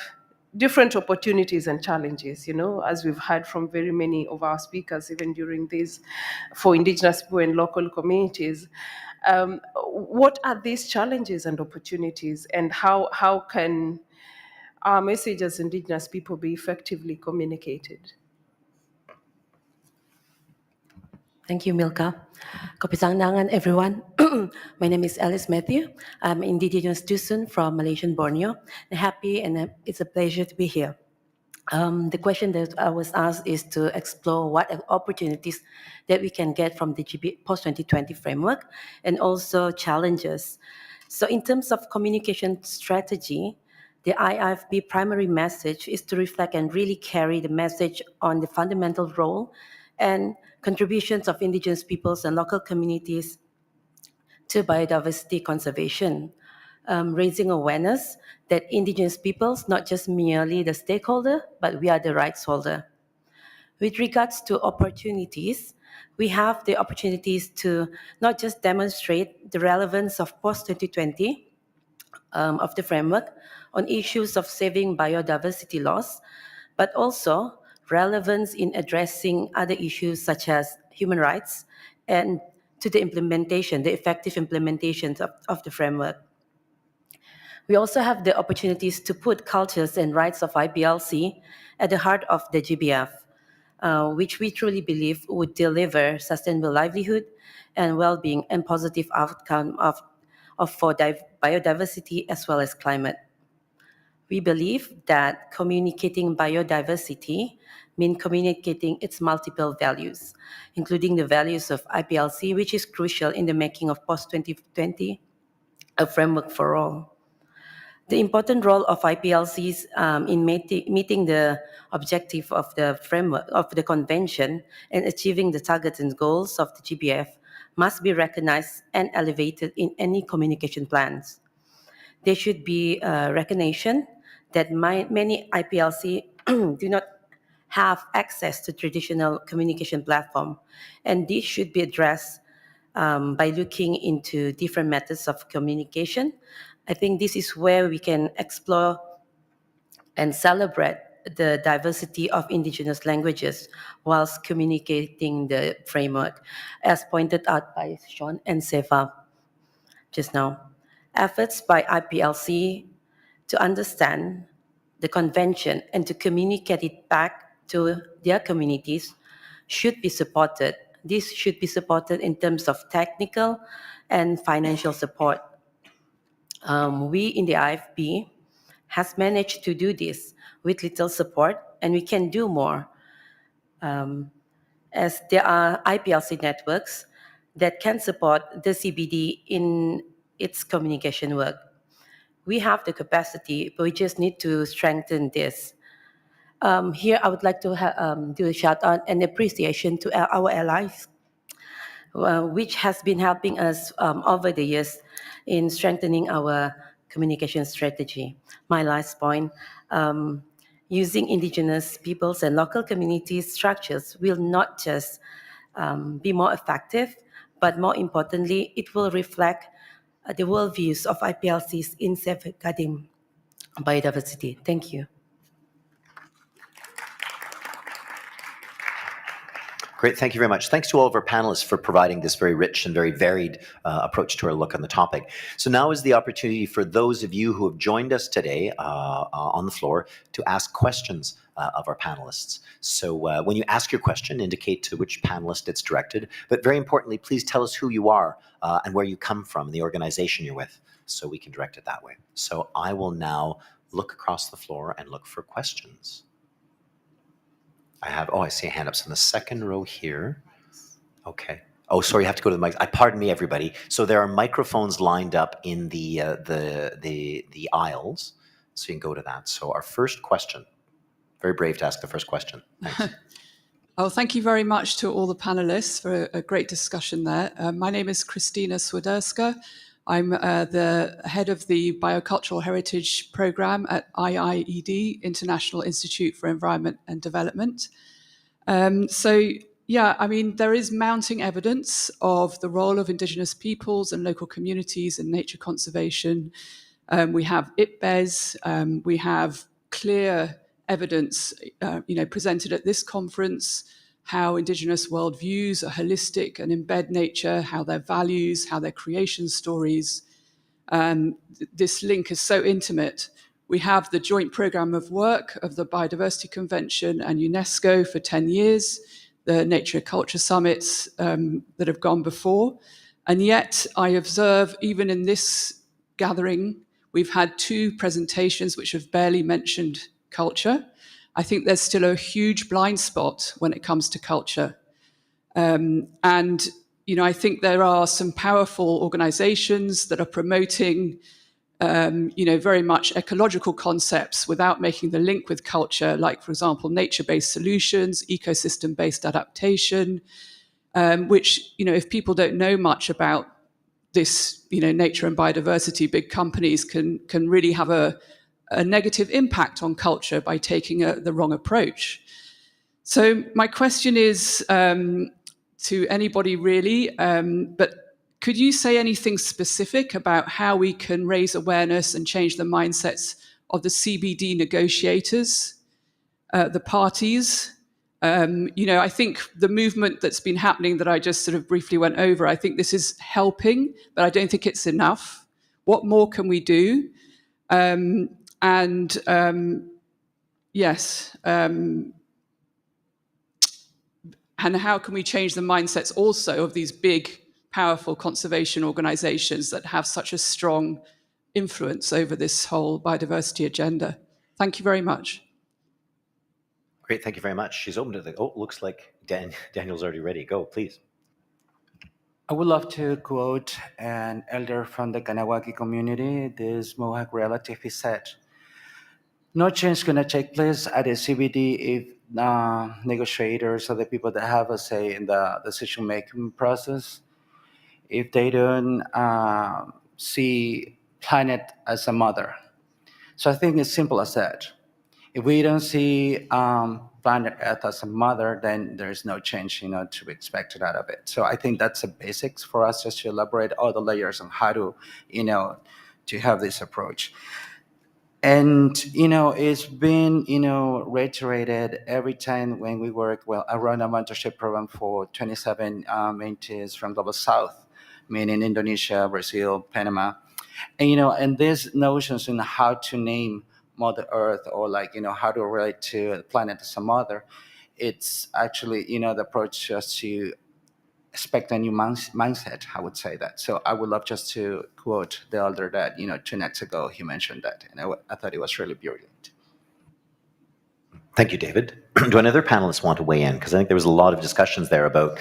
different opportunities and challenges, as we've heard from very many of our speakers, even during this, for Indigenous people and local communities. What are these challenges and opportunities, and how can our message as Indigenous people be effectively communicated? Thank you, Milka. Kapisangangan, everyone. My name is Alice Matthew. I'm Indigenous Dusun from Malaysian Borneo. I'm happy and it's a pleasure to be here. The question that I was asked is to explore what opportunities that we can get from the post-2020 framework and also challenges. So in terms of communication strategy, the IIFB primary message is to reflect and really carry the message on the fundamental role and contributions of indigenous peoples and local communities to biodiversity conservation, raising awareness that indigenous peoples, not just merely the stakeholder, but we are the rights holder. With regards to opportunities, we have the opportunities to not just demonstrate the relevance of post-2020 of the framework on issues of saving biodiversity loss, but also relevance in addressing other issues such as human rights and to the implementation, the effective implementation of the framework. We also have the opportunities to put cultures and rights of IBLC at the heart of the GBF, which we truly believe would deliver sustainable livelihood and well-being and positive outcome for biodiversity as well as climate. We believe that communicating biodiversity means communicating its multiple values, including the values of IPLC, which is crucial in the making of post-2020 a framework for all. The important role of IPLCs in meeting the objective of the framework of the convention and achieving the targets and goals of the GBF must be recognized and elevated in any communication plans. There should be recognition that many IPLC do not have access to traditional communication platform, and this should be addressed by looking into different methods of communication. I think this is where we can explore and celebrate the diversity of indigenous languages whilst communicating the framework, as pointed out by Sean and Seva just now. Efforts by IPLC to understand the convention and to communicate it back to their communities should be supported. This should be supported in terms of technical and financial support. We in the IFB has managed to do this with little support, and we can do more, as there are IPLC networks that can support the CBD in its communication work. We have the capacity, but we just need to strengthen this. Here, I would like to do a shout out and appreciation to our allies, which has been helping us over the years in strengthening our communication strategy. My last point, using indigenous peoples and local community structures will not just be more effective, but more importantly, it will reflect the worldviews of IPLCs in safeguarding biodiversity. Thank you. Great, thank you very much. Thanks to all of our panelists for providing this very rich and very varied approach to our look on the topic. So now is the opportunity for those of you who have joined us today on the floor to ask questions of our panelists. So when you ask your question, indicate to which panelist it's directed, but very importantly, please tell us who you are and where you come from and the organization you're with, so we can direct it that way. So I will now look across the floor and look for questions. I see a hand up. So in the second row here. Okay. Oh, sorry, you have to go to the mic. Pardon me, everybody. So there are microphones lined up in the aisles, so you can go to that. So our first question. Very brave to ask the first question. Thanks. Oh, thank you very much to all the panelists for a great discussion there. My name is Christina Swiderska. I'm the head of the Biocultural Heritage Program at IIED, International Institute for Environment and Development. There is mounting evidence of the role of indigenous peoples and local communities in nature conservation. We have IPBES, we have clear evidence presented at this conference, how indigenous worldviews are holistic and embed nature, how their values, how their creation stories. This link is so intimate. We have the joint program of work of the Biodiversity Convention and UNESCO for 10 years, the Nature Culture Summits that have gone before. And yet I observe, even in this gathering, we've had 2 presentations which have barely mentioned culture. I think there's still a huge blind spot when it comes to culture. I think there are some powerful organizations that are promoting very much ecological concepts without making the link with culture, like, for example, nature-based solutions, ecosystem-based adaptation, which, if people don't know much about this, nature and biodiversity, big companies can really have a negative impact on culture by taking the wrong approach. So my question is to anybody really, but could you say anything specific about how we can raise awareness and change the mindsets of the CBD negotiators, the parties? I think the movement that's been happening that I just sort of briefly went over, I think this is helping, but I don't think it's enough. What more can we do? And how can we change the mindsets also of these big, powerful conservation organizations that have such a strong influence over this whole biodiversity agenda? Thank you very much. Great, thank you very much. She's opened it. Oh, looks like Daniel's already ready. Go, please. I would love to quote an elder from the Kanawaki community. This Mohawk relative, he said, "No change is going to take place at the CBD if negotiators or the people that have a say in the decision-making process, if they don't see planet as a mother." So I think it's simple as that. If we don't see planet Earth as a mother, then there's no change, to be expected out of it. So I think that's the basics for us, just to elaborate all the layers on how to, to have this approach. And, it's been, reiterated every time when we work, around a mentorship program for 27 mentees from Global South, meaning Indonesia, Brazil, Panama. And, and these notions in how to name Mother Earth, or how to relate to the planet as a mother, it's actually, the approach just to expect a new mindset, I would say that. So I would love just to quote the elder that, 2 nights ago, he mentioned that, and I thought it was really brilliant. Thank you, David. Do any other panelists want to weigh in? Because I think there was a lot of discussions there about,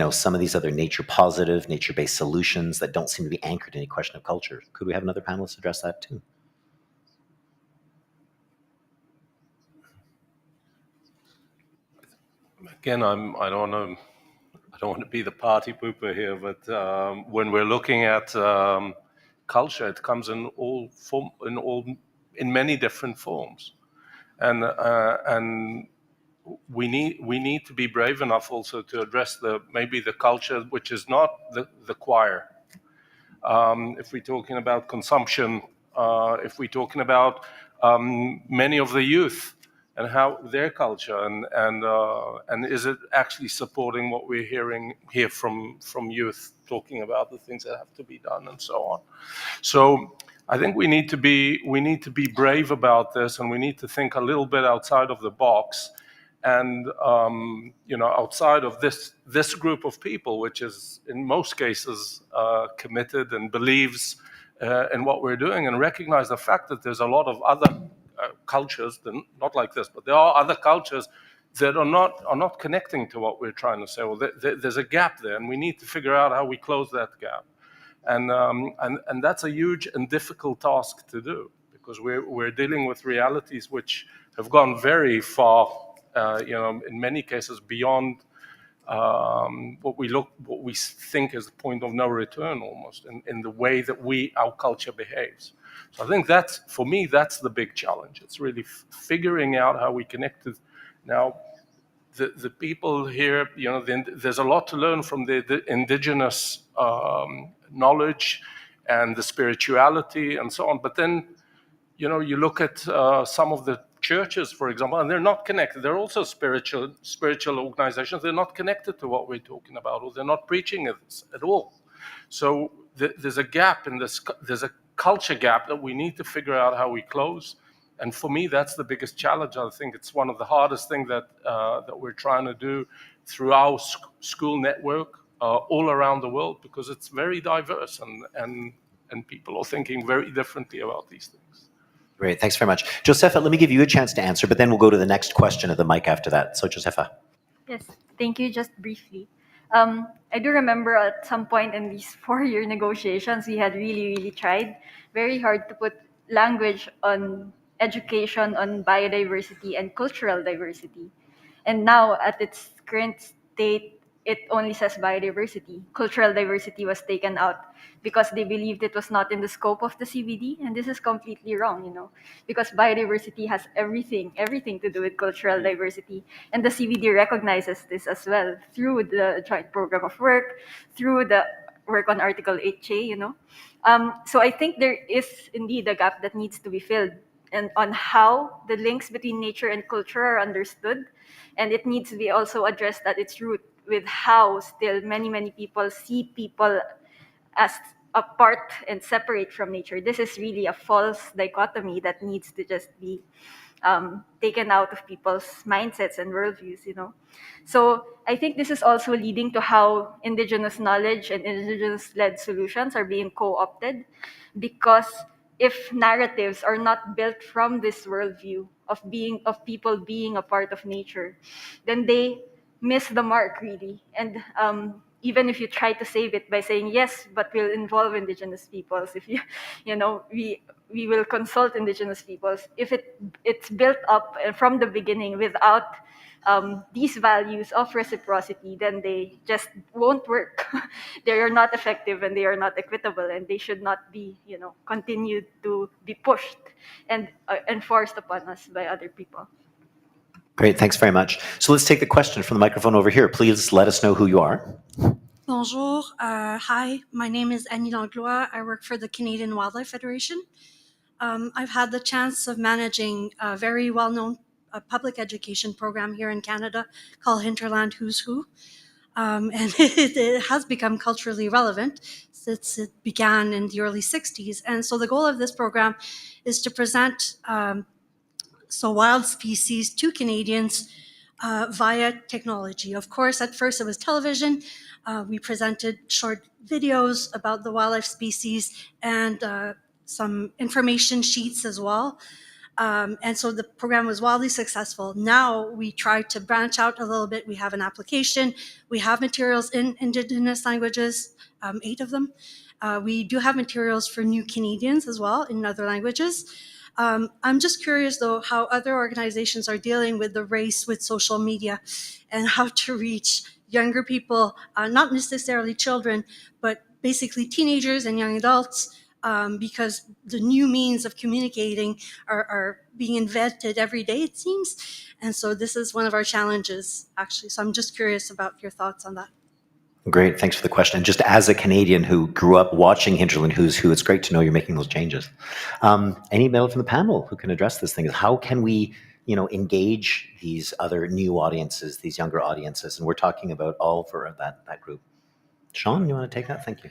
some of these other nature-positive, nature-based solutions that don't seem to be anchored in any question of culture. Could we have another panelist address that too? Again, I don't want to be the party pooper here, but when we're looking at culture, it comes in many different forms, and we need to be brave enough also to address maybe the culture which is not the choir. If we're talking about consumption, if we're talking about many of the youth and how their culture and is it actually supporting what we're hearing here from youth talking about the things that have to be done and so on. So I think we need to be brave about this, and we need to think a little bit outside of the box, and outside of this group of people, which is in most cases committed and believes in what we're doing, and recognize the fact that there's a lot of other cultures, not like this, but there are other cultures that are not connecting to what we're trying to say. Well, there's a gap there, and we need to figure out how we close that gap. And that's a huge and difficult task to do, because we're dealing with realities which have gone very far, in many cases beyond what we think is the point of no return, almost, in the way that our culture behaves. So I think for me, that's the big challenge. It's really figuring out how we connect to now. The people here, there's a lot to learn from the indigenous knowledge and the spirituality and so on. But then, you look at some of the churches, for example, and they're not connected. They're also spiritual organizations. They're not connected to what we're talking about, or they're not preaching it at all. So there's a gap in this. There's a culture gap that we need to figure out how we close. And for me, that's the biggest challenge. I think it's one of the hardest things that we're trying to do through our school network all around the world, because it's very diverse, and people are thinking very differently about these things. Great, thanks very much. Josefa, let me give you a chance to answer, but then we'll go to the next question at the mic after that. So Josefa. Yes, thank you. Just briefly. I do remember at some point in these 4-year negotiations, we had really, really tried very hard to put language on education on biodiversity and cultural diversity. And now, at its current state, it only says biodiversity. Cultural diversity was taken out because they believed it was not in the scope of the CBD, and this is completely wrong, because biodiversity has everything to do with cultural diversity, and the CBD recognizes this as well through the joint program of work, through the work on Article 8J, So I think there is indeed a gap that needs to be filled, and on how the links between nature and culture are understood, and it needs to be also addressed at its root with how still many people see people as apart and separate from nature. This is really a false dichotomy that needs to just be taken out of people's mindsets and worldviews, So I think this is also leading to how indigenous knowledge and indigenous-led solutions are being co-opted, because if narratives are not built from this worldview of people being a part of nature, then they miss the mark, really. And even if you try to save it by saying yes, but we'll involve indigenous peoples, if we will consult indigenous peoples, if it's built up from the beginning without these values of reciprocity, then they just won't work. They are not effective, and they are not equitable, and they should not be continued to be pushed and enforced upon us by other people. Great, thanks very much. So let's take the question from the microphone over here. Please let us know who you are. Bonjour. Hi, my name is Annie Langlois. I work for the Canadian Wildlife Federation. I've had the chance of managing a very well-known public education program here in Canada called Hinterland Who's Who. And it has become culturally relevant since it began in the early 60s. And so the goal of this program is to present wild species to Canadians via technology. Of course, at first it was television. We presented short videos about the wildlife species and some information sheets as well. And so the program was wildly successful. Now we try to branch out a little bit. We have an application. We have materials in Indigenous languages, 8 of them. We do have materials for new Canadians as well in other languages. I'm just curious, though, how other organizations are dealing with the race with social media and how to reach younger people, not necessarily children, but basically teenagers and young adults, because the new means of communicating are being invented every day, it seems. And so this is one of our challenges, actually. So I'm just curious about your thoughts on that. Great, thanks for the question. And just as a Canadian who grew up watching Hinterland Who's Who, it's great to know you're making those changes. Any male from the panel who can address this thing is how can we, engage these other new audiences, these younger audiences, and we're talking about all for that group. Sean, you want to take that? Thank you.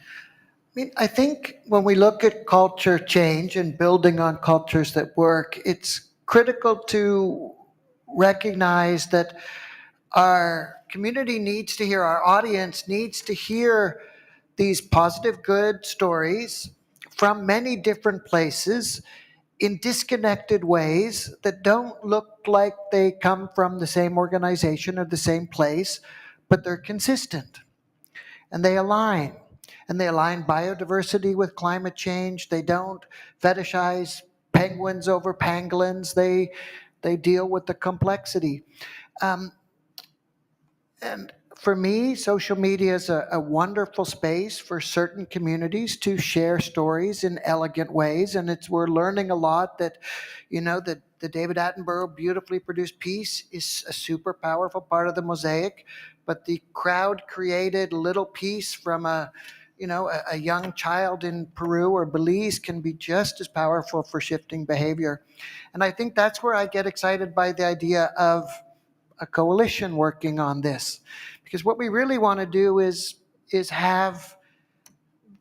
I think when we look at culture change and building on cultures that work, it's critical to recognize that our community needs to hear, our audience needs to hear these positive, good stories from many different places in disconnected ways that don't look like they come from the same organization or the same place, but they're consistent and they align. And they align biodiversity with climate change. They don't fetishize penguins over pangolins. They deal with the complexity. And for me, social media is a wonderful space for certain communities to share stories in elegant ways. And we're learning a lot that, that the David Attenborough beautifully produced piece is a super powerful part of the mosaic. But the crowd created little piece from a young child in Peru or Belize can be just as powerful for shifting behavior. And I think that's where I get excited by the idea of a coalition working on this, because what we really want to do is have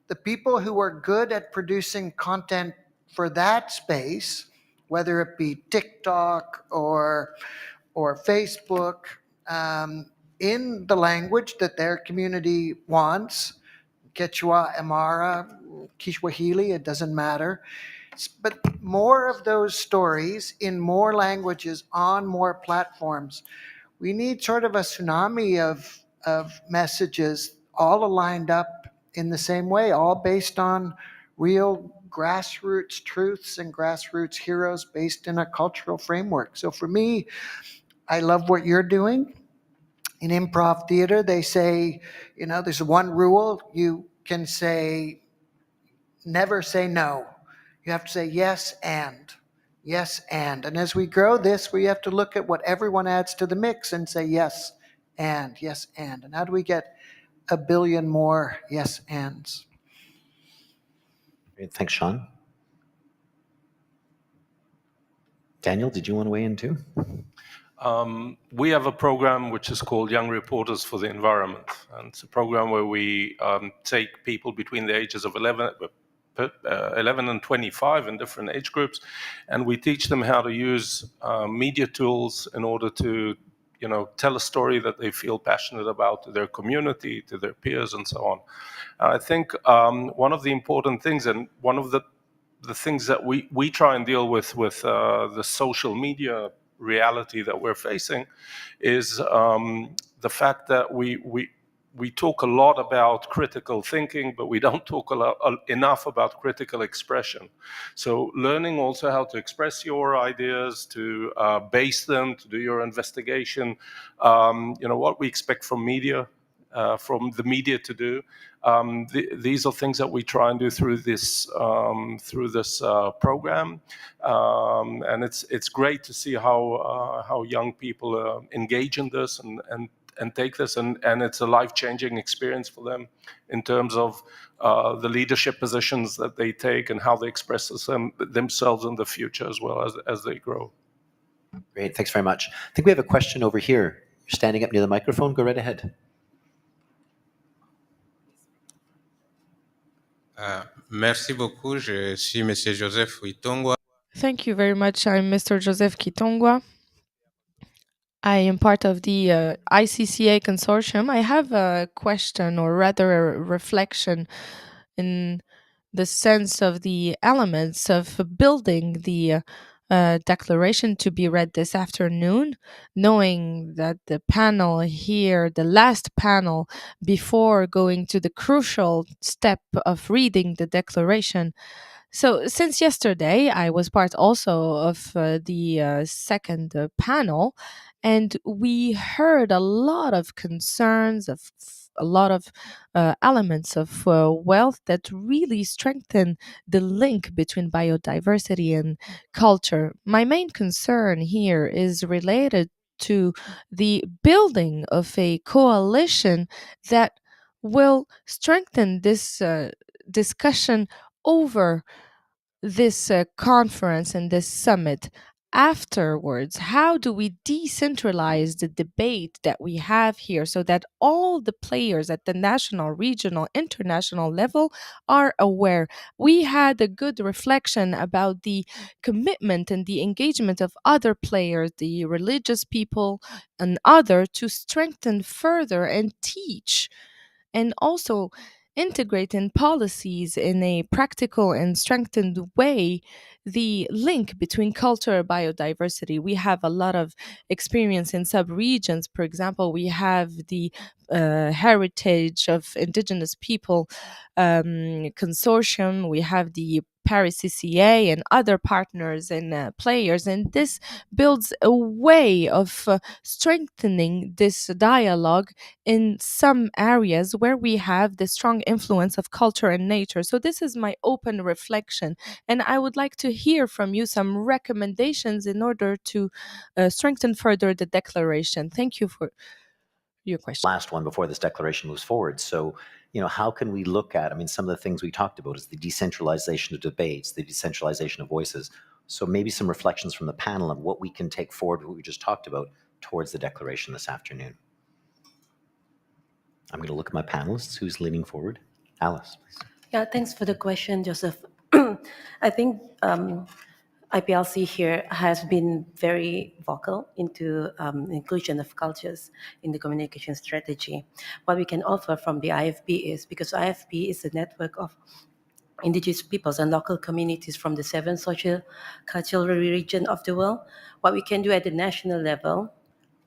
the people who are good at producing content for that space, whether it be TikTok or Facebook, in the language that their community wants, Quechua, Aymara, Kiswahili, it doesn't matter. But more of those stories in more languages on more platforms. We need sort of a tsunami of messages all aligned up in the same way, all based on real grassroots truths and grassroots heroes based in a cultural framework. So for me, I love what you're doing. In improv theater, they say, there's one rule. You can never say no. You have to say yes and. Yes and. And as we grow this, we have to look at what everyone adds to the mix and say yes and, yes and. And how do we get a billion more yes ands? Great. Thanks, Sean. Daniel, did you want to weigh in too? We have a program which is called Young Reporters for the Environment. And it's a program where we take people between the ages of 11 and 25 in different age groups, and we teach them how to use media tools in order to tell a story that they feel passionate about to their community, to their peers, and so on. I think one of the important things, and one of the things that we try and deal with the social media reality that we're facing, is the fact that we talk a lot about critical thinking, but we don't talk enough about critical expression. So learning also how to express your ideas, to base them, to do your investigation, what we expect from media, from the media to do. These are things that we try and do through this program, and it's great to see how young people engage in this and take this, and it's a life-changing experience for them in terms of the leadership positions that they take and how they express themselves in the future as well as they grow. Great, thanks very much. I think we have a question over here. You're standing up near the microphone. Go right ahead. Merci beaucoup. Je suis Monsieur Joseph Uitongwa. Thank you very much. I'm Mr. Joseph Kitongwa. I am part of the ICCA consortium. I have a question, or rather a reflection, in the sense of the elements of building the declaration to be read this afternoon, knowing that the panel here, the last panel before going to the crucial step of reading the declaration. So since yesterday, I was part also of the second panel, and we heard a lot of concerns, of a lot of elements of wealth that really strengthen the link between biodiversity and culture. My main concern here is related to the building of a coalition that will strengthen this discussion over this conference and this summit afterwards, how do we decentralize the debate that we have here so that all the players at the national, regional, international level are aware? We had a good reflection about the commitment and the engagement of other players, the religious people and other, to strengthen further and teach and also integrate in policies in a practical and strengthened way the link between culture and biodiversity. We have a lot of experience in sub-regions. For example, we have the heritage of indigenous people consortium, we have the Paris CCA and other partners and players, and this builds a way of strengthening this dialogue in some areas where we have the strong influence of culture and nature. So this is my open reflection, and I would like to hear from you some recommendations in order to strengthen further the declaration. Thank you for your question. Last one before this declaration moves forward. So, how can we look at, some of the things we talked about is the decentralization of debates, the decentralization of voices. So maybe some reflections from the panel on what we can take forward, what we just talked about, towards the declaration this afternoon. I'm going to look at my panelists. Who's leaning forward? Alice, please. Yeah, thanks for the question, Joseph. I think IPLC here has been very vocal into inclusion of cultures in the communication strategy. What we can offer from the IFB is, because IFB is a network of indigenous peoples and local communities from the 7 social cultural regions of the world, what we can do at the national level,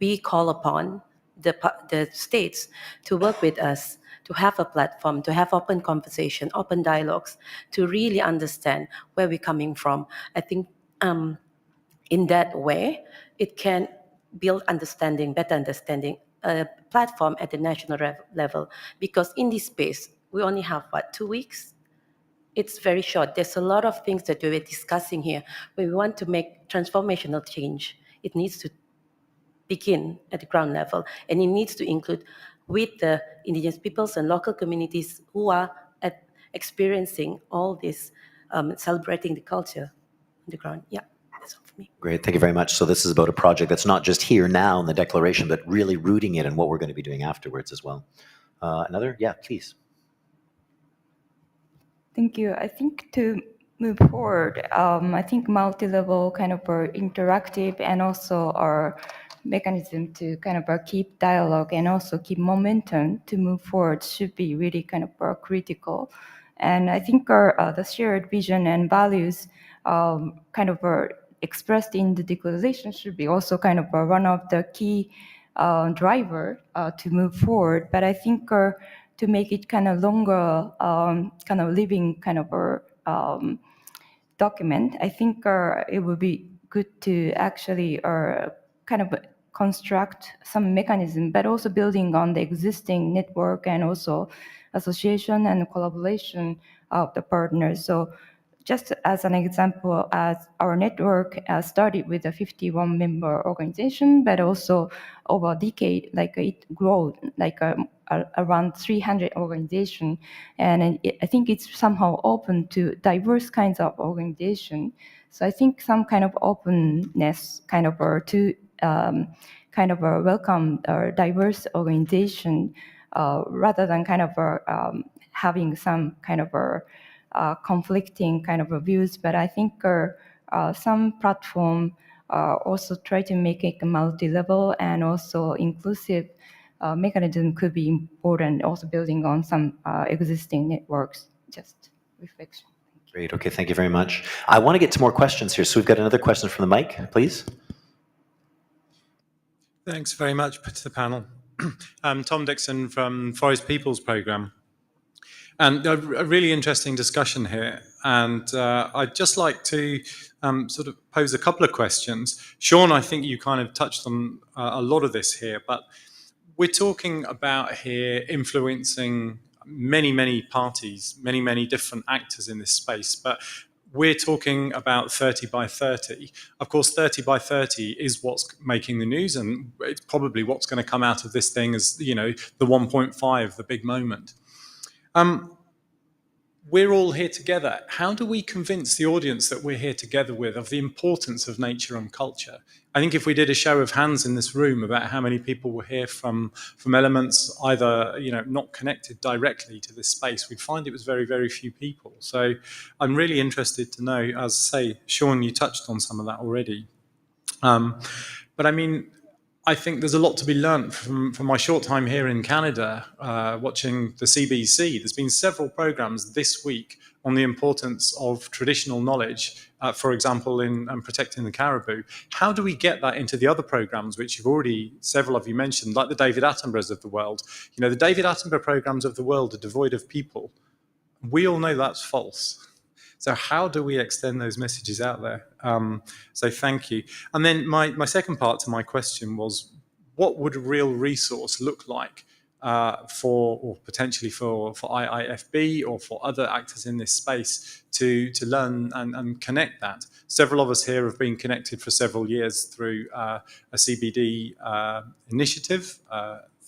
we call upon the states to work with us, to have a platform, to have open conversation, open dialogues, to really understand where we're coming from. I think in that way, it can build understanding, better understanding, a platform at the national level. Because in this space, we only have, 2 weeks? It's very short. There's a lot of things that we were discussing here. When we want to make transformational change, it needs to begin at the ground level, and it needs to include with the indigenous peoples and local communities who are experiencing all this, celebrating the culture on the ground. Yeah, that's all for me. Great, thank you very much. So this is about a project that's not just here now in the declaration, but really rooting it in what we're going to be doing afterwards as well. Another? Yeah, please. Thank you. I think to move forward, I think multi-level kind of interactive and also our mechanism to kind of keep dialogue and also keep momentum to move forward should be really kind of critical. And I think the shared vision and values kind of expressed in the declaration should be also kind of one of the key driver to move forward. But I think to make it kind of longer, kind of living kind of document, I think it would be good to actually kind of construct some mechanism, but also building on the existing network and also association and collaboration of the partners. So just as an example, as our network started with a 51-member organization, but also over a decade, like it grew like around 300 organizations. And I think it's somehow open to diverse kinds of organization. So I think some kind of openness kind of to kind of welcome diverse organization rather than kind of having some kind of conflicting kind of views, but I think some platform also try to make it multi-level and also inclusive mechanism could be important, also building on some existing networks. Just reflection. Great, okay, thank you very much. I want to get to more questions here, so we've got another question from the mic, please. Thanks very much to the panel. I'm Tom Dixon from Forest Peoples Programme. And a really interesting discussion here. And I'd just like to sort of pose a couple of questions. Sean, I think you kind of touched on a lot of this here, but we're talking about here influencing many, many parties, many, many different actors in this space. But we're talking about 30 by 30. Of course, 30 by 30 is what's making the news, and it's probably what's going to come out of this thing as, the 1.5, the big moment. we're all here together. How do we convince the audience that we're here together with of the importance of nature and culture? I think if we did a show of hands in this room about how many people were here from elements either not connected directly to this space, we'd find it was very, very few people. So I'm really interested to know, as say, Sean, you touched on some of that already. But I mean, I think there's a lot to be learned from my short time here in Canada, watching the CBC. There's been several programs this week on the importance of traditional knowledge, for example, in protecting the caribou. How do we get that into the other programs, which you've already, several of you mentioned, like the David Attenboroughs of the world? The David Attenborough programs of the world are devoid of people. We all know that's false. So how do we extend those messages out there? So thank you. And then my second part to my question was, what would a real resource look like or potentially for IIFB or for other actors in this space to learn and connect that? Several of us here have been connected for several years through a CBD initiative,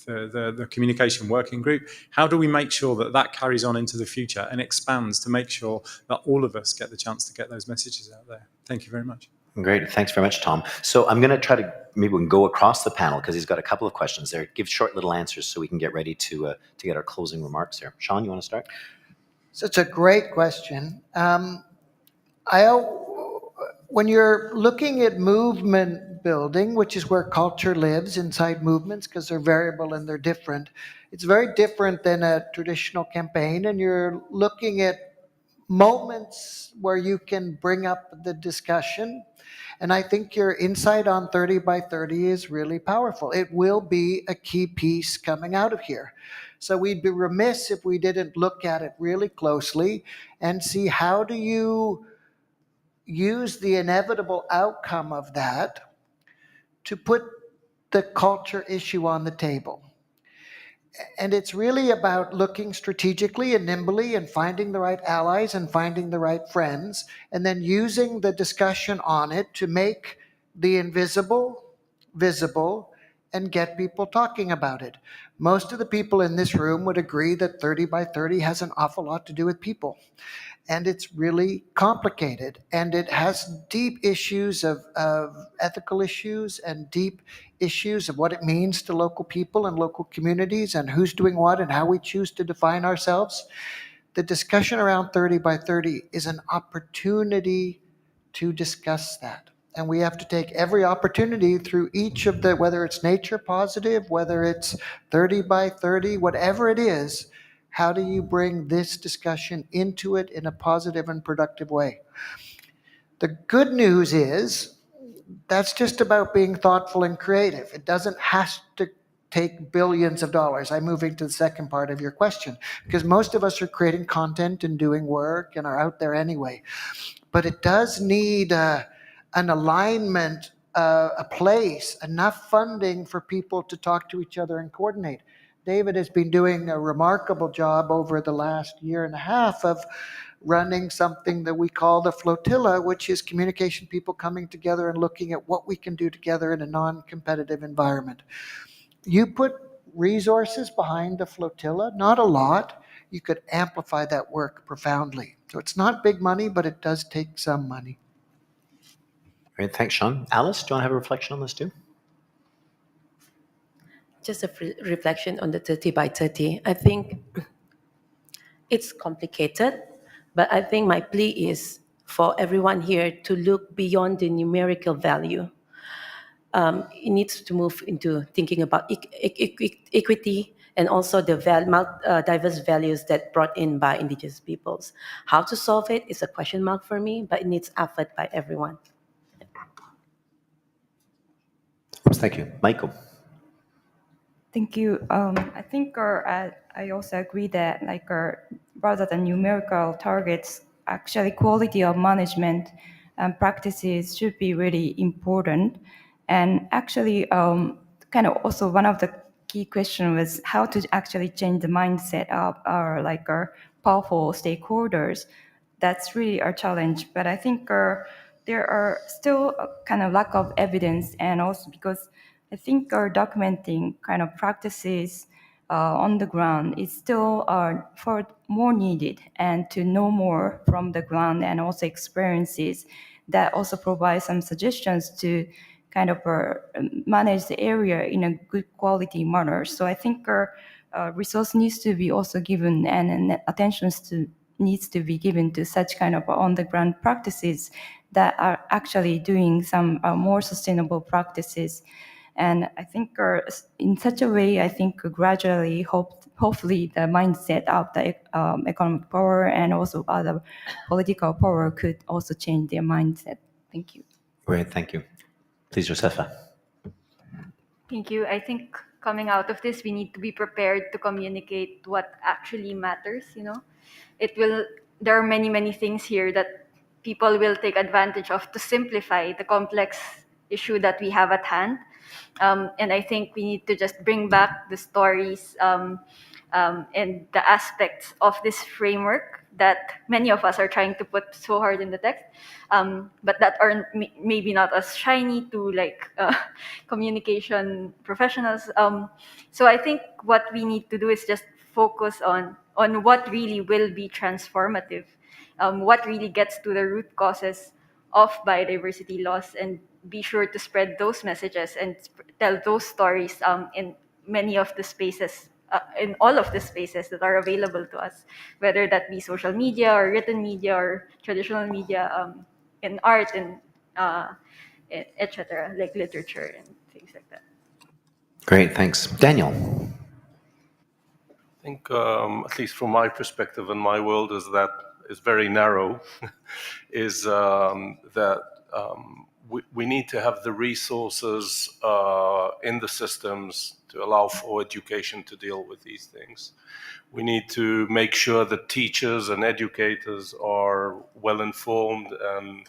the communication working group. How do we make sure that that carries on into the future and expands to make sure that all of us get the chance to get those messages out there? Thank you very much. Great. Thanks very much, Tom. So I'm going to try to, maybe we can go across the panel because he's got a couple of questions there. Give short little answers so we can get ready to get our closing remarks there. Sean, you want to start? So it's a great question. When you're looking at movement building, which is where culture lives inside movements because they're variable and they're different, it's very different than a traditional campaign, and you're looking at moments where you can bring up the discussion. And I think your insight on 30 by 30 is really powerful. It will be a key piece coming out of here. So we'd be remiss if we didn't look at it really closely and see how do you use the inevitable outcome of that to put the culture issue on the table. And it's really about looking strategically and nimbly and finding the right allies and finding the right friends, and then using the discussion on it to make the invisible visible and get people talking about it. Most of the people in this room would agree that 30 by 30 has an awful lot to do with people. And it's really complicated, and it has deep issues of ethical issues and deep issues of what it means to local people and local communities and who's doing what and how we choose to define ourselves. The discussion around 30 by 30 is an opportunity to discuss that. And we have to take every opportunity through each of the, whether it's nature positive, whether it's 30 by 30, whatever it is, how do you bring this discussion into it in a positive and productive way? The good news is that's just about being thoughtful and creative. It doesn't have to take billions of dollars. I'm moving to the second part of your question, because most of us are creating content and doing work and are out there anyway. But it does need an alignment, a place, enough funding for people to talk to each other and coordinate. David has been doing a remarkable job over the last year and a half of running something that we call the flotilla, which is communication people coming together and looking at what we can do together in a non-competitive environment. You put resources behind the flotilla, not a lot, you could amplify that work profoundly. So it's not big money, but it does take some money. Great. Thanks, Sean. Alice, do you want to have a reflection on this too? Just a reflection on the 30 by 30. I think it's complicated, but I think my plea is for everyone here to look beyond the numerical value. It needs to move into thinking about equity and also the diverse values that brought in by indigenous peoples. How to solve it is a question mark for me, but it needs effort by everyone. Thank you. Michael. Thank you. I think I also agree that rather than numerical targets, actually quality of management and practices should be really important. And actually, kind of also one of the key questions was how to actually change the mindset of our powerful stakeholders. That's really a challenge. But I think there are still a kind of lack of evidence, and also because I think documenting kind of practices on the ground is still for more needed, and to know more from the ground and also experiences that also provide some suggestions to kind of manage the area in a good quality manner. So I think resource needs to be also given, and attention needs to be given to such kind of on the ground practices that are actually doing some more sustainable practices. And I think in such a way, I think gradually, hopefully, the mindset of the economic power and also other political power could also change their mindset. Thank you. Great, thank you. Please, Josefa. Thank you. I think coming out of this, we need to be prepared to communicate what actually matters. There are many, many things here that people will take advantage of to simplify the complex issue that we have at hand. And I think we need to just bring back the stories and the aspects of this framework that many of us are trying to put so hard in the text, but that are maybe not as shiny to communication professionals. So I think what we need to do is just focus on what really will be transformative, what really gets to the root causes of biodiversity loss, and be sure to spread those messages and tell those stories in many of the spaces, in all of the spaces that are available to us, whether that be social media or written media or traditional media, in art and etc., like literature and things like that. Great, thanks. Daniel. I think, at least from my perspective and my world, is very narrow, is that we need to have the resources in the systems to allow for education to deal with these things. We need to make sure that teachers and educators are well informed and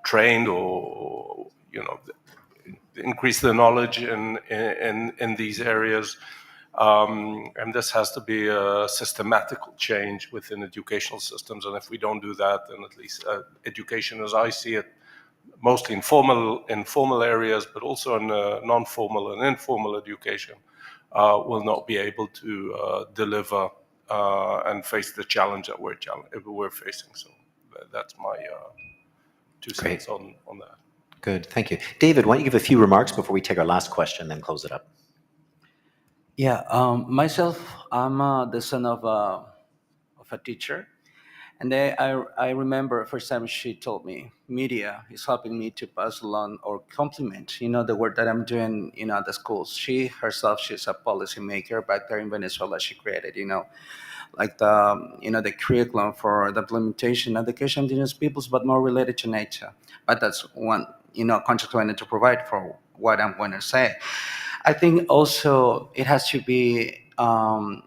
trained, or increase their knowledge in these areas. And this has to be a systematical change within educational systems. And if we don't do that, then at least education, as I see it, mostly in formal areas, but also in non-formal and informal education, will not be able to deliver and face the challenge that we're facing. So that's my 2 cents on that. Good, thank you. David, why don't you give a few remarks before we take our last question, then close it up? Yeah, myself, I'm the son of a teacher. And I remember first time she told me media is helping me to pass along or complement, the work that I'm doing, at the schools. She herself, she's a policymaker back there in Venezuela. She created, the curriculum for the implementation of education of indigenous peoples, but more related to nature. But that's one, context I wanted to provide for what I'm going to say. I think also it has to be, a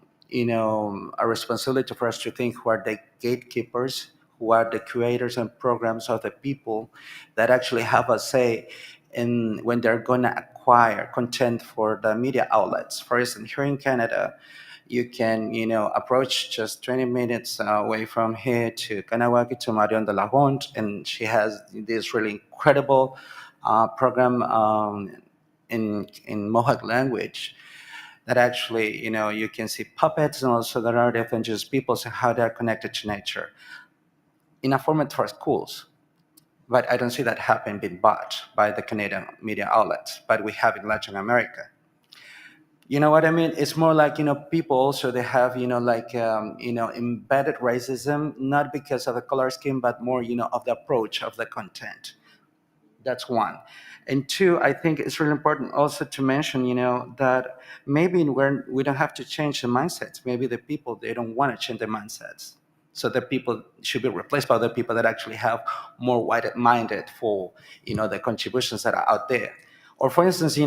responsibility for us to think who are the gatekeepers, who are the creators and programs of the people that actually have a say in when they're going to acquire content for the media outlets. For instance, here in Canada, you can, approach just 20 minutes away from here to Kanawaki to Marion de la Ronde, and she has this really incredible program in Mohawk language that actually, you can see puppets and also the narrative and just peoples and how they're connected to nature in a format for schools. But I don't see that happen being bought by the Canadian media outlets, but we have in Latin America. You know what I mean? It's more like, people also, they have, embedded racism, not because of the color scheme, but more, of the approach of the content. That's one. And two, I think it's really important also to mention, that maybe we don't have to change the mindsets. Maybe the people, they don't want to change their mindsets. So the people should be replaced by other people that actually have more wide-minded for, the contributions that are out there. Or for instance,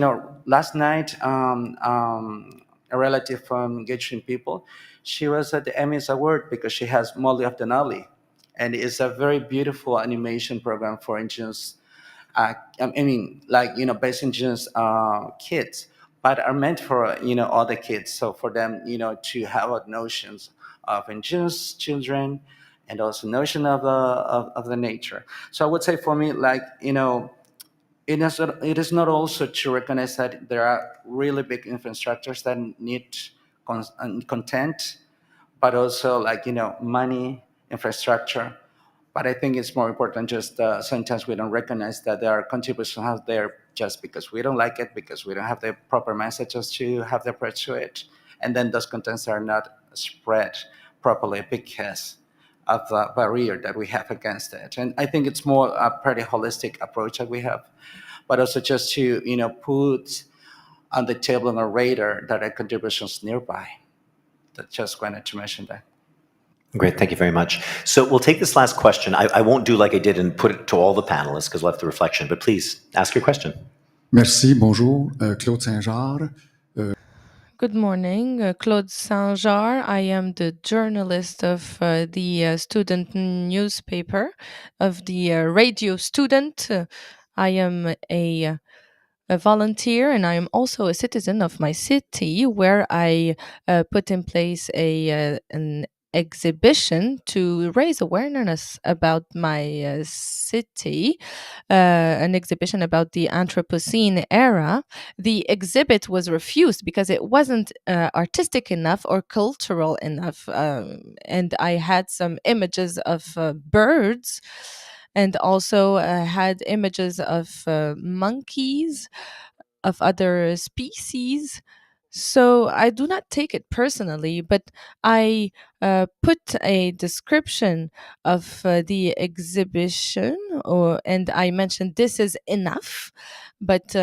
last night, a relative from Engaging People, she was at the Emmys Award because she has Molly of Denali. And it's a very beautiful animation program for indigenous based indigenous kids, but are meant for, other kids. So for them, to have notions of indigenous children and also notion of the nature. So I would say for me, it is not also to recognize that there are really big infrastructures that need content, but also like, money, infrastructure. But I think it's more important just sometimes we don't recognize that there are contributions out there just because we don't like it, because we don't have the proper messages to have the approach to it. And then those contents are not spread properly because of the barrier that we have against it. And I think it's more a pretty holistic approach that we have, but also just to, put on the table on a radar that are contributions nearby. That just wanted to mention that. Great, thank you very much. So we'll take this last question. I won't do like I did and put it to all the panelists because we'll have the reflection, but please ask your question. Merci, bonjour, Claude Saint-Jard. Good morning, Claude Saint-Jar. I am the journalist of the student newspaper of the Radio Student. I am a volunteer, and I am also a citizen of my city, where I put in place an exhibition to raise awareness about my city, an exhibition about the Anthropocene era. The exhibit was refused because it wasn't artistic enough or cultural enough, and I had some images of birds, and also had images of monkeys, of other species. So I do not take it personally, but I put a description of the exhibition, and I mentioned this is enough. But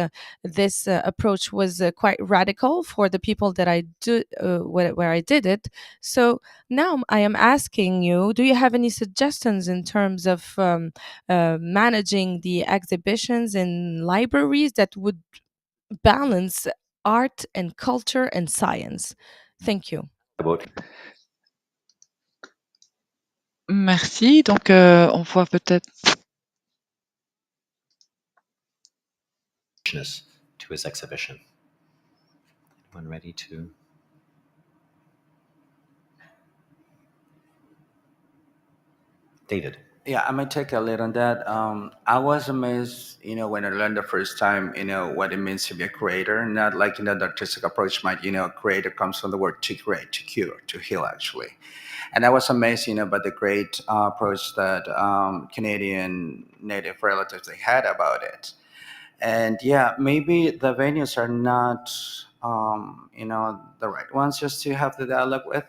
this approach was quite radical for the people that I do where I did it. So now I am asking you: do you have any suggestions in terms of managing the exhibitions in libraries that would balance art and culture and science? Thank you. Merci. Donc, on voit peut-être. To his exhibition. Anyone ready to? David. Yeah, I might take a lead on that. I was amazed, when I learned the first time, what it means to be a creator. Not like, the artistic approach might, creator comes from the word to create, to cure, to heal, actually. And I was amazed, by the great approach that Canadian Native relatives they had about it. And yeah, maybe the venues are not, the right ones just to have the dialogue with.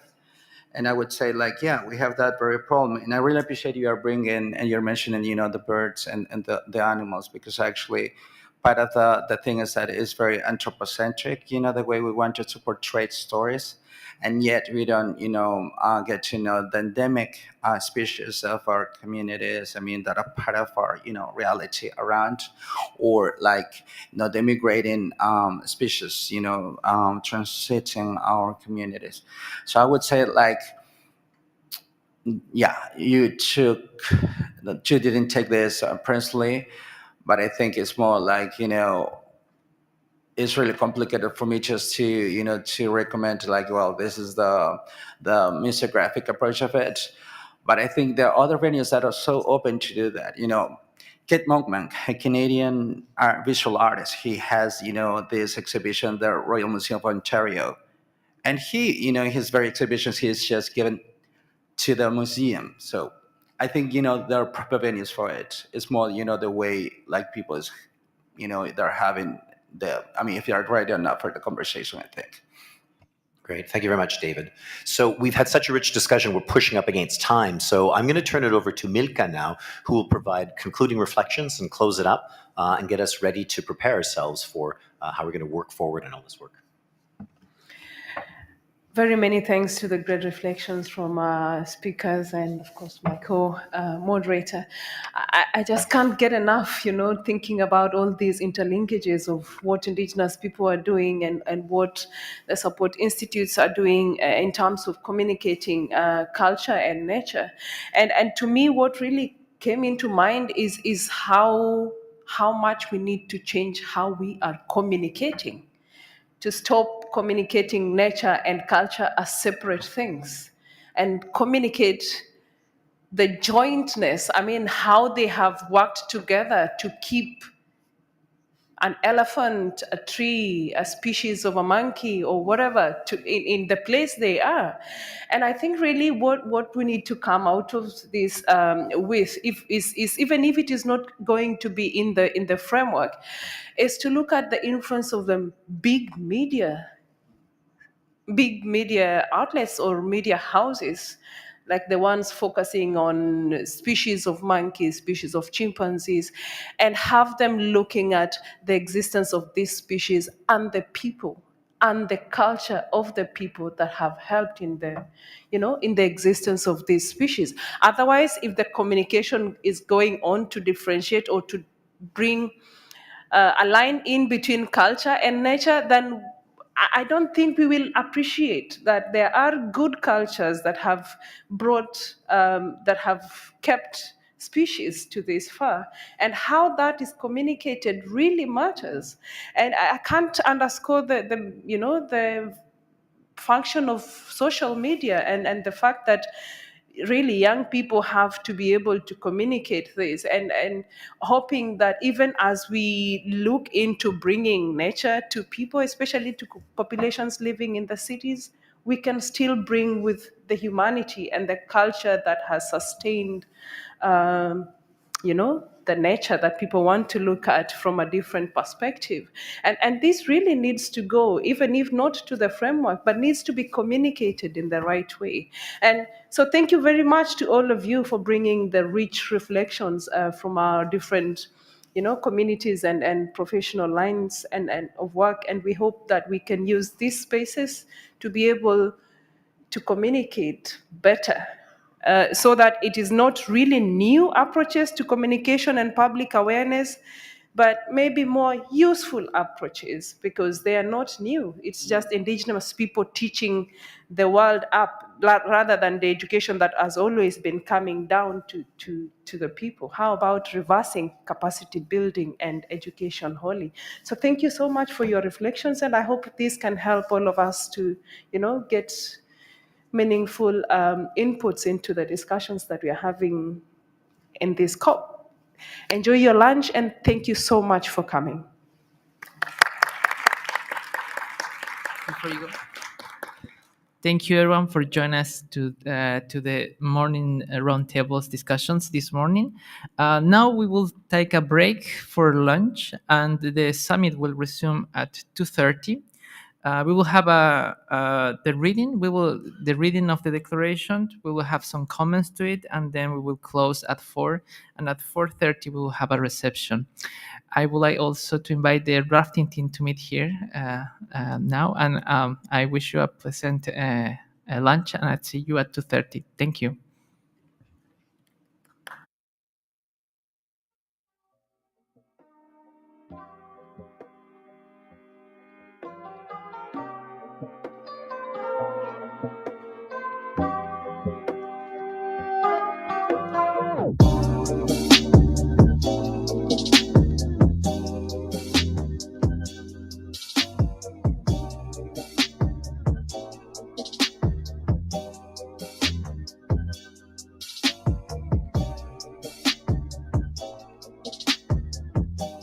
And I would say, like, yeah, we have that very problem. And I really appreciate you are bringing and you're mentioning, the birds and the animals, because actually part of the thing is that it's very anthropocentric, the way we wanted to portray stories. And yet we don't, get to know the endemic species of our communities. I mean, that are part of our, reality around, or like, the migrating species, transiting our communities. So I would say, like, yeah, you didn't take this personally, but I think it's more like, it's really complicated for me just to, to recommend, like, well, this is the musiographic approach of it. But I think there are other venues that are so open to do that. Kit Monkman, a Canadian visual artist, he has, this exhibition, the Royal Museum of Ontario. And he, his very exhibitions, he's just given to the museum. So I think, there are proper venues for it. It's more, the way, like, people is, they're having if you're ready or not for the conversation, I think. Great. Thank you very much, David. So we've had such a rich discussion. We're pushing up against time. So I'm going to turn it over to Milka now, who will provide concluding reflections and close it up and get us ready to prepare ourselves for how we're going to work forward in all this work. Very many thanks to the great reflections from speakers and, of course, my co-moderator. I just can't get enough, thinking about all these interlinkages of what Indigenous people are doing and what the support institutes are doing in terms of communicating culture and nature. And to me, what really came into mind is how much we need to change how we are communicating, to stop communicating nature and culture as separate things and communicate the jointness, how they have worked together to keep an elephant, a tree, a species of a monkey, or whatever, in the place they are. And I think really what we need to come out of this with, is even if it is not going to be in the framework, is to look at the influence of the big media outlets or media houses, like the ones focusing on species of monkeys, species of chimpanzees, and have them looking at the existence of these species and the people and the culture of the people that have helped in the existence of these species. Otherwise, if the communication is going on to differentiate or to bring a line in between culture and nature, then I don't think we will appreciate that there are good cultures that have that have kept species to this far, and how that is communicated really matters. And I can't underscore the function of social media, and the fact that really young people have to be able to communicate this, and hoping that even as we look into bringing nature to people, especially to populations living in the cities, we can still bring with the humanity and the culture that has sustained the nature that people want to look at from a different perspective. And this really needs to go, even if not to the framework, but needs to be communicated in the right way. And so thank you very much to all of you for bringing the rich reflections from our different communities and professional lines and of work. And we hope that we can use these spaces to be able to communicate better, so that it is not really new approaches to communication and public awareness, but maybe more useful approaches, because they are not new. It's just indigenous people teaching the world up, rather than the education that has always been coming down to the people. How about reversing capacity building and education wholly? So thank you so much for your reflections, and I hope this can help all of us to get meaningful inputs into the discussions that we are having in this COP. Enjoy your lunch, and thank you so much for coming. Before you go, thank you everyone for joining us to the morning roundtables discussions this morning. Now we will take a break for lunch, and the summit will resume at 2:30. We will have the reading. The reading of the declaration. We will have some comments to it, and then we will close at 4. And at 4:30 we will have a reception. I would like also to invite the drafting team to meet here now, and I wish you a pleasant lunch, and I'll see you at 2:30. Thank you.